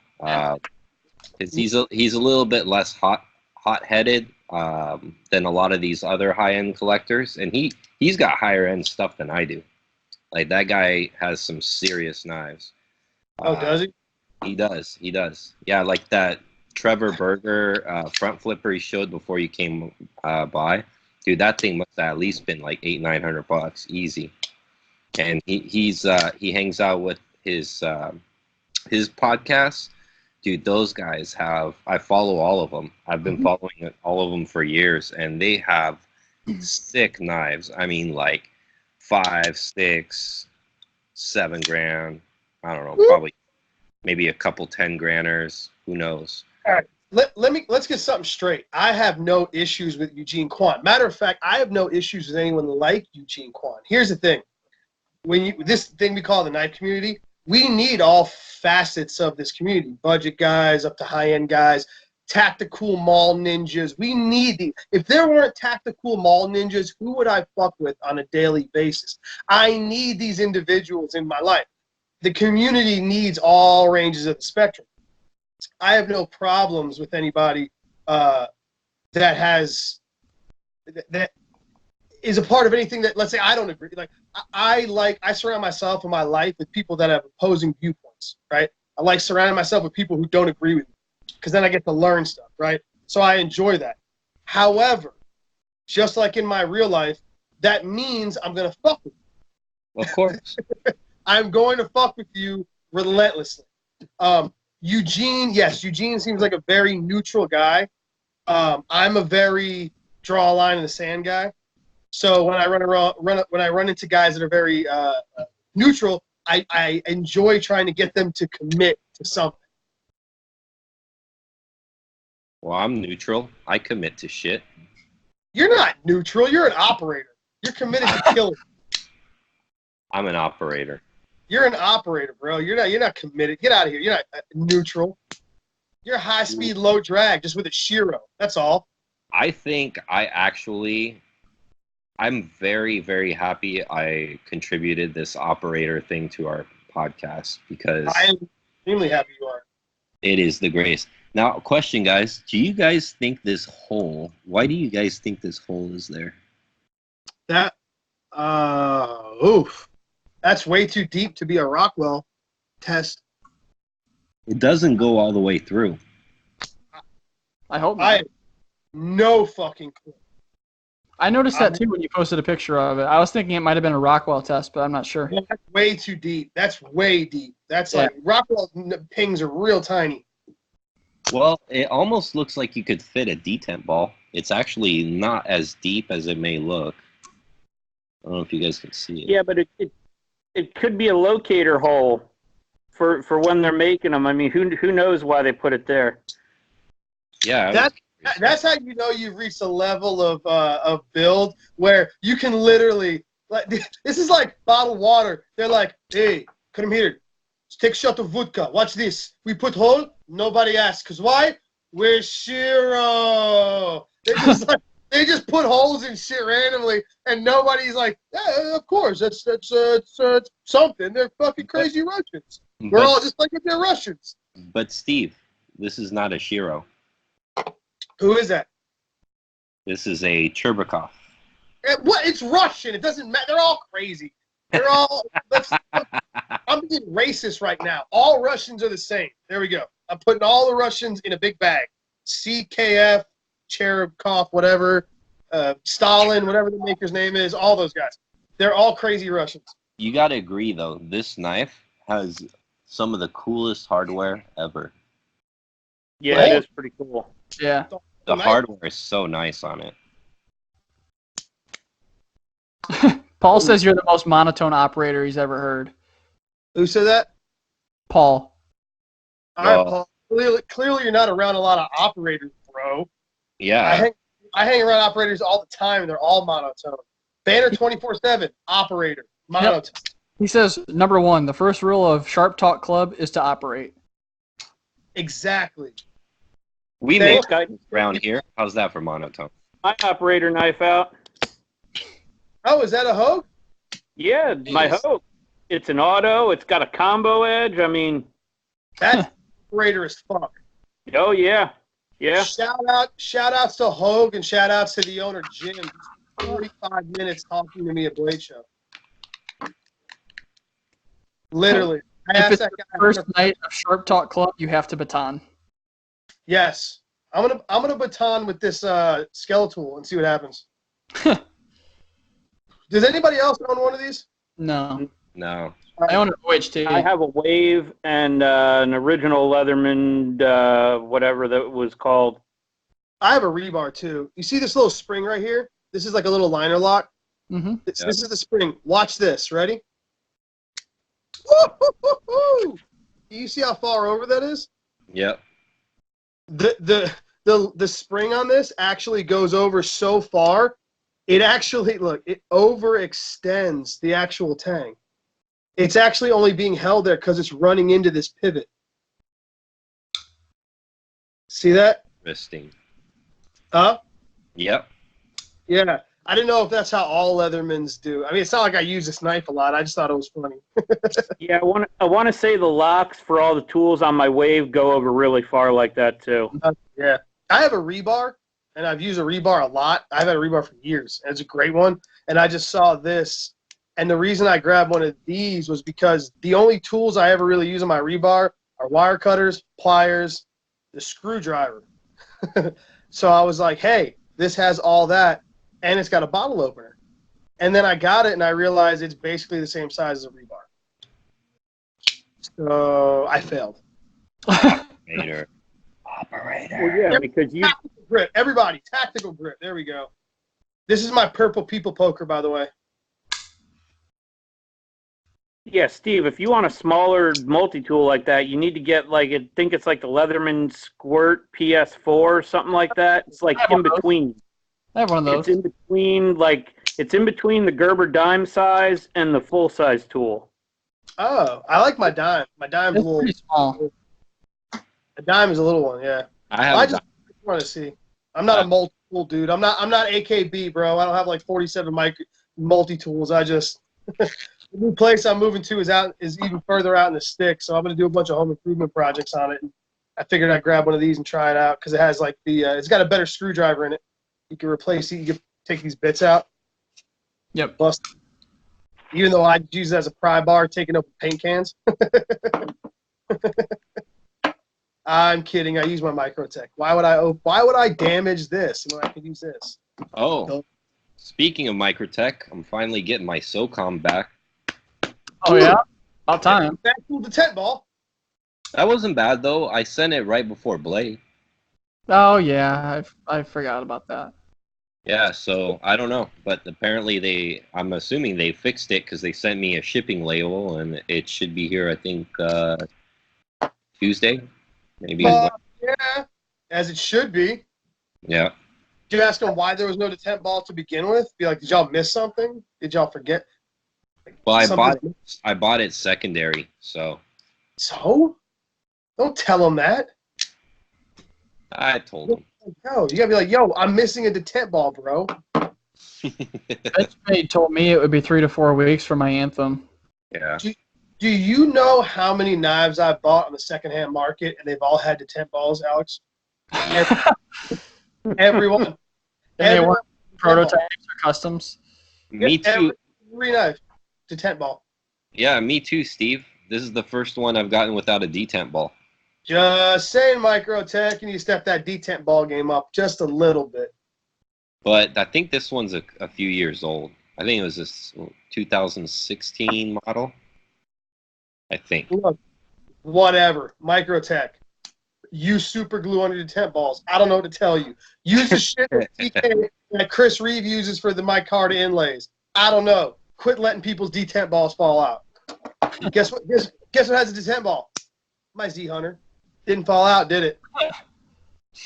He's a little bit less hot-headed than a lot of these other high-end collectors, and he's got higher-end stuff than I do. Like that guy has some serious knives. Oh, does he? He does. He does. Yeah, like that Trevor Berger front flipper he showed before you came by. Dude, that thing must have at least been like $800-900 easy. And he hangs out with his podcasts. Dude, those guys I follow all of them. I've been following all of them for years, and they have sick knives. I mean, like 5, 6, 7 grand. I don't know, probably maybe a couple 10-granders. Who knows? All right. Let's get something straight. I have no issues with Eugene Kwon. Matter of fact, I have no issues with anyone like Eugene Kwon. Here's the thing. This thing we call the knife community, we need all facets of this community. Budget guys up to high-end guys, tactical mall ninjas. We need these. If there weren't tactical mall ninjas, who would I fuck with on a daily basis? I need these individuals in my life. The community needs all ranges of the spectrum. I have no problems with anybody that is a part of anything that, let's say, I don't agree. Like I surround myself in my life with people that have opposing viewpoints, right? I like surrounding myself with people who don't agree with me, because then I get to learn stuff, right? So I enjoy that. However, just like in my real life, that means I'm gonna fuck with you. Of course. I'm going to fuck with you relentlessly. Eugene seems like a very neutral guy. I'm a very draw a line in the sand guy. So when I run into guys that are very neutral, I enjoy trying to get them to commit to something. Well, I'm neutral. I commit to shit. You're not neutral. You're an operator. You're committed to killing. I'm an operator. You're an operator, bro. You're not committed. Get out of here. You're not neutral. You're high speed, low drag, just with a Shiro. That's all. I think I'm very, very happy I contributed this operator thing to our podcast, because I am extremely happy you are. it is the greatest. Now, question, guys. Do you guys think why do you guys think this hole is there? That's way too deep to be a Rockwell test. It doesn't go all the way through. I hope I not. have no fucking clue. I noticed that too when you posted a picture of it. I was thinking it might have been a Rockwell test, but I'm not sure. Yeah, that's way too deep. That's way deep. That's like Rockwell pings are real tiny. Well, it almost looks like you could fit a detent ball. It's actually not as deep as it may look. I don't know if you guys can see it. Yeah, but it could be a locator hole for when they're making them. I mean, who knows why they put it there? Yeah. That's how you know you've reached a level of build where you can literally, like, this is like bottled water. They're like, hey, come here, take a shot of vodka. Watch this. We put hole. Nobody asks. Cause why? We're Shiro. They just put holes in shit randomly, and nobody's like, yeah, of course, that's something. They're fucking crazy Russians. We're all just like if they're Russians. But Steve, this is not a Shiro. Who is that? This is a Cherbakov. What? It's Russian. It doesn't matter. They're all crazy. They're all. I'm being racist right now. All Russians are the same. There we go. I'm putting all the Russians in a big bag. CKF, Cherbakov, whatever, Stalin, whatever the maker's name is. All those guys. They're all crazy Russians. You got to agree, though. This knife has some of the coolest hardware ever. Yeah, it is pretty cool. Yeah. The hardware is so nice on it. Paul says you're the most monotone operator he's ever heard. Who said that? Paul. All right, Paul. Clearly, you're not around a lot of operators, bro. Yeah. I hang around operators all the time, and they're all monotone. Banner 24/7, operator, monotone. Yep. He says, number one, the first rule of Sharp Talk Club is to operate. Exactly. We make around here. How's that for monotone? My operator knife out. Oh, is that a Hogue? Yeah, my Hogue. It's an auto. It's got a combo edge. I mean, that's operator as fuck. Oh yeah, yeah. Shout outs to Hogue and shout outs to the owner Jim. 45 minutes talking to me at Blade Show. Literally, I If asked it's that the guy. first night of Sharp Talk Club, you have to baton. Yes, I'm gonna baton with this Skeletal and see what happens. Does anybody else own one of these? No. No. I own a Voyage too. I have a Wave and an original Leatherman, whatever that was called. I have a rebar too. You see this little spring right here? This is like a little liner lock. Mm-hmm. This is the spring. Watch this. Ready? Woo-hoo-hoo-hoo! You see how far over that is? Yep. The spring on this actually goes over so far. It actually it overextends the actual tang. It's actually only being held there because it's running into this pivot. See that? Interesting. Huh? Yep. Yeah. I didn't know if that's how all Leathermans do. I mean, it's not like I use this knife a lot. I just thought it was funny. Yeah, I want to say the locks for all the tools on my Wave go over really far like that too. Yeah. I have a rebar, and I've used a rebar a lot. I've had a rebar for years, and it's a great one. And I just saw this, and the reason I grabbed one of these was because the only tools I ever really use on my rebar are wire cutters, pliers, the screwdriver. So I was like, hey, this has all that, and it's got a bottle opener. And then I got it, and I realized it's basically the same size as a rebar. So I failed. Operator. Well, yeah, because you. Tactical grip. Everybody, tactical grip. There we go. This is my purple people poker, by the way. Yeah, Steve, if you want a smaller multi-tool like that, you need to get I think it's like the Leatherman Squirt PS4 something like that. It's like in between. I have one of those. It's in between the Gerber dime size and the full size tool. Oh, I like my dime. My dime's It's a little pretty small. The dime is a little one, yeah. I just want to see. I'm not a multi-tool dude. I'm not AKB, bro. I don't have like 47 multi-tools. I just the new place I'm moving to is even further out in the sticks, so I'm gonna do a bunch of home improvement projects on it. And I figured I'd grab one of these and try it out because it has like it's got a better screwdriver in it. You can replace it. You can take these bits out. Yep. Bust. Even though I use it as a pry bar, taking open paint cans. I'm kidding. I use my Microtech. Why would I damage this when I could use this? Oh, speaking of Microtech, I'm finally getting my SOCOM back. Oh yeah, about time. That cool the tent ball. That wasn't bad though. I sent it right before Blade. Oh yeah, I forgot about that. Yeah, so I don't know, but apparently I'm assuming they fixed it because they sent me a shipping label and it should be here. I think Tuesday, maybe. Yeah, as it should be. Yeah. Did you ask them why there was no detent ball to begin with? Be like, did y'all miss something? Did y'all forget? Well, I bought it secondary, so. So? Don't tell them that. I told them. Yo, you gotta be like, yo, I'm missing a detent ball, bro. Benchmade told me it would be 3 to 4 weeks for my Anthem. Yeah. Do you know how many knives I've bought on the secondhand market and they've all had detent balls, Alex? Everyone. And they weren't prototypes or customs? Me too. Every knife, detent ball. Yeah, me too, Steve. This is the first one I've gotten without a detent ball. Just saying, Microtech, you need to step that detent ball game up just a little bit. But I think this one's a few years old. I think it was this 2016 model. I think. Look, whatever. Microtech. Use super glue on your detent balls. I don't know what to tell you. Use the shit that Chris Reeve uses for the micarta inlays. I don't know. Quit letting people's detent balls fall out. Guess what? Guess what has a detent ball? My Z Hunter. Didn't fall out, did it?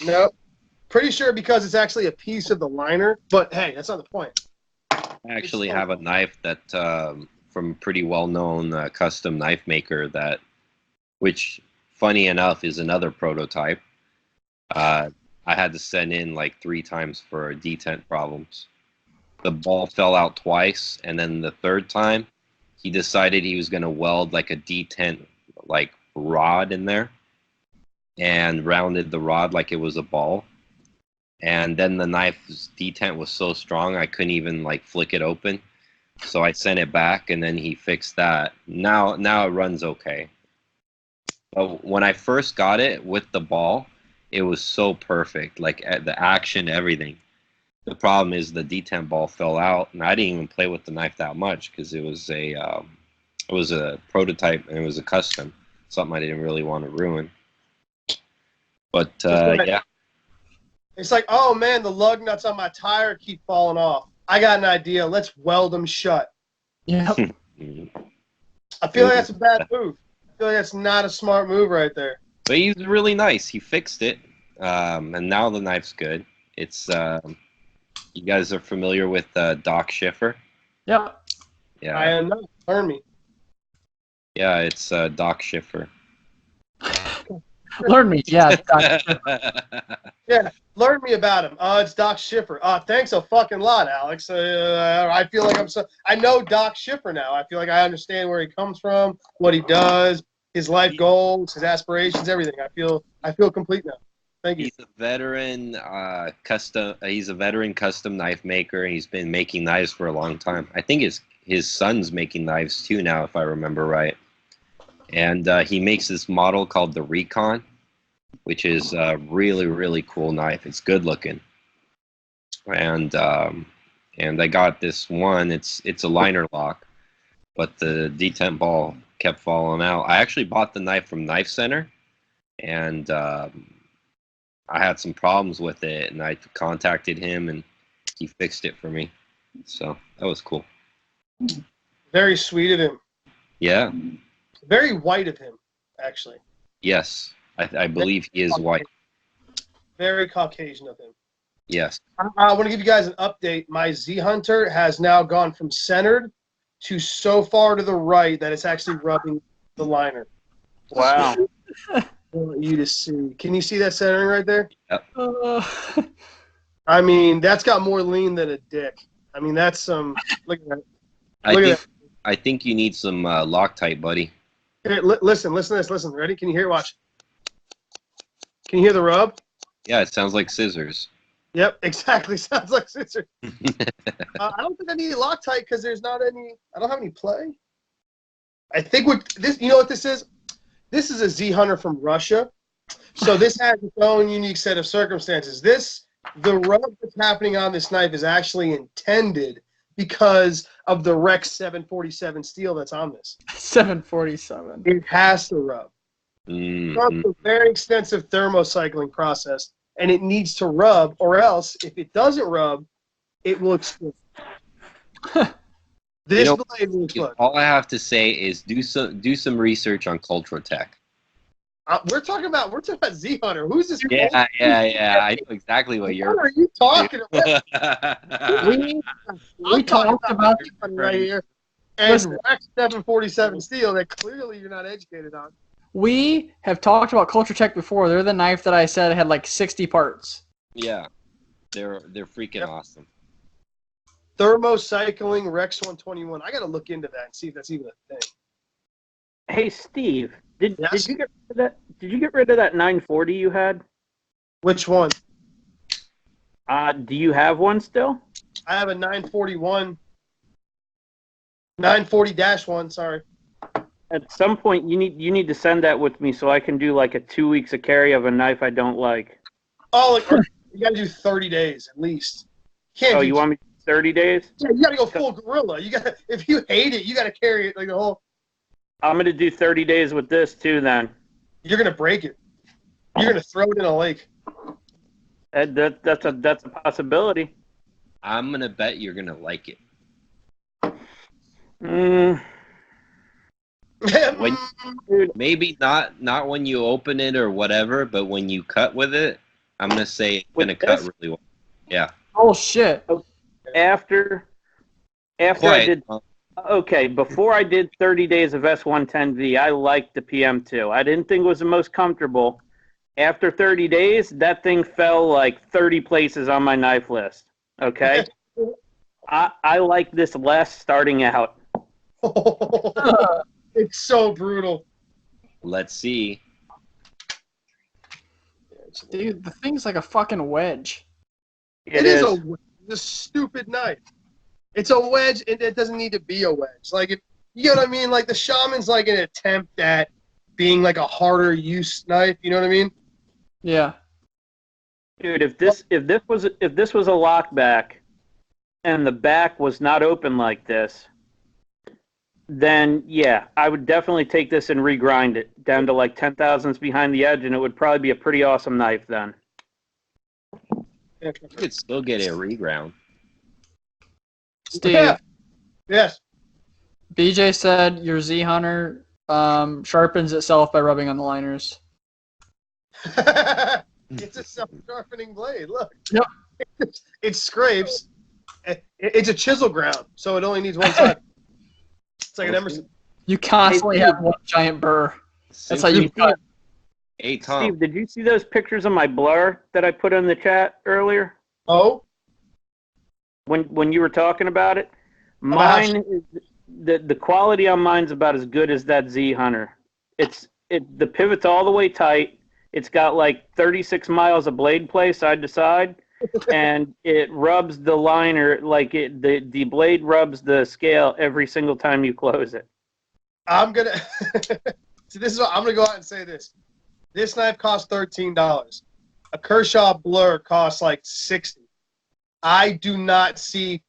Nope. Pretty sure because it's actually a piece of the liner. But hey, that's not the point. I actually have a knife that from a pretty well-known custom knife maker which, funny enough, is another prototype. I had to send in like 3 times for detent problems. The ball fell out twice, and then the third time, he decided he was going to weld like a detent like rod in there, and rounded the rod like it was a ball. And then the knife's detent was so strong I couldn't even like flick it open. So I sent it back, and then he fixed that. Now it runs okay. But when I first got it with the ball, it was so perfect, like the action, everything. The problem is the D10 ball fell out, and I didn't even play with the knife that much because it was a prototype and it was a custom, something I didn't really want to ruin. But yeah, It's like, oh man, the lug nuts on my tire keep falling off. I got an idea. Let's weld them shut. Yeah. I feel like that's a bad move. I feel like that's not a smart move right there. But he's really nice. He fixed it, and now the knife's good. It's you guys are familiar with Doc Schiffer? Yep. Yeah. I am not. Learn me. Yeah, it's Doc Schiffer. Learn me. Yeah. Yeah, learn me about him. It's Doc Schiffer. Thanks a fucking lot, Alex. I feel like I know Doc Schiffer now. I feel like I understand where he comes from, what he does, his life goals, his aspirations, everything. I feel complete now. Thank you. He's a veteran custom. He's a veteran custom knife maker. He's been making knives for a long time. I think his son's making knives too now, if I remember right. And he makes this model called the Recon, which is a really, really cool knife. It's good looking. And I got this one. It's a liner lock, but the D10 ball kept falling out. I actually bought the knife from Knife Center, and I had some problems with it, and I contacted him, and he fixed it for me. So that was cool. Very sweet of him. Yeah. Very white of him, actually. Yes. I believe he is white. Very Caucasian of him. Yes. I want to give you guys an update. My Z Hunter has now gone from centered to so far to the right that it's actually rubbing the liner. Wow. I want you to see. Can you see that centering right there? Yep. I mean, that's got more lean than a dick. I mean, that's some. Look at that. I think you need some Loctite, buddy. Here, listen to this. Listen, ready? Can you hear it? Watch. Can you hear the rub? Yeah, it sounds like scissors. Yep, exactly. Sounds like scissors. I don't think I need Loctite because there's not any. I don't have any play. I think what this. You know what this is? This is a Z Hunter from Russia, so this has its own unique set of circumstances. The rub that's happening on this knife is actually intended because of the Rex 747 steel that's on this. 747. It has to rub. Mm-hmm. It's a very extensive thermocycling process, and it needs to rub, or else, if it doesn't rub, it will explode. This blade will explode. All I have to say is do some research on Cultural Tech. We're talking about Z Hunter. Who's this? Yeah. I know exactly what What are you talking about? We talked about right here. And Rex 747 steel that clearly you're not educated on. We have talked about Culture Tech before. They're the knife that I said had like 60 parts. Yeah, they're freaking awesome. Thermocycling Rex 121. I got to look into that and see if that's even a thing. Hey, Steve, did Yes? you get rid of that? Did you get rid of that 940 you had? Which one? Do you have one still? I have a 941. 940-1, sorry. At some point, you need to send that with me so I can do like a 2 weeks of carry of a knife I don't like. Oh, you got to do 30 days at least. You want me to do 30 days? Yeah, you got to go full gorilla. If you hate it, you got to carry it like the whole. I'm gonna do 30 days with this too. Then you're gonna break it. You're gonna throw it in a lake. That's a possibility. I'm gonna bet you're gonna like it. Maybe not when you open it or whatever, but when you cut with it, I'm gonna say it's gonna cut really well. Yeah. Oh shit. After I did. Okay, before I did 30 days of S110V, I liked the PM2. I didn't think it was the most comfortable. After 30 days, that thing fell like 30 places on my knife list. Okay? I like this less starting out. It's so brutal. Let's see. Dude, the thing's like a fucking wedge. It is a stupid knife. It's a wedge, and it doesn't need to be a wedge. Like, if, you know what I mean? Like, the Shaman's like an attempt at being like a harder use knife. You know what I mean? Yeah. Dude, if this was a lockback and the back was not open like this, then yeah, I would definitely take this and regrind it down to like 10 thousandths behind the edge, and it would probably be a pretty awesome knife then. You could still get a reground. Steve. Yeah. Yes. BJ said your Z Hunter sharpens itself by rubbing on the liners. It's a self-sharpening blade. Look. Yep. It scrapes. It's a chisel ground, so it only needs one side. It's like an Emerson. You constantly have one giant burr. That's how you cut. Hey, Tom. Steve, did you see those pictures of my blur that I put in the chat earlier? Oh? When you were talking about it? Mine is the quality on mine's about as good as that Z Hunter. The pivot's all the way tight. It's got like 36 miles of blade play side to side, and it rubs the liner like the blade rubs the scale every single time you close it. I'm gonna so this is what I'm gonna go out and say this. This knife costs $13. A Kershaw Blur costs like $60. I do not see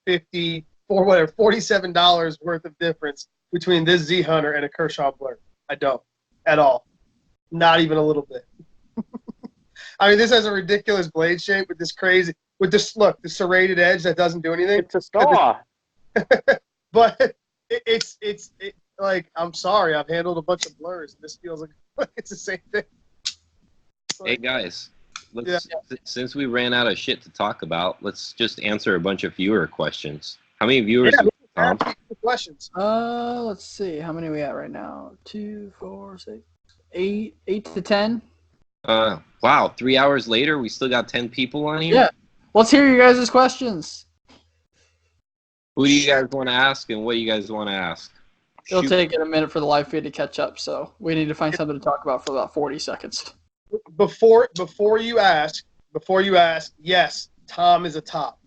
$47 worth of difference between this Z Hunter and a Kershaw Blur. I don't at all. Not even a little bit. I mean, this has a ridiculous blade shape with this crazy, with this, look, the serrated edge that doesn't do anything. It's a saw. But it's like, I'm sorry, I've handled a bunch of blurs, and this feels like it's the same thing. Hey guys, since we ran out of shit to talk about, let's just answer a bunch of viewer questions. How many viewers do we have, Tom? Questions. Let's see. How many are we at right now? 2, 4, 6, 8 to 10. Wow, 3 hours later, we still got 10 people on here? Yeah. Let's hear you guys' questions. Who do you guys want to ask, and what do you guys want to ask? It'll take it a minute for the live feed to catch up, so we need to find something to talk about for about 40 seconds. Before you ask, yes, Tom is a top.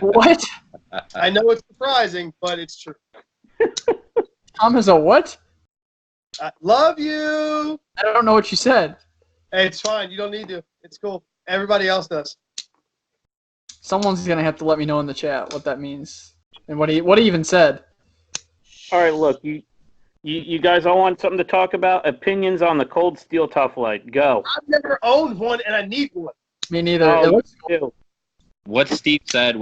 What? I know it's surprising, but it's true. Tom is a what? I love you. I don't know what you said. Hey, it's fine. You don't need to. It's cool. Everybody else does. Someone's gonna have to let me know in the chat what that means and what he even said. All right, look, you guys all want something to talk about? Opinions on the Cold Steel Tough Light. Go. I've never owned one, and I need one. Me neither. Oh, It looks cool. What Steve said.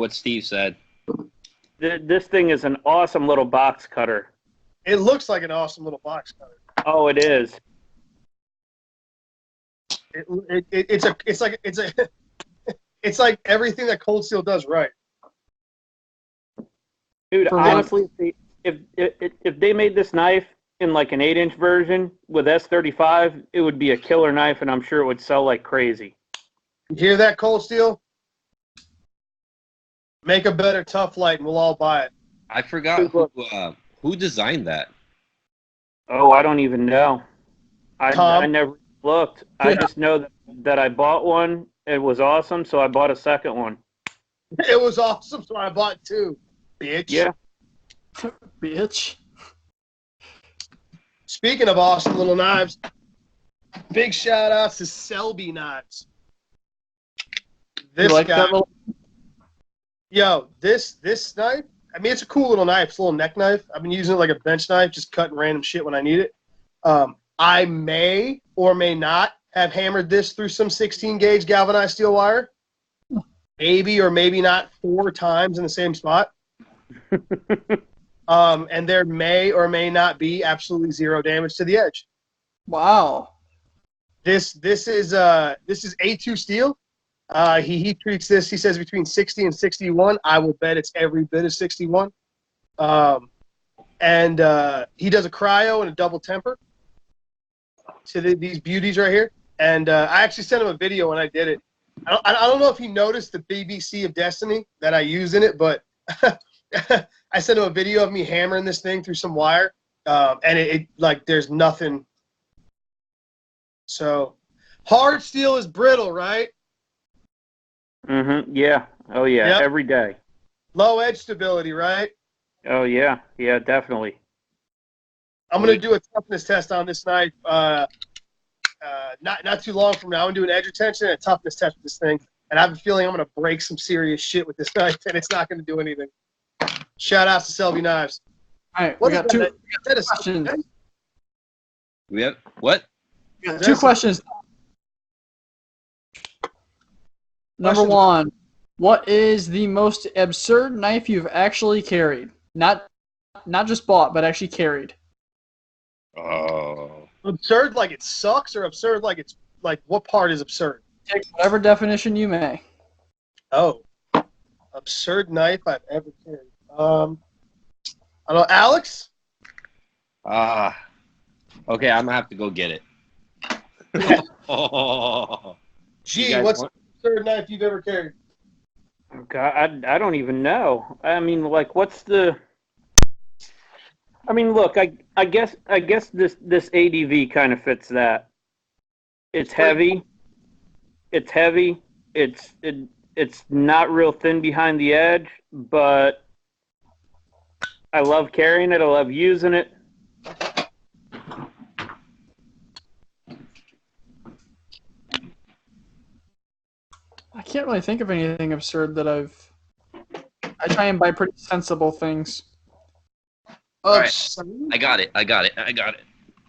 This thing is an awesome little box cutter. It looks like an awesome little box cutter. Oh, it is. It's like everything that Cold Steel does right. Dude, For honestly, if they made this knife in like an 8-inch version with S35, it would be a killer knife, and I'm sure it would sell like crazy. You hear that, Cold Steel? Make a better Tough Light, and we'll all buy it. I forgot who designed that. Oh, I don't even know. Tom? I never looked. I just know that I bought one. It was awesome, so I bought a second one. It was awesome, so I bought two. Bitch. Yeah. bitch. Speaking of awesome little knives, big shout outs to Selby Knives. This You like guy, that little? yo, this knife, I mean, it's a cool little knife. It's a little neck knife. I've been using it like a bench knife, just cutting random shit when I need it. I may or may not have hammered this through some 16-gauge galvanized steel wire. Maybe or maybe not 4 times in the same spot. And there may or may not be absolutely 0 damage to the edge. Wow. This is A2 steel. He treats this, he says, between 60 and 61. I will bet it's every bit of 61. And he does a cryo and a double temper to these beauties right here. And I actually sent him a video when I did it. I don't know if he noticed the BBC of Destiny that I use in it, but I sent him a video of me hammering this thing through some wire, and it like there's nothing. So hard steel is brittle, right? Mm-hmm. Yeah. Oh, yeah. Yep. Every day. Low edge stability, right? Oh, yeah. Yeah, definitely. I'm going to do a toughness test on this knife not too long from now. I'm going to do an edge retention and a toughness test with this thing. And I have a feeling I'm going to break some serious shit with this knife, and it's not going to do anything. Shout out to Selby Knives. All right, we got two questions. We have what? We got two questions. Number one, what is the most absurd knife you've actually carried? Not just bought, but actually carried. Oh. Absurd like it sucks, or absurd like it's like what part is absurd? Take whatever definition you may. Oh, absurd knife I've ever carried. I don't know, Alex. Okay, I'm gonna have to go get it. Yeah. Oh. Gee, what's the absurd knife you've ever carried? Oh, God, I don't even know. I mean, like, what's the? I mean, look, I guess this ADV kind of fits that. It's heavy. It's heavy. It's not real thin behind the edge, but I love carrying it. I love using it. I can't really think of anything absurd that I try and buy pretty sensible things. All right. I got it.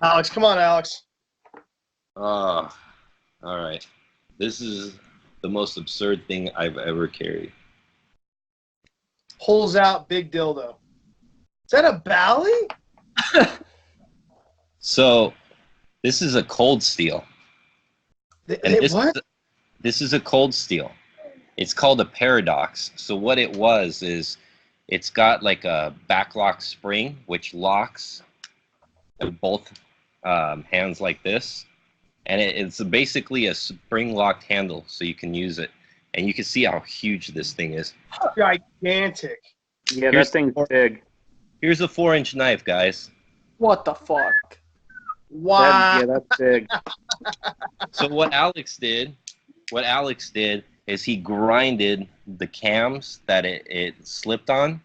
Alex, come on, Alex. All right. This is the most absurd thing I've ever carried. Pulls out big dildo. Is that a Bally? So, this is a cold steel. What? This is a cold steel. It's called a paradox. So what it was is it's got like a backlock spring, which locks both hands like this. And it's basically a spring-locked handle, so you can use it. And you can see how huge this thing is. Gigantic. Yeah, that thing's big. Here's a 4-inch knife, guys. What the fuck? Wow. That's big. So what Alex did is he grinded the cams that it slipped on.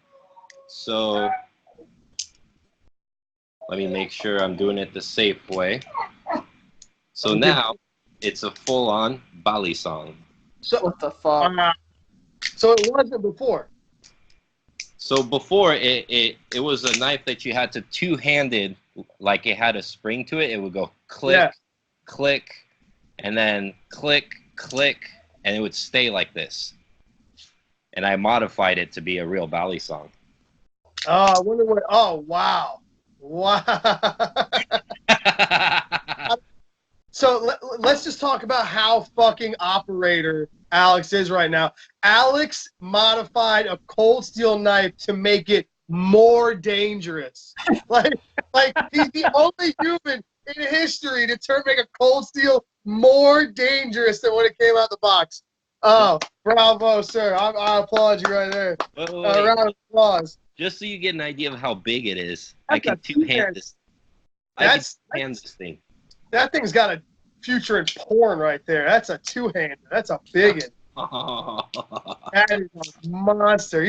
So let me make sure I'm doing it the safe way. So now it's a full-on Bali song. So what the fuck? So it wasn't before. So before it was a knife that you had to two-handed, like it had a spring to it. It would go click, click, and then click, click, and it would stay like this. And I modified it to be a real Bali song. Oh, I wonder what. Oh, wow. Wow. So let's just talk about how fucking operator Alex is right now. Alex modified a cold steel knife to make it more dangerous. like he's the only human in history to make a cold steel more dangerous than when it came out the box. Oh, bravo, sir. I applaud you right there. Round of applause. Just so you get an idea of how big it is, That's I can two-hand this. I can two-hand this thing. That thing's got a future in porn right there. That's a two-hander. That's a big one. That is a monster.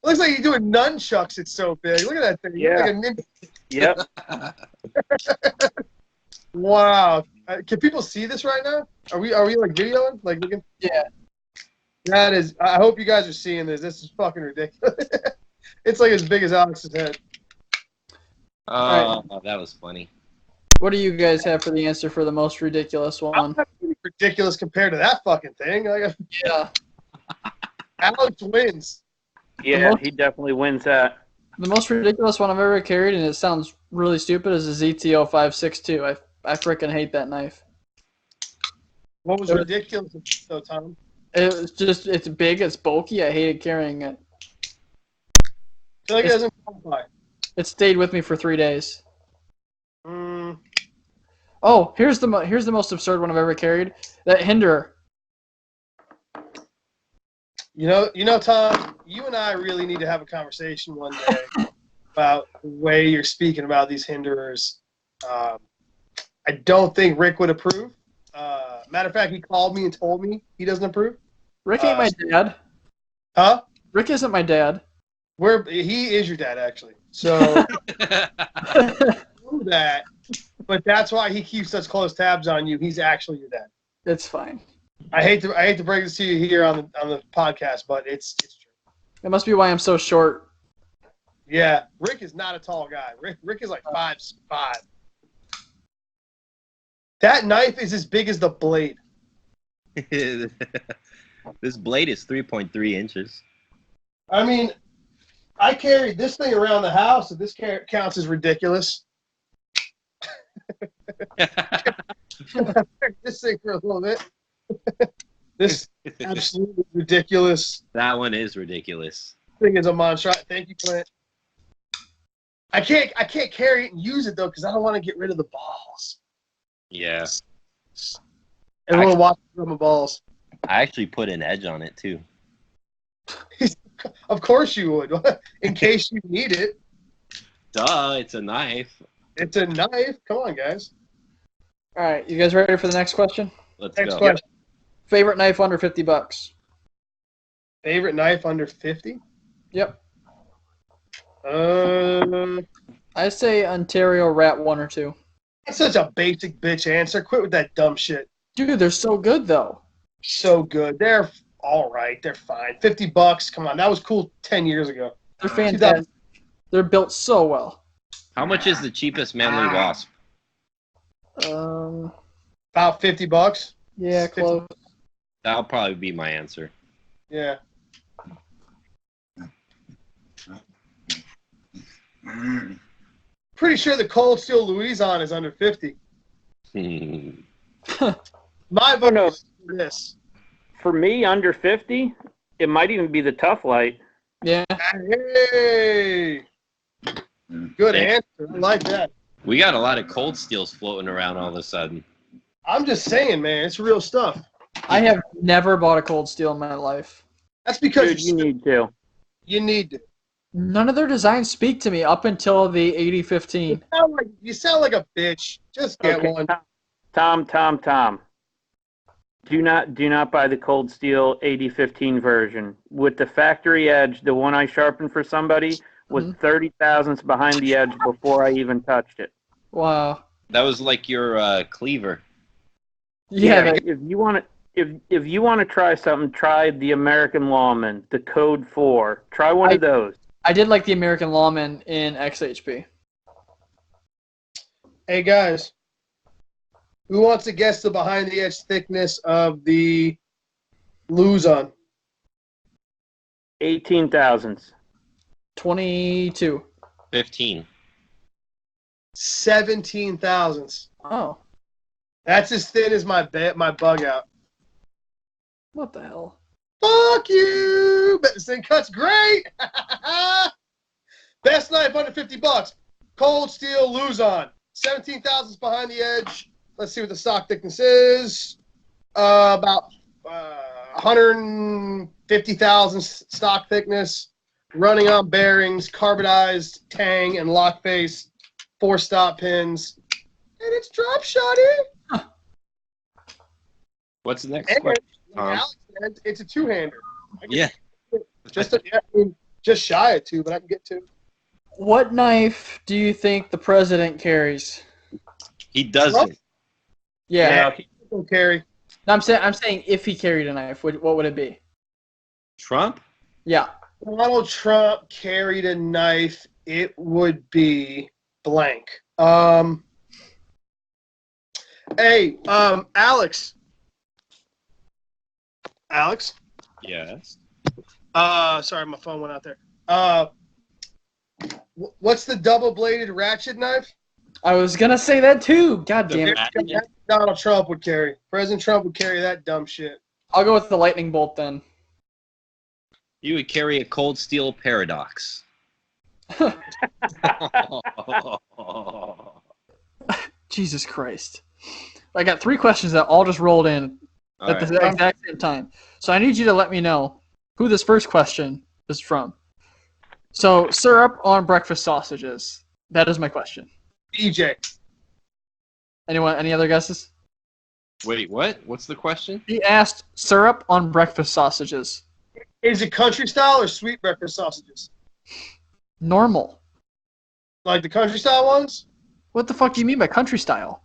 Looks like he's doing nunchucks. It's so big. Look at that thing. Yeah. Like a ninja. Yep. Wow. Can people see this right now? Are we like videoing? Like looking? Yeah. That is. I hope you guys are seeing this. This is fucking ridiculous. It's like as big as Alex's head. Oh, that was funny. What do you guys have for the answer for the most ridiculous one? Ridiculous compared to that fucking thing. Yeah. Alex wins. Yeah, he definitely wins that. The most ridiculous one I've ever carried, and it sounds really stupid, is a ZTO 562. I freaking hate that knife. What was ridiculous though, Tom? It's big, it's bulky. I hated carrying it. I feel like it doesn't qualify. It stayed with me for 3 days. Oh, here's the most absurd one I've ever carried. That Hinderer. You know, Tom, you and I really need to have a conversation one day about the way you're speaking about these Hinderers. I don't think Rick would approve. Matter of fact, he called me and told me he doesn't approve. Rick ain't my dad. Huh? Rick isn't my dad. He is your dad, actually. So know that, but that's why he keeps such close tabs on you. He's actually your dad. It's fine. I hate to break this to you here on the podcast, but it's true. It must be why I'm so short. Yeah, Rick is not a tall guy. Rick is like 5'5". That knife is as big as the blade. This blade is 3.3 inches. I mean, I carried this thing around the house, and this counts as ridiculous. This thing for a little bit. This absolutely ridiculous. That one is ridiculous. Thing is a monstrosity. Thank you, Clint. I can't carry it and use it though because I don't want to get rid of the balls. Yeah. I don't want to watch from the balls. I actually put an edge on it too. Of course you would, in case you need it. Duh, it's a knife. It's a knife. Come on, guys. All right, you guys ready for the next question? Next go. question. Favorite knife under $50? Favorite knife under 50? Yep. I say Ontario Rat 1 or 2. That's such a basic bitch answer. Quit with that dumb shit. Dude, they're so good though. So good. They're all right. They're fine. $50. Come on, that was cool 10 years ago. They're fantastic. They're built so well. How much is the cheapest manly wasp? About $50. Yeah, close. That'll probably be my answer. Yeah. Pretty sure the Cold Steel Louison is under 50. My vote is for this. For me, under 50, it might even be the Tough Light. Yeah. Hey. Good answer. I like that. We got a lot of cold steels floating around all of a sudden. I'm just saying, man. It's real stuff. I have never bought a Cold Steel in my life. That's because Dude, you need to. You need to. None of their designs speak to me up until the 8015. You sound like a bitch. Just get one. Tom. Do not buy the Cold Steel 8015 version. With the factory edge, the one I sharpened for somebody was 30 thousandths behind the edge before I even touched it. Wow. That was like your cleaver. Yeah. If you want to try something, try the American Lawman, the Code 4. Try one of those. I did like the American Lawman in XHP. Hey guys, who wants to guess the behind the edge thickness of the Luzon? 18 thousandths. 22. 15. 17 thousandths. Oh. That's as thin as my bug out. What the hell? Fuck you! Bet this thing cuts great! Best knife under $50. Cold Steel Luzon. 17 thousandths behind the edge. Let's see what the stock thickness is. About 150 thousandths stock thickness. Running on bearings, carbonized tang and lock face. 4-stop pins. And it's drop shotty. What's the next question, Tom? Alex said, it's a two-hander. Yeah. Just shy of 2, but I can get 2. What knife do you think the president carries? He doesn't. Yeah. He don't carry. No, I'm saying if he carried a knife, what would it be? Trump? Yeah. Donald Trump carried a knife. It would be blank. Hey, Alex. Alex? Yes. Sorry, my phone went out there. What's the double-bladed ratchet knife? I was going to say that too. God damn it. That Donald Trump would carry. President Trump would carry that dumb shit. I'll go with the lightning bolt then. You would carry a cold steel paradox. Jesus Christ. I got 3 questions that all just rolled in at the exact same time. So I need you to let me know who this first question is from. So, syrup on breakfast sausages. That is my question. DJ. Anyone? Any other guesses? Wait, what? What's the question? He asked syrup on breakfast sausages. Is it country style or sweet breakfast sausages? Normal. Like the country style ones? What the fuck do you mean by country style?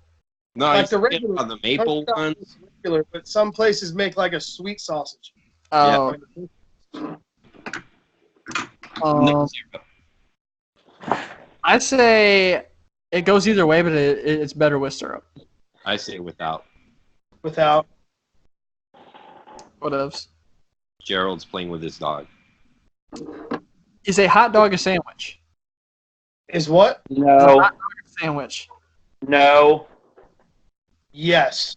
No, Like he's the regular on the maple country style ones. is regular, but some places make like a sweet sausage. Oh. No, I'd say it goes either way, but it's better with syrup. I say without. Without. Whatevs. Gerald's playing with his dog. Is a hot dog a sandwich? Is what? Is a No. hot dog a sandwich? No. Yes.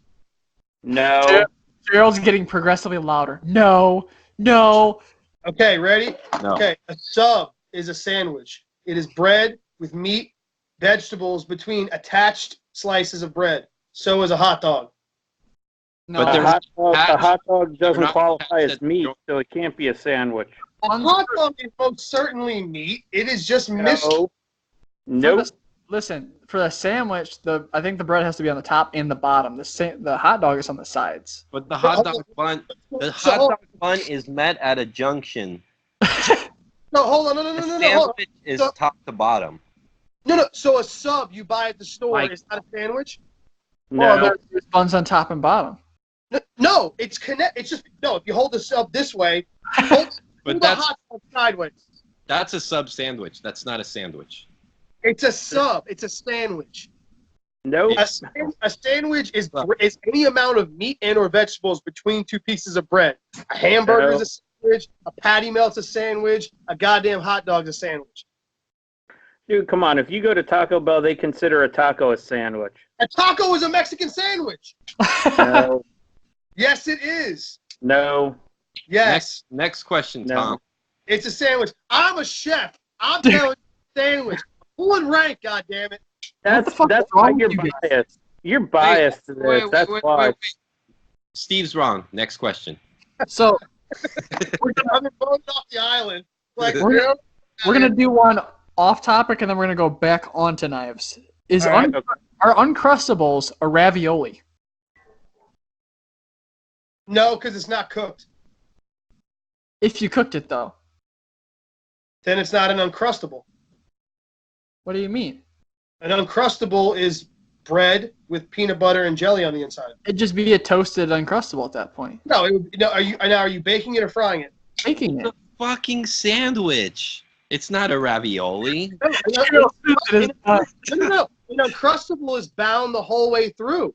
No. Gerald's getting progressively louder. No. No. Okay, ready? No. Okay, a sub is a sandwich. It is bread with meat, vegetables between attached slices of bread. So is a hot dog. No. But A there's- hot dog doesn't not qualify as attached- meat, so it can't be a sandwich. A hot dog is most certainly meat. It is just missed. No. Nope. Listen, for the sandwich, I think the bread has to be on the top and the bottom. The hot dog is on the sides. But the hot dog bun, is met at a junction. No, hold on. No, The hold on. sandwich is So- top to bottom. No. So a sub you buy at the store Like- is not a sandwich? Well, No. there's buns on top and bottom. No, it's connect. It's just no. If you hold the sub this way, hold But the hot dog sideways. that's a sub sandwich. That's not a sandwich. It's a sub. It's a sandwich. Nope. A sandwich is any amount of meat and or vegetables between two pieces of bread. A hamburger is a sandwich. A patty melt's a sandwich. A goddamn hot dog's a sandwich. Dude, come on. If you go to Taco Bell, they consider a taco a sandwich. A taco is a Mexican sandwich. No. Yes, it is. No. Yes, Next question, No. Tom. it's a sandwich. I'm a chef. I'm telling you, sandwich. Pulling rank, goddammit. the fuck That's is wrong why with you're you guys? biased. You're biased to this. That's why. Steve's wrong. Next question. So I've been voted off the island. Like, We're- you know, we're gonna do one off topic, and then we're gonna go back onto knives. All right. Are Uncrustables a ravioli? no, because it's not cooked. If you cooked it, though. Then it's not an Uncrustable. What do you mean? An Uncrustable is bread with peanut butter and jelly on the inside. It'd just be a toasted Uncrustable at that point. No, are you baking it or frying it? Baking it. Fucking sandwich. It's not a ravioli. No. An Uncrustable is bound the whole way through.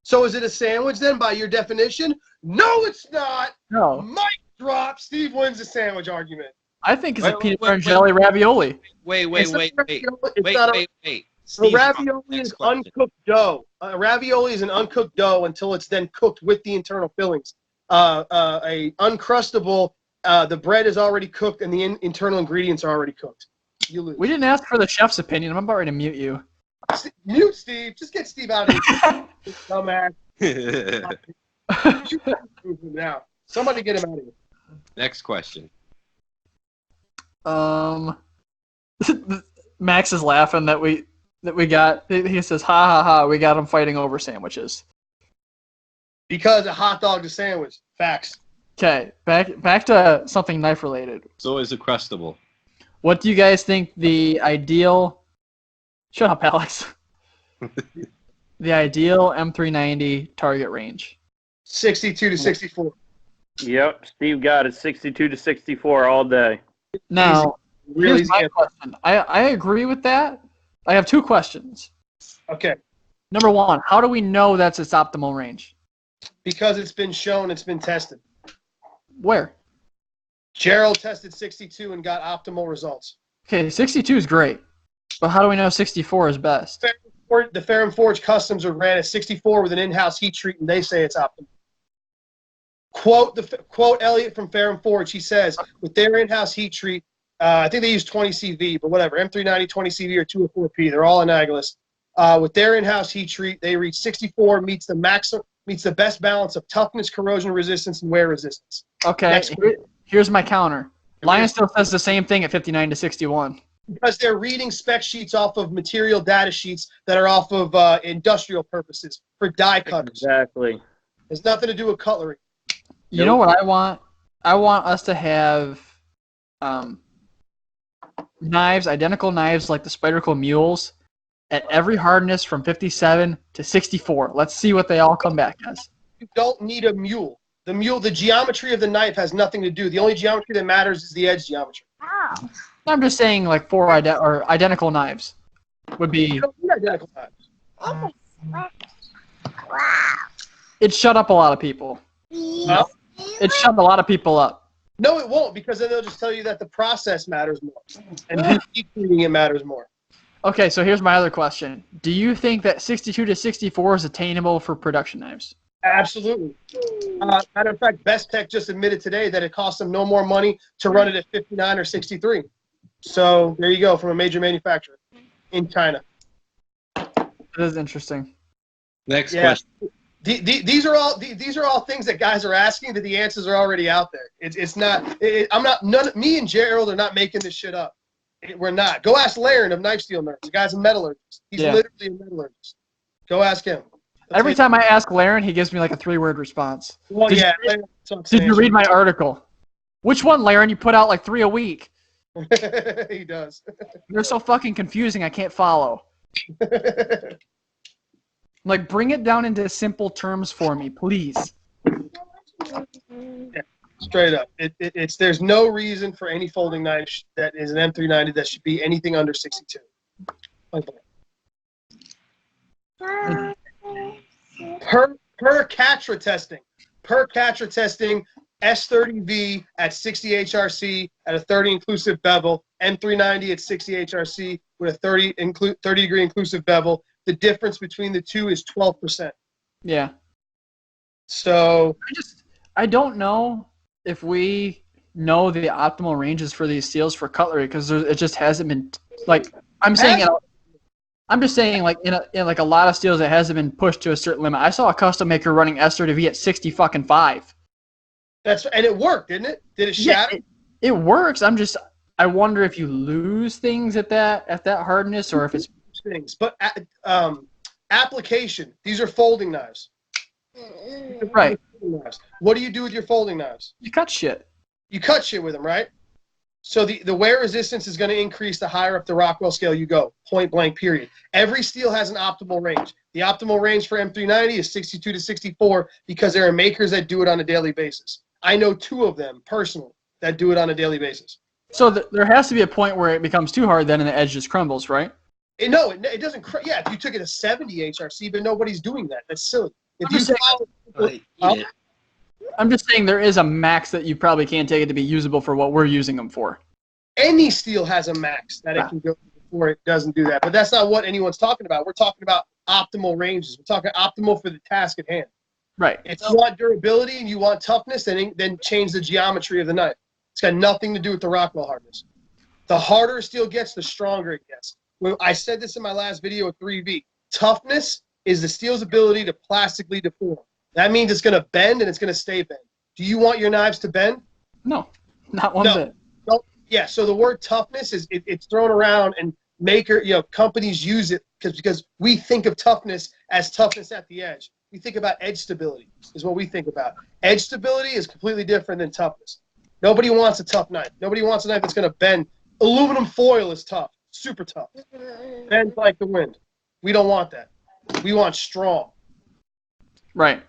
So is it a sandwich then, by your definition? No, it's not. No, Mic drop. Steve wins the sandwich argument. I think it's a Wait, peanut wait, butter and wait. jelly ravioli. Wait. It's not a Wait. A Steve's wrong. ravioli Next is question. uncooked dough. A ravioli is an uncooked dough until it's then cooked with the internal fillings. A Uncrustable, the bread is already cooked and the internal ingredients are already cooked. You lose. We didn't ask for the chef's opinion. I'm about ready to mute you. Mute Steve. Just get Steve out of here. Dumbass. Now, somebody get him out of here. Next question. Max is laughing that we got. He says, "Ha ha ha! We got them fighting over sandwiches." Because a hot dog is a sandwich. Facts. Okay, back to something knife related. So is a crustable. What do you guys think the ideal? Shut up, Alex. The ideal M390 target range. 62 to 64. Yep. Steve got it 62 to 64 all day. Now, Really here's my easy. question. I agree with that. I have two questions. Okay. Number one, how do we know that's its optimal range? Because it's been shown, it's been tested. Where? Gerald tested 62 and got optimal results. Okay, 62 is great, but how do we know 64 is best? The Fair and Forge Customs are ran at 64 with an in-house heat treat, and they say it's optimal. Quote Elliot from Fair and Forge. He says, with their in-house heat treat, I think they use 20 CV, but whatever, M390, 20 CV, or 204P, they're all analogous. With their in-house heat treat, they reach 64, meets the best balance of toughness, corrosion resistance, and wear resistance. Okay, here's my counter. Lion still says the same thing at 59 to 61. Because they're reading spec sheets off of material data sheets that are off of industrial purposes for die cutters. Exactly. It's nothing to do with cutlery. You know what I want? I want us to have knives, identical knives like the Spyderco Mules, at every hardness from 57 to 64. Let's see what they all come back as. You don't need a mule. The geometry of the knife has nothing to do. The only geometry that matters is the edge geometry. I'm just saying, like, 4 identical knives would be. You don't need identical knives. It shut up a lot of people. No, It shut a lot of people up. no, it won't, because then they'll just tell you that the process matters more, and who's heat treating it matters more. Okay, so here's my other question. Do you think that 62 to 64 is attainable for production knives? Absolutely. Matter of fact, Best Tech just admitted today that it costs them no more money to run it at 59 or 63. So there you go, from a major manufacturer in China. That is interesting. Next question. These are all things that guys are asking that the answers are already out there. It's not. Me and Gerald are not making this shit up. We're not. Go ask Laren of Knife Steel Nerds. The guy's a metallurgist. He's literally a metallurgist. Go ask him. Every time I ask Laren, he gives me like a 3-word response. Well, Did you read my article? Which one, Laren? You put out like 3 a week. He does. They're so fucking confusing, I can't follow. Like, bring it down into simple terms for me, please. Yeah, straight up. There's no reason for any folding knife that is an M390 that should be anything under 62. Like that. Per Catra testing. S30V at 60 HRC at a 30 inclusive bevel, M390 at 60 HRC with a 30 degree inclusive bevel. The difference between the two is 12%. Yeah. So I don't know if we know the optimal ranges for these steels for cutlery, because it just hasn't been like I'm saying. I'm just saying, like in like a lot of steels, it hasn't been pushed to a certain limit. I saw a custom maker running S30V at 60-5. And it worked, didn't it? Did it shatter? Yeah, it works. I wonder if you lose things at that hardness, or if it's things. But application. These are folding knives. Right. What do you do with your folding knives? You cut shit. You cut shit with them, right? So the wear resistance is going to increase the higher up the Rockwell scale you go, point blank, period. Every steel has an optimal range. The optimal range for M390 is 62 to 64 because there are makers that do it on a daily basis. I know 2 of them personally that do it on a daily basis. So there has to be a point where it becomes too hard then and the edge just crumbles, right? It doesn't. Yeah, if you took it to 70 HRC, but nobody's doing that. That's silly. I'm just saying there is a max that you probably can't take it to be usable for what we're using them for. Any steel has a max that it can go before it doesn't do that. But that's not what anyone's talking about. We're talking about optimal ranges. We're talking optimal for the task at hand. Right. If you want durability and you want toughness, then change the geometry of the knife. It's got nothing to do with the Rockwell hardness. The harder a steel gets, the stronger it gets. I said this in my last video with 3V. Toughness is the steel's ability to plastically deform. That means it's going to bend and it's going to stay bent. Do you want your knives to bend? No, not one bit. No. Yeah, so the word toughness it's thrown around, and companies use it because we think of toughness as toughness at the edge. We think about edge stability is what we think about. Edge stability is completely different than toughness. Nobody wants a tough knife. Nobody wants a knife that's going to bend. Aluminum foil is tough, super tough. Bends like the wind. We don't want that. We want strong. Right.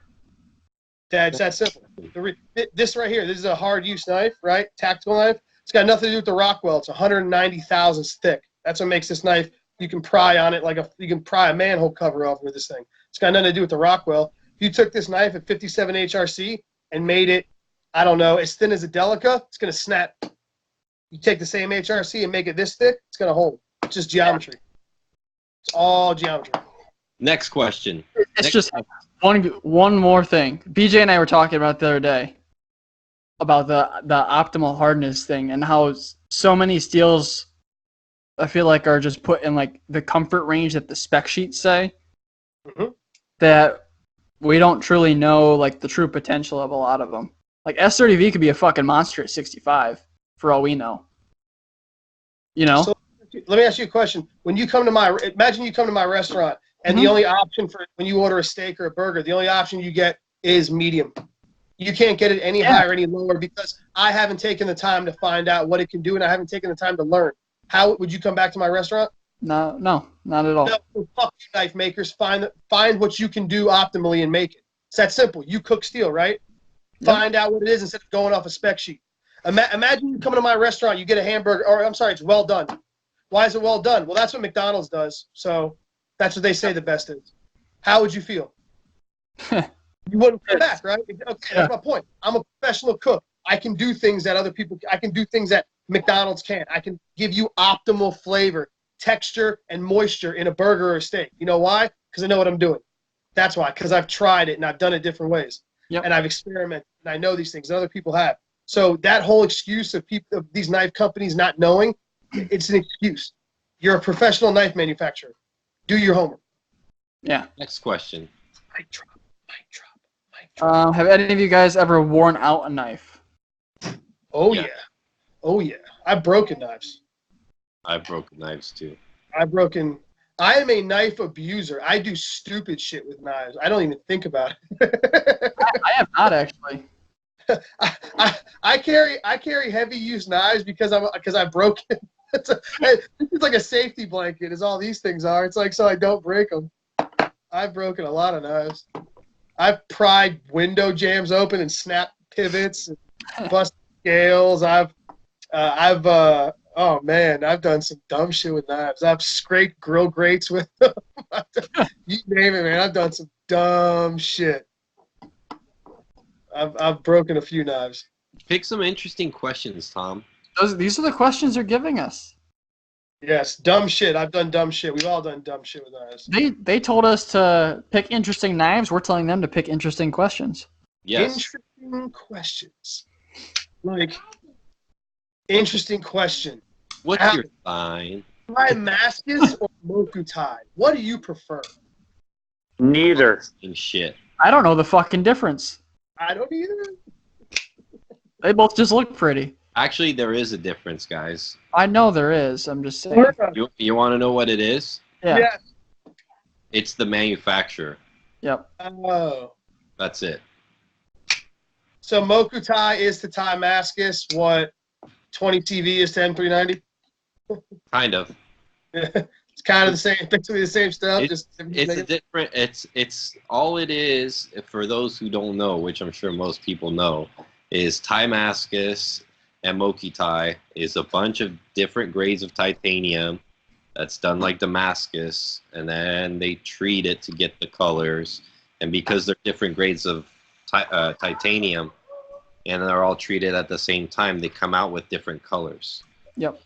That's that simple. This right here, this is a hard use knife, right? Tactical knife. It's got nothing to do with the Rockwell. It's 190 thousandths thick. That's what makes this knife. You can pry on it you can pry a manhole cover off with this thing. It's got nothing to do with the Rockwell. If you took this knife at 57 HRC and made it, I don't know, as thin as a Delica, it's going to snap. You take the same HRC and make it this thick, it's going to hold. It's just geometry. It's all geometry. Next question. It's just one more thing. BJ and I were talking about the other day about the optimal hardness thing and how so many steels I feel like are just put in like the comfort range that the spec sheets say, that we don't truly know like the true potential of a lot of them. Like S30V could be a fucking monster at 65 for all we know. You know? let me ask you a question. When you come to imagine you come to my restaurant, and the only option for when you order a steak or a burger, the only option you get is medium. You can't get it any higher or any lower because I haven't taken the time to find out what it can do, and I haven't taken the time to learn. How would you come back to my restaurant? No, not at all. No, fuck you, knife makers. Find what you can do optimally and make it. It's that simple. You cook steel, right? Yep. Find out what it is instead of going off a spec sheet. Imagine you come to my restaurant, you get a hamburger, or I'm sorry, it's well done. Why is it well done? Well, that's what McDonald's does. So that's what they say the best is. How would you feel? You wouldn't come back, right? Okay, that's my point. I'm a professional cook. I can do things that other people. I can do things that McDonald's can't. I can give you optimal flavor, texture, and moisture in a burger or a steak. You know why? Because I know what I'm doing. That's why. Because I've tried it and I've done it different ways. Yep. And I've experimented and I know these things and other people have. So that whole excuse of people, of these knife companies not knowing, it's an excuse. You're a professional knife manufacturer. Do your homework. Yeah. Next question. Mic drop. Have any of you guys ever worn out a knife? Oh yeah. Oh yeah. I've broken knives. I've broken knives too. I am a knife abuser. I do stupid shit with knives. I don't even think about it. I have not actually. I carry heavy use knives because I broke it. It's like a safety blanket, is all these things are. It's like so I don't break them. I've broken a lot of knives. I've pried window jams open and snapped pivots and busted scales. Oh man, I've done some dumb shit with knives. I've scraped grill grates with them. You name it, man. I've done some dumb shit. I've broken a few knives. Pick some interesting questions, Tom. These are the questions they're giving us. Yes, dumb shit. I've done dumb shit. We've all done dumb shit with knives. They told us to pick interesting knives. We're telling them to pick interesting questions. Yes. Interesting questions. Like, interesting question. What's your sign? Damascus or Mokutai? What do you prefer? Neither. And shit. I don't know the fucking difference. I don't either. They both just look pretty. Actually, there is a difference, guys. I know there is. I'm just saying. You want to know what it is? Yeah. It's the manufacturer. Yep. Oh. That's it. So Mokutai is to Damascus what 20 TV is to M390? Kind of. It's kind of the same, basically the same stuff. It's a different. It's all it is. For those who don't know, which I'm sure most people know, is Damascus and Mokutai is a bunch of different grades of titanium that's done like Damascus, and then they treat it to get the colors. And because they're different grades of titanium, and they're all treated at the same time, they come out with different colors. Yep.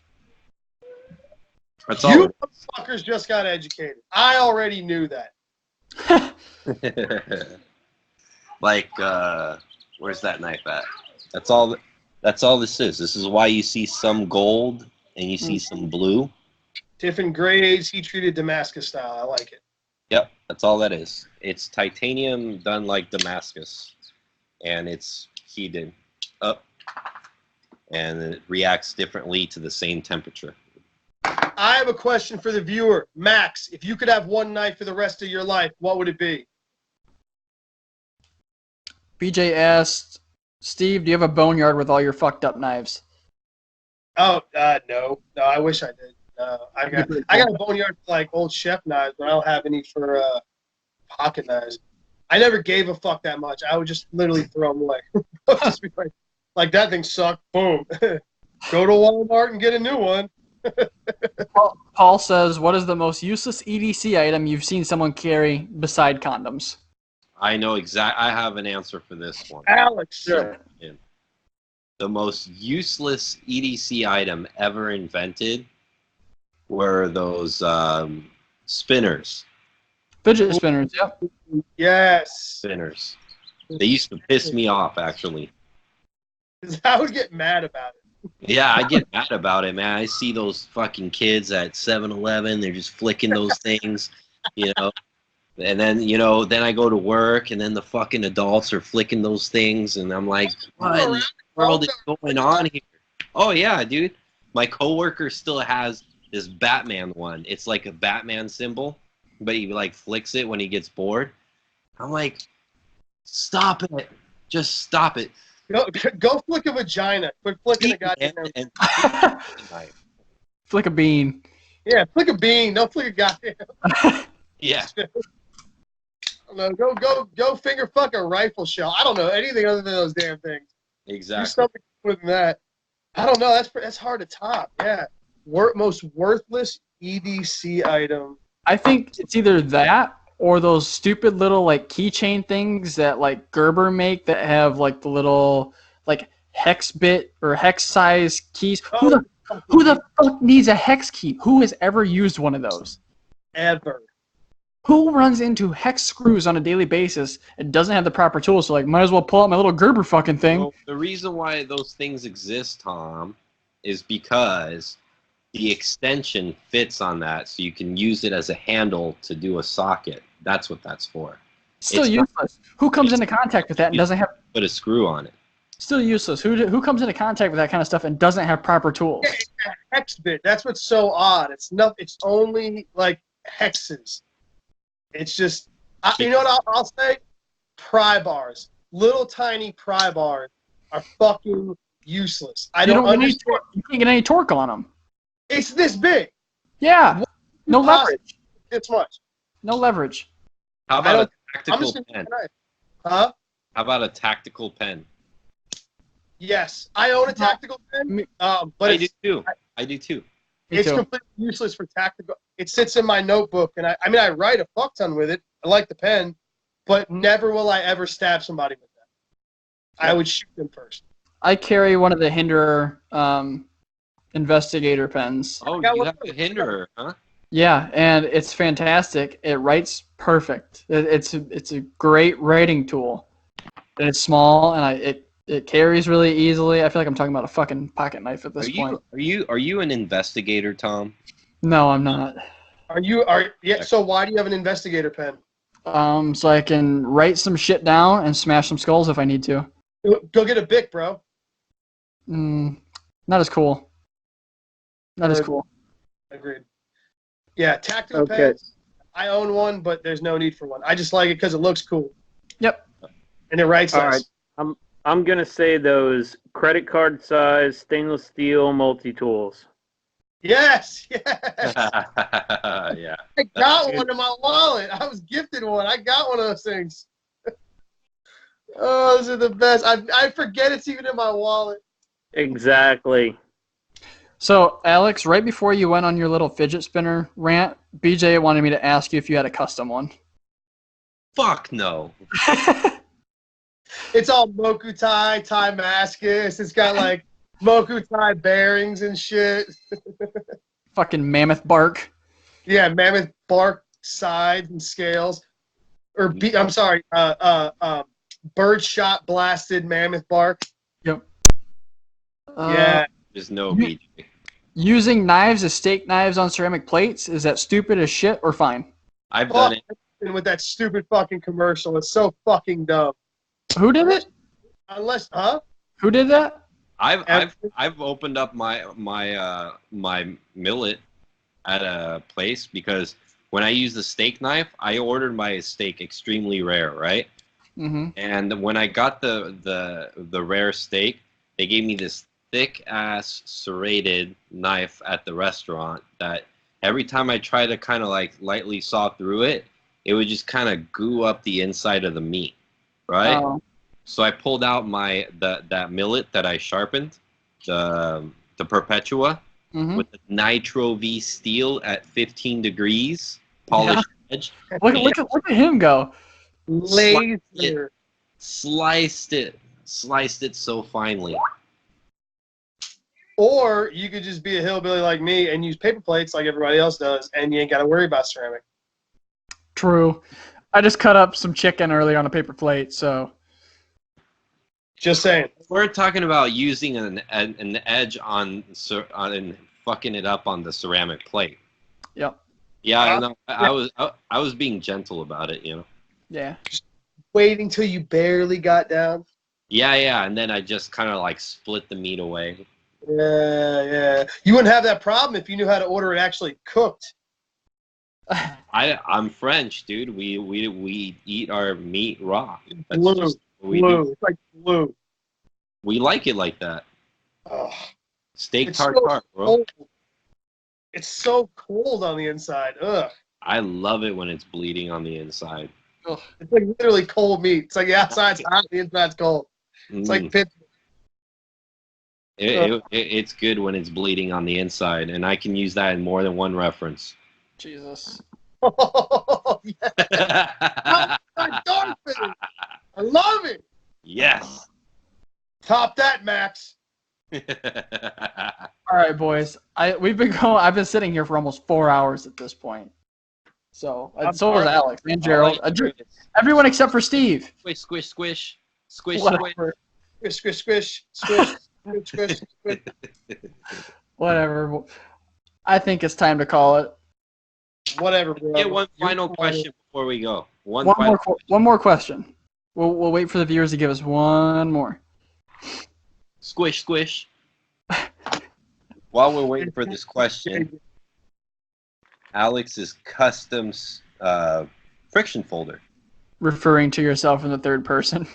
That's all. You motherfuckers just got educated. I already knew that. Like, where's that knife at? That's all this is. This is why you see some gold and you see some blue. Different grades, heat treated Damascus style. I like it. Yep, that's all that is. It's titanium done like Damascus, and it's heated up, and it reacts differently to the same temperature. I have a question for the viewer. Max, if you could have one knife for the rest of your life, what would it be? BJ asked, Steve, do you have a boneyard with all your fucked up knives? Oh, no. No, I wish I did. I got a boneyard for like old chef knives, but I don't have any for pocket knives. I never gave a fuck that much. I would just literally throw them away. Just be like, that thing sucked. Boom. Go to Walmart and get a new one. Paul says, what is the most useless EDC item you've seen someone carry beside condoms? I know I have an answer for this one. Alex. Sure. The most useless EDC item ever invented were those spinners. Fidget spinners, yep. Yes. Spinners. They used to piss me off, actually. I would get mad about it. Yeah, I get mad about it, man. I see those fucking kids at 7-Eleven. They're just flicking those things, you know. And then, you know, then I go to work, and then the fucking adults are flicking those things, and I'm like, what in the world is going on here? Oh, yeah, dude. My coworker still has this Batman one. It's like a Batman symbol, but he like flicks it when he gets bored. I'm like, stop it. Just stop it. Go flick a vagina. Quit flicking a goddamn. And Flick a bean. Yeah, flick a bean. Don't flick a goddamn. yeah. I don't know. Go finger fuck a rifle shell. I don't know anything other than those damn things. Exactly. Do something with that. I don't know. That's hard to top. Yeah. Most worthless EDC item. I think it's either that or those stupid little like keychain things that like Gerber make that have like the little like hex bit or hex size keys. Who the fuck needs a hex key? Who has ever used one of those? Ever. Who runs into hex screws on a daily basis and doesn't have the proper tools? So like, might as well pull out my little Gerber fucking thing. Well, the reason why those things exist, Tom, is because the extension fits on that, so you can use it as a handle to do a socket. That's what that's for. Still useless. Who comes into contact with that and doesn't have? Put a screw on it. Still useless. Who comes into contact with that kind of stuff and doesn't have proper tools? Yeah, it's a hex bit. That's what's so odd. It's only like hexes. It's just, you know what I'll say? Pry bars. Little tiny pry bars are fucking useless. I don't understand. You can't get any torque on them. It's this big. Yeah. No leverage. It's much. No leverage. How about a tactical pen? Huh? How about a tactical pen? Yes, I own a tactical pen, but I do too. I do too. It's completely useless for tactical. It sits in my notebook, and I write a fuck ton with it. I like the pen, but never will I ever stab somebody with that. I would shoot them first. I carry one of the Hinderer investigator pens. Oh, you have a Hinderer, huh? Yeah, and it's fantastic. It writes perfect. It's a great writing tool, and it's small, and it carries really easily. I feel like I'm talking about a fucking pocket knife at this point. Are you an investigator, Tom? No, I'm not. So why do you have an investigator pen? So I can write some shit down and smash some skulls if I need to. Go get a Bic, bro. Not as cool. Not as cool. Agreed. Yeah, tactical pens. I own one, but there's no need for one. I just like it because it looks cool. Yep. And it writes nice. All right. I'm gonna say those credit card size stainless steel multi-tools. Yes. Yeah. I got one in my wallet. I was gifted one. I got one of those things. Oh, those are the best. I forget it's even in my wallet. Exactly. So, Alex, right before you went on your little fidget spinner rant, BJ wanted me to ask you if you had a custom one. Fuck no. It's all Mokutai, Timascus. It's got like Mokutai bearings and shit. Fucking mammoth bark. Yeah, mammoth bark sides and scales. I'm sorry, bird shot blasted mammoth bark. Yep. Yeah. There's no BJ. Using knives as steak knives on ceramic plates, is that stupid as shit or fine? I've done it. And with that stupid fucking commercial, it's so fucking dumb. Who did it? Who did that? I've opened up my millet at a place because when I use the steak knife, I ordered my steak extremely rare, right? Mm-hmm. And when I got the rare steak, they gave me this thick ass serrated knife at the restaurant that every time I try to kind of like lightly saw through it, it would just kind of goo up the inside of the meat, right? Oh. So I pulled out that millet that I sharpened, the Perpetua, with the Nitro V steel at 15 degrees, polished edge. Look at him go. Laser. Sliced it so finely. Or you could just be a hillbilly like me and use paper plates like everybody else does, and you ain't got to worry about ceramic. True. I just cut up some chicken earlier on a paper plate, so. Just saying. We're talking about using an edge on and fucking it up on the ceramic plate. Yep. Yeah, I was being gentle about it, you know. Yeah. Just waiting till you barely got down. Yeah, and then I just kind of like split the meat away, Yeah. You wouldn't have that problem if you knew how to order it actually cooked. I'm French, dude. We eat our meat raw. That's Blue. just what we Blue. do. It's like blue. We like it like that. Oh, Steak it's tartare, bro. cold. It's so cold on the inside. Ugh. I love it when it's bleeding on the inside. Ugh. It's like literally cold meat. It's like the outside's hot, the inside's cold. It's like pit. It's good when it's bleeding on the inside, and I can use that in more than one reference. Jesus. Oh, yeah. I love it. Yes. Top that, Max. All right, boys. I've been sitting here for almost 4 hours at this point. So so was Alex and Gerald. Everyone except for Steve. Squish, squish, squish, squish, Whatever. Squish, squish, squish, squish, squish, squish, squish. Whatever. I think it's time to call it. Whatever, bro. Get one final question before we go. One more question. We'll wait for the viewers to give us one more. Squish, squish. While we're waiting for this question, Alex's custom friction folder. Referring to yourself in the third person.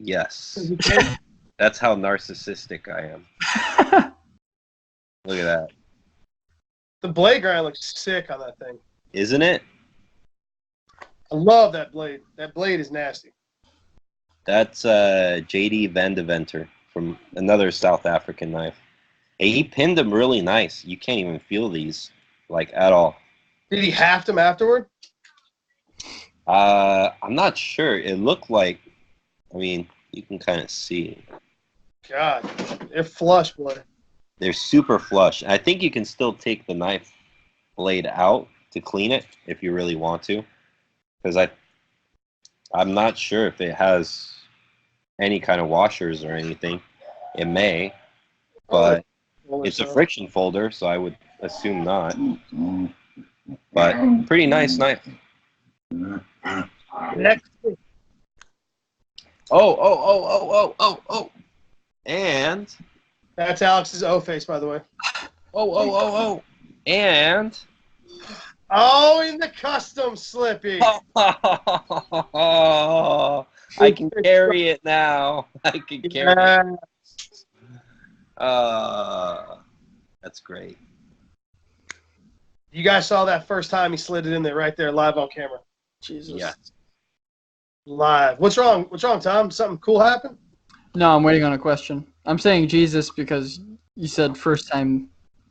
Yes. That's how narcissistic I am. Look at that. The blade grind looks sick on that thing. Isn't it? I love that blade. That blade is nasty. That's JD Van de Venter from another South African knife. Hey, he pinned them really nice. You can't even feel these, like, at all. Did he haft them afterward? I'm not sure. It looked like, I mean, you can kind of see. God, they're flush, boy. They're super flush. I think you can still take the knife blade out to clean it if you really want to. Because I'm not sure if it has any kind of washers or anything. It may, but it's a friction folder, so I would assume not. But pretty nice knife. Next. Oh. And That's Alex's O face, by the way. oh. And Oh, in the custom slippy. I can carry it now. I can carry it. That's great. You guys saw that first time he slid it in there, right there, live on camera. Jesus. Yeah. Live. What's wrong? What's wrong, Tom? Something cool happened? No, I'm waiting on a question. I'm saying Jesus because you said first time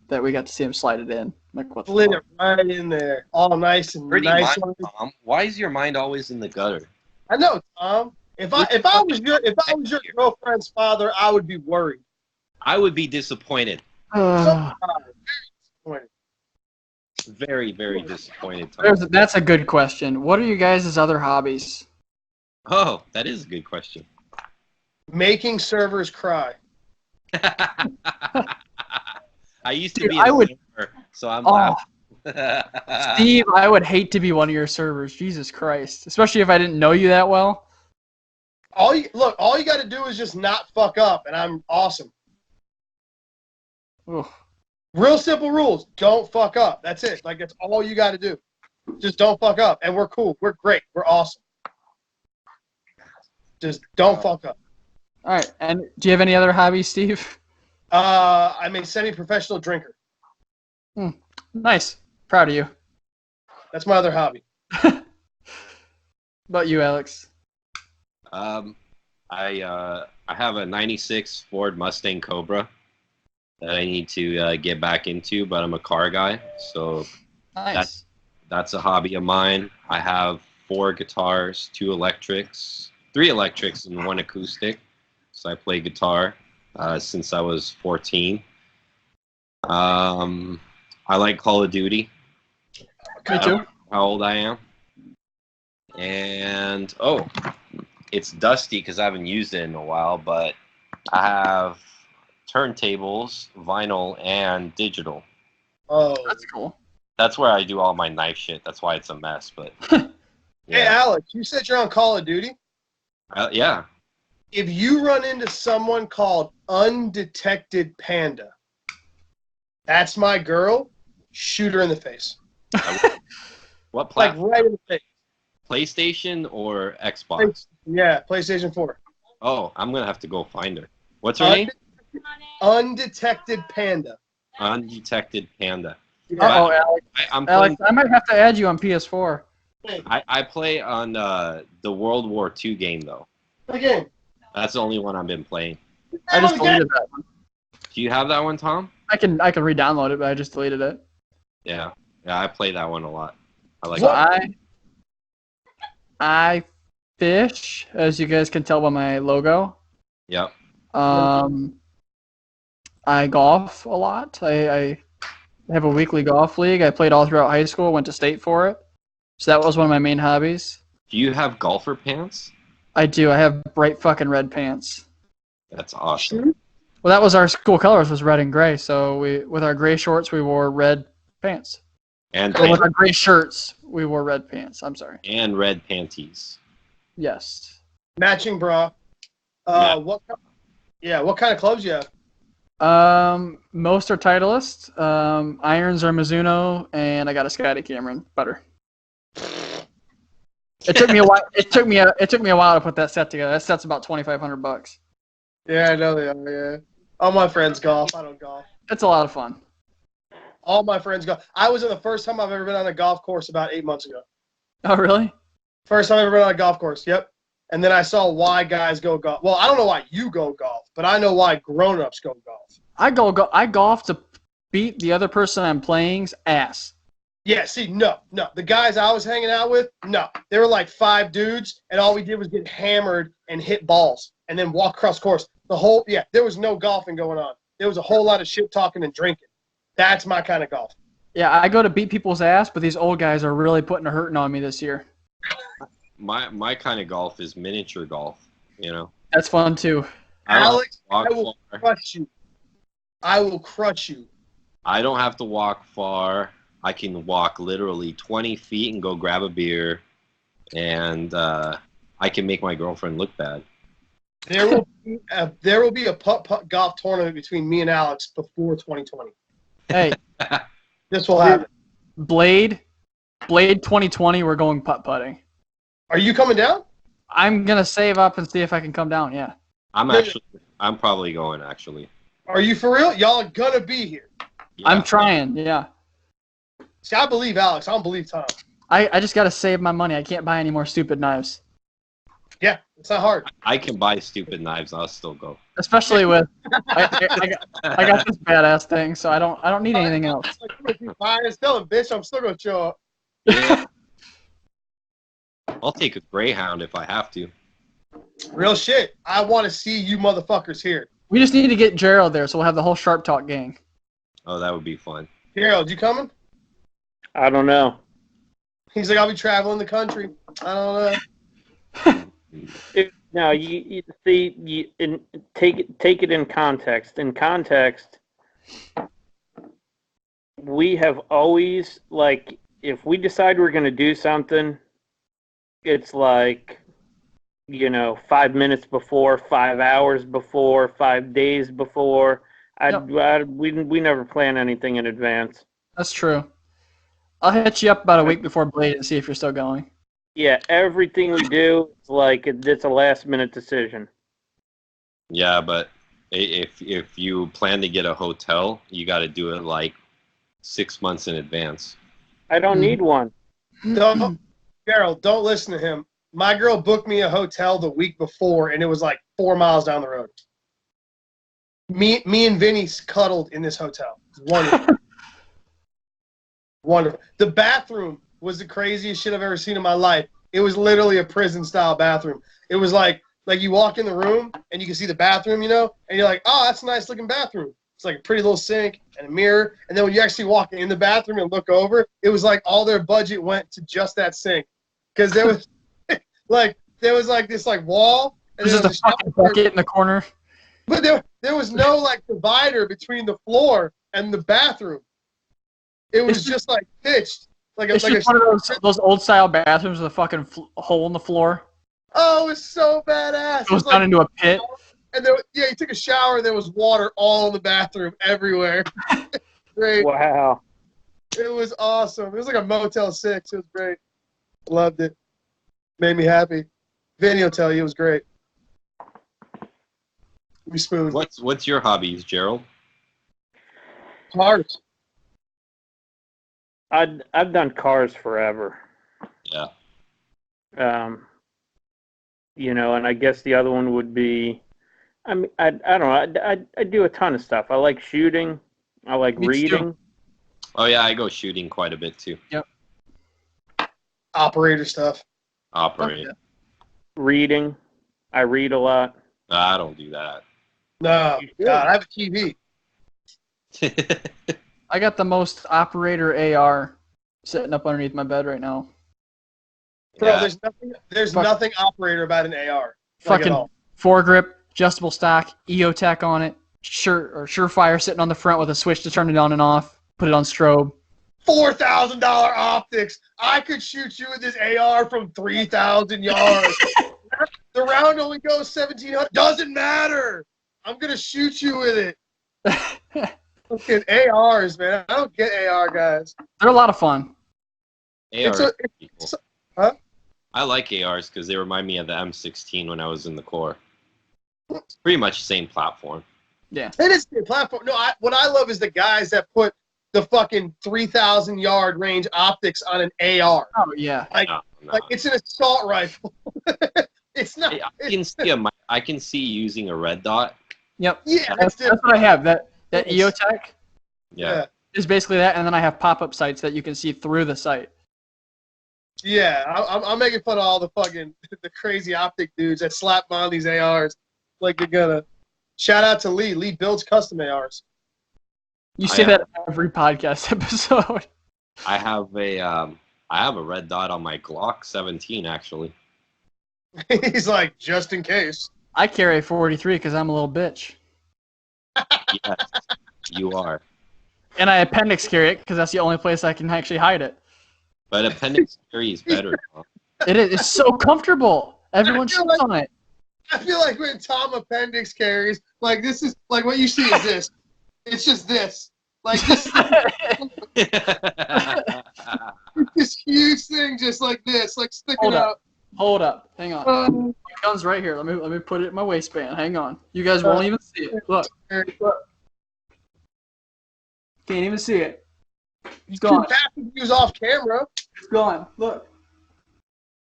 that we got to see him slide it in. Like what? Slid it right in there, all nice and Pretty nice. mind, Tom. Why is your mind always in the gutter? I know, Tom. If I was your girlfriend's father, I would be worried. I would be disappointed. Very, very disappointed, Tom. That's a good question. What are you guys' other hobbies? Oh, that is a good question. Making servers cry. I used to Dude, be a server, so I'm laughing. Steve, I would hate to be one of your servers. Jesus Christ. Especially if I didn't know you that well. All you got to do is just not fuck up, and I'm awesome. Oof. Real simple rules. Don't fuck up. That's it. Like, that's all you got to do. Just don't fuck up, and we're cool. We're great. We're awesome. Just don't fuck up. All right. And do you have any other hobbies, Steve? I'm a semi-professional drinker. Nice. Proud of you. That's my other hobby. About you, Alex? I have a '96 Ford Mustang Cobra that I need to get back into, but I'm a car guy, so Nice. that's a hobby of mine. I have 4 guitars, 2 electrics, 3 electrics, and 1 acoustic. So I play guitar since I was 14. I like Call of Duty. Me too. How old I am. And, it's dusty because I haven't used it in a while, but I have turntables, vinyl, and digital. Oh, That's cool. That's where I do all my knife shit. That's why it's a mess, but... Hey, Alex, you said you're on Call of Duty? Yeah. If you run into someone called undetected panda. That's my girl. Shoot her in the face. What Like platform? right in the face. PlayStation or Xbox? Yeah, PlayStation 4. Oh, I'm gonna have to go find her. What's her name? Undetected panda. Undetected Panda. Yeah. Uh-oh, Alex. I'm playing. Alex, I might have to add you on PS4. I play on the World War II game though. Again. That's the only one I've been playing. I just deleted that one. Do you have that one, Tom? I can re-download it, but I just deleted it. Yeah, I play that one a lot. I like. So it. I fish, as you guys can tell by my logo. Yep. I golf a lot. I have a weekly golf league. I played all throughout high school. Went to state for it. So that was one of my main hobbies. Do you have golfer pants? I do. I have bright fucking red pants. That's awesome. Well, that was our school colors, was red and gray. So with our gray shorts, we wore red pants. And with our gray shirts, we wore red pants. I'm sorry. And red panties. Yes. Matching bra. What kind of clubs you have? Most are Titleist. Irons are Mizuno, and I got a Scotty Cameron putter. It took me a while. It took me a while to put that set together. That set's about $2,500. Yeah, I know they are. Yeah. All my friends golf. I don't golf. It's a lot of fun. All my friends golf. I was in the first time I've ever been on a golf course about 8 months ago. Oh, really? First time I've ever been on a golf course. Yep. And then I saw why guys go golf. Well, I don't know why you go golf, but I know why grown-ups go golf. I golf to beat the other person I'm playing's ass. Yeah, see, no. The guys I was hanging out with, no. They were like 5 dudes, and all we did was get hammered and hit balls and then walk across course. There was no golfing going on. There was a whole lot of shit talking and drinking. That's my kind of golf. Yeah, I go to beat people's ass, but these old guys are really putting a hurting on me this year. My kind of golf is miniature golf, you know. That's fun too. Alex, I will crush you. I will crush you. I don't have to walk far. I can walk literally 20 feet and go grab a beer, and I can make my girlfriend look bad. There will be a putt-putt golf tournament between me and Alex before 2020. Hey. This will happen. Blade 2020, we're going putt-putting. Are you coming down? I'm going to save up and see if I can come down, yeah. I'm probably going, actually. Are you for real? Y'all are going to be here. Yeah. I'm trying, yeah. See, I believe Alex. I don't believe Tom. I just got to save my money. I can't buy any more stupid knives. Yeah, it's not hard. I can buy stupid knives. I'll still go. Especially with I got this badass thing, so I don't need anything else. Tell him, bitch, I'm still gonna show up. Yeah. I'll take a Greyhound if I have to. Real shit. I want to see you motherfuckers here. We just need to get Gerald there, so we'll have the whole Sharp Talk gang. Oh, that would be fun. Gerald, you coming? I don't know. He's like, I'll be traveling the country. I don't know. No, you see, take it in context. In context, we have always, like, if we decide we're going to do something, it's like, 5 minutes before, 5 hours before, 5 days before. We never plan anything in advance. That's true. I'll hit you up about a week before Blade and see if you're still going. Yeah, everything we do, it's like it's a last-minute decision. Yeah, but if you plan to get a hotel, you got to do it like 6 months in advance. I don't need one. No, Gerald, don't listen to him. My girl booked me a hotel the week before, and it was like 4 miles down the road. Me and Vinny cuddled in this hotel. It was wonderful. Wonderful. The bathroom was the craziest shit I've ever seen in my life. It was literally a prison-style bathroom. It was like you walk in the room, and you can see the bathroom, and you're like, oh, that's a nice-looking bathroom. It's like a pretty little sink and a mirror. And then when you actually walk in the bathroom and look over, it was like all their budget went to just that sink. Because there was there was this wall. And there's just a fucking bucket in the corner. But there was no divider between the floor and the bathroom. It was just pitched. It's just one of those old-style bathrooms with a fucking hole in the floor. Oh, it was so badass. It goes down into a pit. And then, he took a shower. And there was water all in the bathroom, everywhere. Great. Wow. It was awesome. It was like a Motel 6. It was great. Loved it. Made me happy. Vinny will tell you it was great. We spooned. What's your hobbies, Gerald? Cars. I've done cars forever. Yeah. And I guess the other one would be, I don't know. I do a ton of stuff. I like shooting. I like reading. Oh yeah, I go shooting quite a bit too. Yep. Operator stuff. Operate. Reading. I read a lot. I don't do that. No, God, I have a TV. I got the most operator AR sitting up underneath my bed right now. Bro, Yeah. there's nothing operator about an AR. Fucking foregrip, adjustable stock, EOTech on it, Surefire sitting on the front with a switch to turn it on and off. Put it on strobe. $4,000 optics. I could shoot you with this AR from 3,000 yards. The round only goes 1,700. Doesn't matter. I'm gonna shoot you with it. Fucking ARs, man. I don't get AR guys. They're a lot of fun. ARs. Huh? I like ARs because they remind me of the M16 when I was in the Corps. It's pretty much the same platform. Yeah. It is the platform. No, what I love is the guys that put the fucking 3,000 yard range optics on an AR. Oh yeah. Like it's an assault rifle. It's not. I can see using a red dot. Yep. Yeah, that's what I have. That EOTech Yeah. is basically that, and then I have pop-up sights that you can see through the sight. Yeah, I'm making fun of all the fucking the crazy optic dudes that slap on these ARs like they're gonna. Shout out to Lee. Lee builds custom ARs. You say that every podcast episode. I have a red dot on my Glock 17 actually. He's like, just in case. I carry a 43 because I'm a little bitch. Yes, you are. And I appendix carry it because that's the only place I can actually hide it. But appendix carry is better. Huh? It is. It's so comfortable. Everyone shits on it. I feel like when Tom appendix carries, like this is like what you see is this. It's just this. Like this, this huge thing, just like this, like sticking out. Hold up. Hang on. The gun's right here. Let me put it in my waistband. Hang on. You guys won't even see it. Look. Can't even see it. It's gone. Too fast to use off camera. It's gone. Look.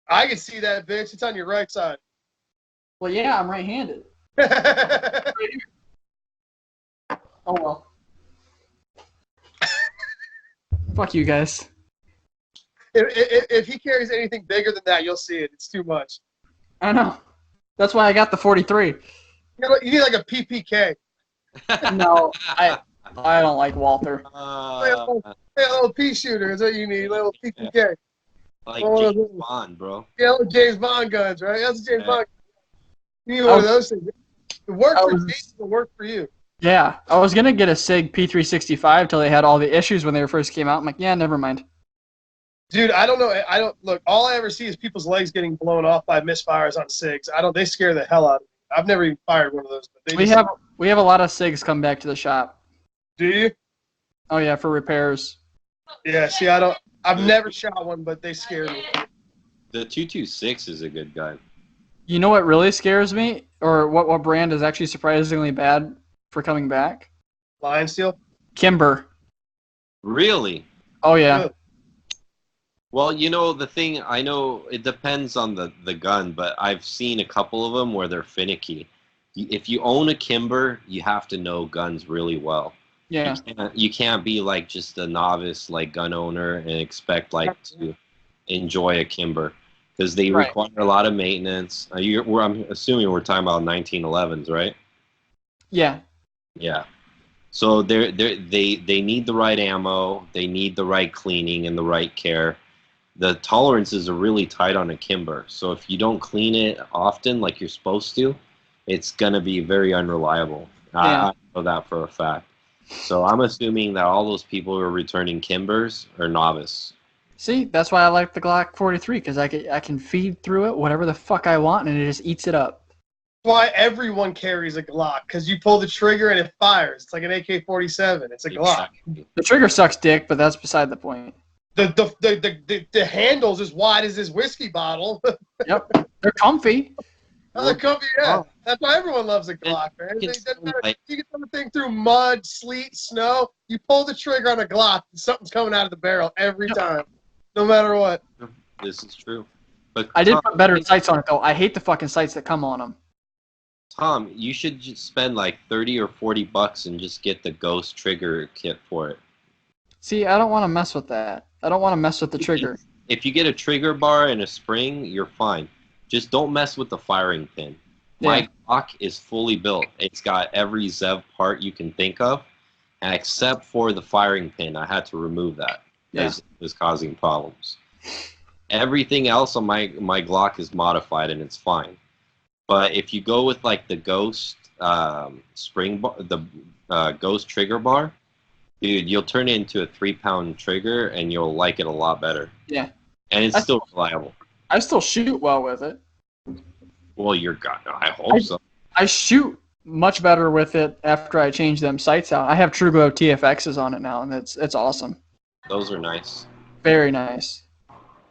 I can see that, bitch. It's on your right side. Well, yeah, I'm right-handed. Oh well. Fuck you guys. If he carries anything bigger than that, you'll see it. It's too much. I know. That's why I got the 43. You need like a PPK. No, I don't like Walther. A little pea shooter is what you need. A little PPK. Like James Bond, bro. Yeah, little James Bond guns, right? That's James Bond. You need one of those things. It worked for me. It worked for you. Yeah, I was gonna get a SIG P365 till they had all the issues when they first came out. I'm like, yeah, never mind. Dude, I don't know. I don't look. All I ever see is people's legs getting blown off by misfires on SIGs. They scare the hell out of me. I've never even fired one of those. But we have a lot of SIGs come back to the shop. Do you? Oh yeah, for repairs. Yeah. See, I've never shot one, but they scare me. The 226 is a good gun. You know what really scares me, or what brand is actually surprisingly bad for coming back? Lion Steel. Kimber. Really? Oh yeah. Good. Well, the thing, I know it depends on the gun, but I've seen a couple of them where they're finicky. If you own a Kimber, you have to know guns really well. Yeah. You can't be like just a novice like gun owner and expect to enjoy a Kimber because they require a lot of maintenance. I'm assuming we're talking about 1911s, right? Yeah. Yeah. So they need the right ammo, they need the right cleaning and the right care. The tolerances are really tight on a Kimber. So if you don't clean it often like you're supposed to, it's going to be very unreliable. Yeah. I know that for a fact. So I'm assuming that all those people who are returning Kimbers are novice. See, that's why I like the Glock 43, because I can feed through it whatever the fuck I want, and it just eats it up. why everyone carries a Glock, because you pull the trigger and it fires. It's like an AK-47. It's a Glock. The trigger sucks dick, but that's beside the point. The handle's as wide as this whiskey bottle. Yep, they're comfy. Oh, yeah. That's why everyone loves a Glock, man. You get something through mud, sleet, snow, you pull the trigger on a Glock, and something's coming out of the barrel every time, no matter what. This is true. But I did put better sights on it, though. I hate the fucking sights that come on them. Tom, you should just spend like $30 or $40 and just get the Ghost trigger kit for it. See, I don't want to mess with that. I don't want to mess with the trigger. If you get a trigger bar and a spring, you're fine. Just don't mess with the firing pin. My Glock is fully built. It's got every Zev part you can think of, and except for the firing pin, I had to remove that because it was causing problems. Everything else on my Glock is modified and it's fine. But if you go with like the Ghost spring bar, the Ghost trigger bar, dude, you'll turn it into a 3-pound trigger and you'll like it a lot better. Yeah. And it's still reliable. I still shoot well with it. Well, I hope so. I shoot much better with it after I change them sights out. I have True Glow TFXs on it now, and it's awesome. Those are nice. Very nice.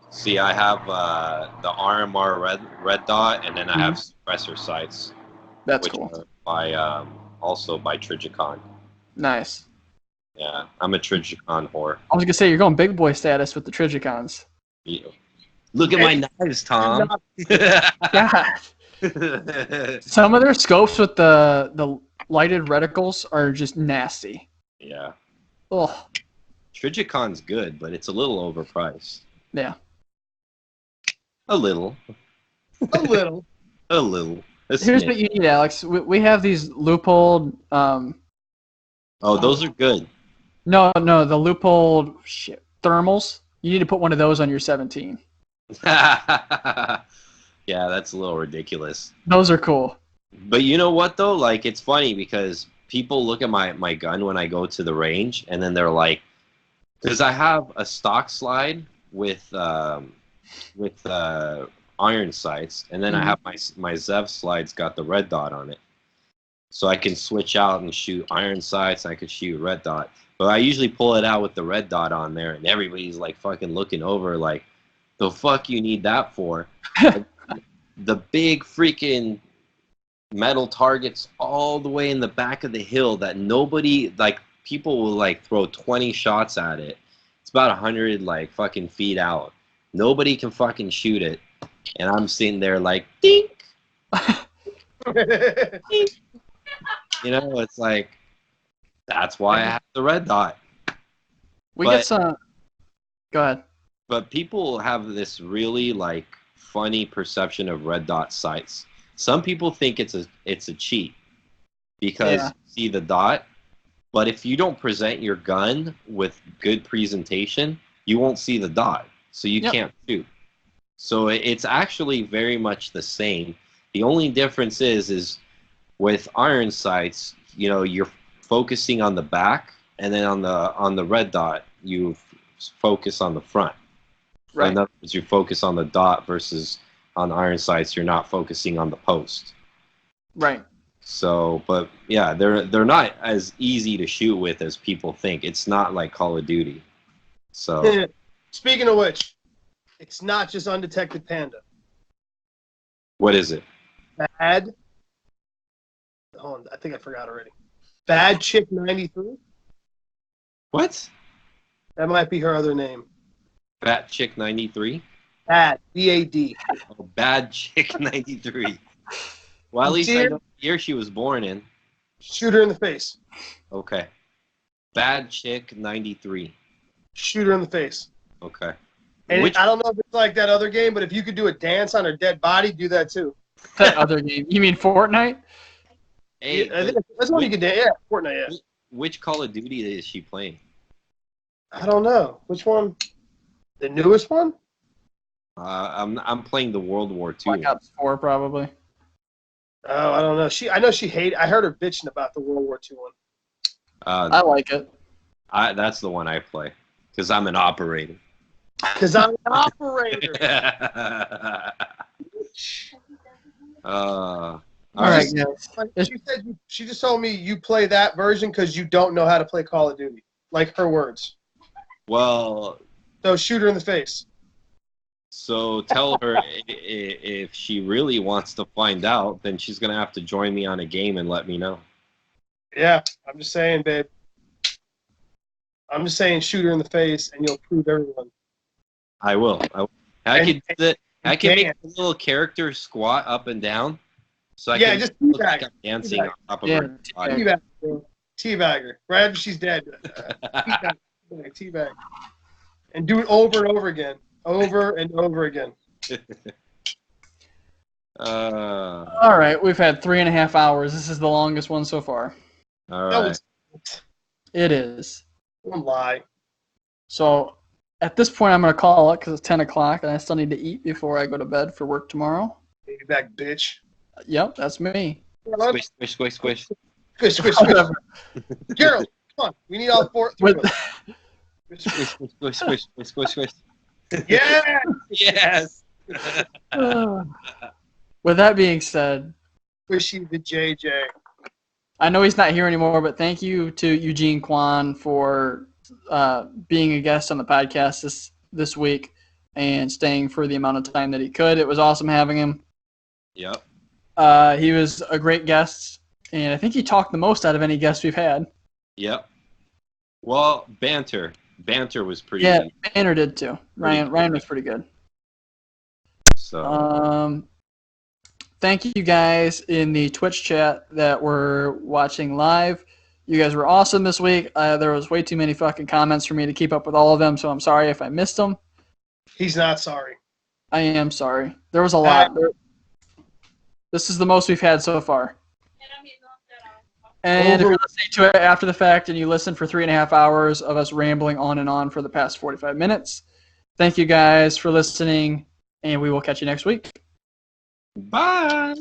See, I have the RMR red dot, and then I have suppressor sights. That's cool. Also by Trigicon. Nice. Yeah, I'm a Trigicon whore. I was gonna say you're going big boy status with the Trigicons. Yeah. Look at my knives, Tom. God. Some of their scopes with the lighted reticles are just nasty. Yeah. Oh. Trigicon's good, but it's a little overpriced. Yeah. A little. A little. A little. Here's what you need, Alex. We have these loophole. Oh, those are good. No, the loophole thermals. You need to put one of those on your 17. Yeah, that's a little ridiculous. Those are cool. But you know what though? Like, it's funny because people look at my gun when I go to the range, and then they're like, because I have a stock slide with iron sights, and then I have my Zev slides got the red dot on it, so I can switch out and shoot iron sights. I could shoot red dot, but I usually pull it out with the red dot on there, and everybody's like fucking looking over like, the fuck you need that for? The big freaking metal targets all the way in the back of the hill that nobody, like, people will like throw 20 shots at it. It's about 100 like fucking feet out. Nobody can fucking shoot it, and I'm sitting there like, dink. Dink. You know, it's like, that's why I have the red dot. Get some. Go ahead. But people have this really like funny perception of red dot sights. Some people think it's a cheat because you see the dot, but if you don't present your gun with good presentation, you won't see the dot, so you can't shoot. So it's actually very much the same. The only difference is with iron sights, you know, you're focusing on the back, and then on the red dot, you focus on the front. Right. In other words, you focus on the dot versus on iron sights, you're not focusing on the post. Right. So, but yeah, they're not as easy to shoot with as people think. It's not like Call of Duty. So, speaking of which, it's not just Undetected Panda. What is it? Bad. Hold on, I think I forgot already. Bad Chick 93. What? That might be her other name. Bad Chick 93? Bad. B-A-D. Oh, Bad Chick 93. Well, at least I know the year she was born in. Shoot her in the face. Okay. Bad Chick 93. Shoot her in the face. Okay. And I don't know if it's like that other game, but if you could do a dance on her dead body, do that too. That other game? You mean Fortnite? Hey, I think that's one you can dance. Yeah, Fortnite. Yeah. Which Call of Duty is she playing? I don't know. Which one? The newest one? I'm playing the World War II. Black Ops 4, probably. Oh, I don't know. I know she hated. I heard her bitching about the World War II one. I like it. That's the one I play because I'm an operator. Because I'm an operator. All right, Just- guys. She just told me you play that version because you don't know how to play Call of Duty. Like her words. Well, So shoot her in the face. so tell her if she really wants to find out, then she's gonna have to join me on a game and let me know. Yeah, I'm just saying, babe. I'm just saying shoot her in the face and you'll prove everyone. I will. I And- can make the little character squat up and down, so I can just look like teabag. I'm dancing on top of Yeah, her body. Teabag, bro. Teabag her. Right after she's dead. Teabag. And do it over and over again. Over and over again. All right, we've had 3.5 hours. This is the longest one so far. All That right. was It is. don't lie. So at this point, I'm going to call it because it's 10 o'clock and I still need to eat before I go to bed for work tomorrow. Baby back, bitch. Yep, that's me. Squish, squish, squish, squish. Squish, squish, squish. Gerald, come on. We need all four. Three of us. Squish, squish, squish, squish, squish, squish, squish. Yeah. Yes. With that being said, Squishy the JJ. I know he's not here anymore, but thank you to Eugene Kwon for being a guest on the podcast this week and staying for the amount of time that he could. It was awesome having him. Yep. He was a great guest, and I think he talked the most out of any guest we've had. Yep. Well, banter was pretty. Yeah, good. Banner did too. Ryan was pretty good. So. Thank you guys in the Twitch chat that were watching live. You guys were awesome this week. There was way too many fucking comments for me to keep up with all of them, so I'm sorry if I missed them. He's not sorry. I am sorry. There was a lot. This is the most we've had so far. And if you're listening to it after the fact and you listen for 3.5 hours of us rambling on and on for the past 45 minutes, thank you guys for listening, and we will catch you next week. Bye.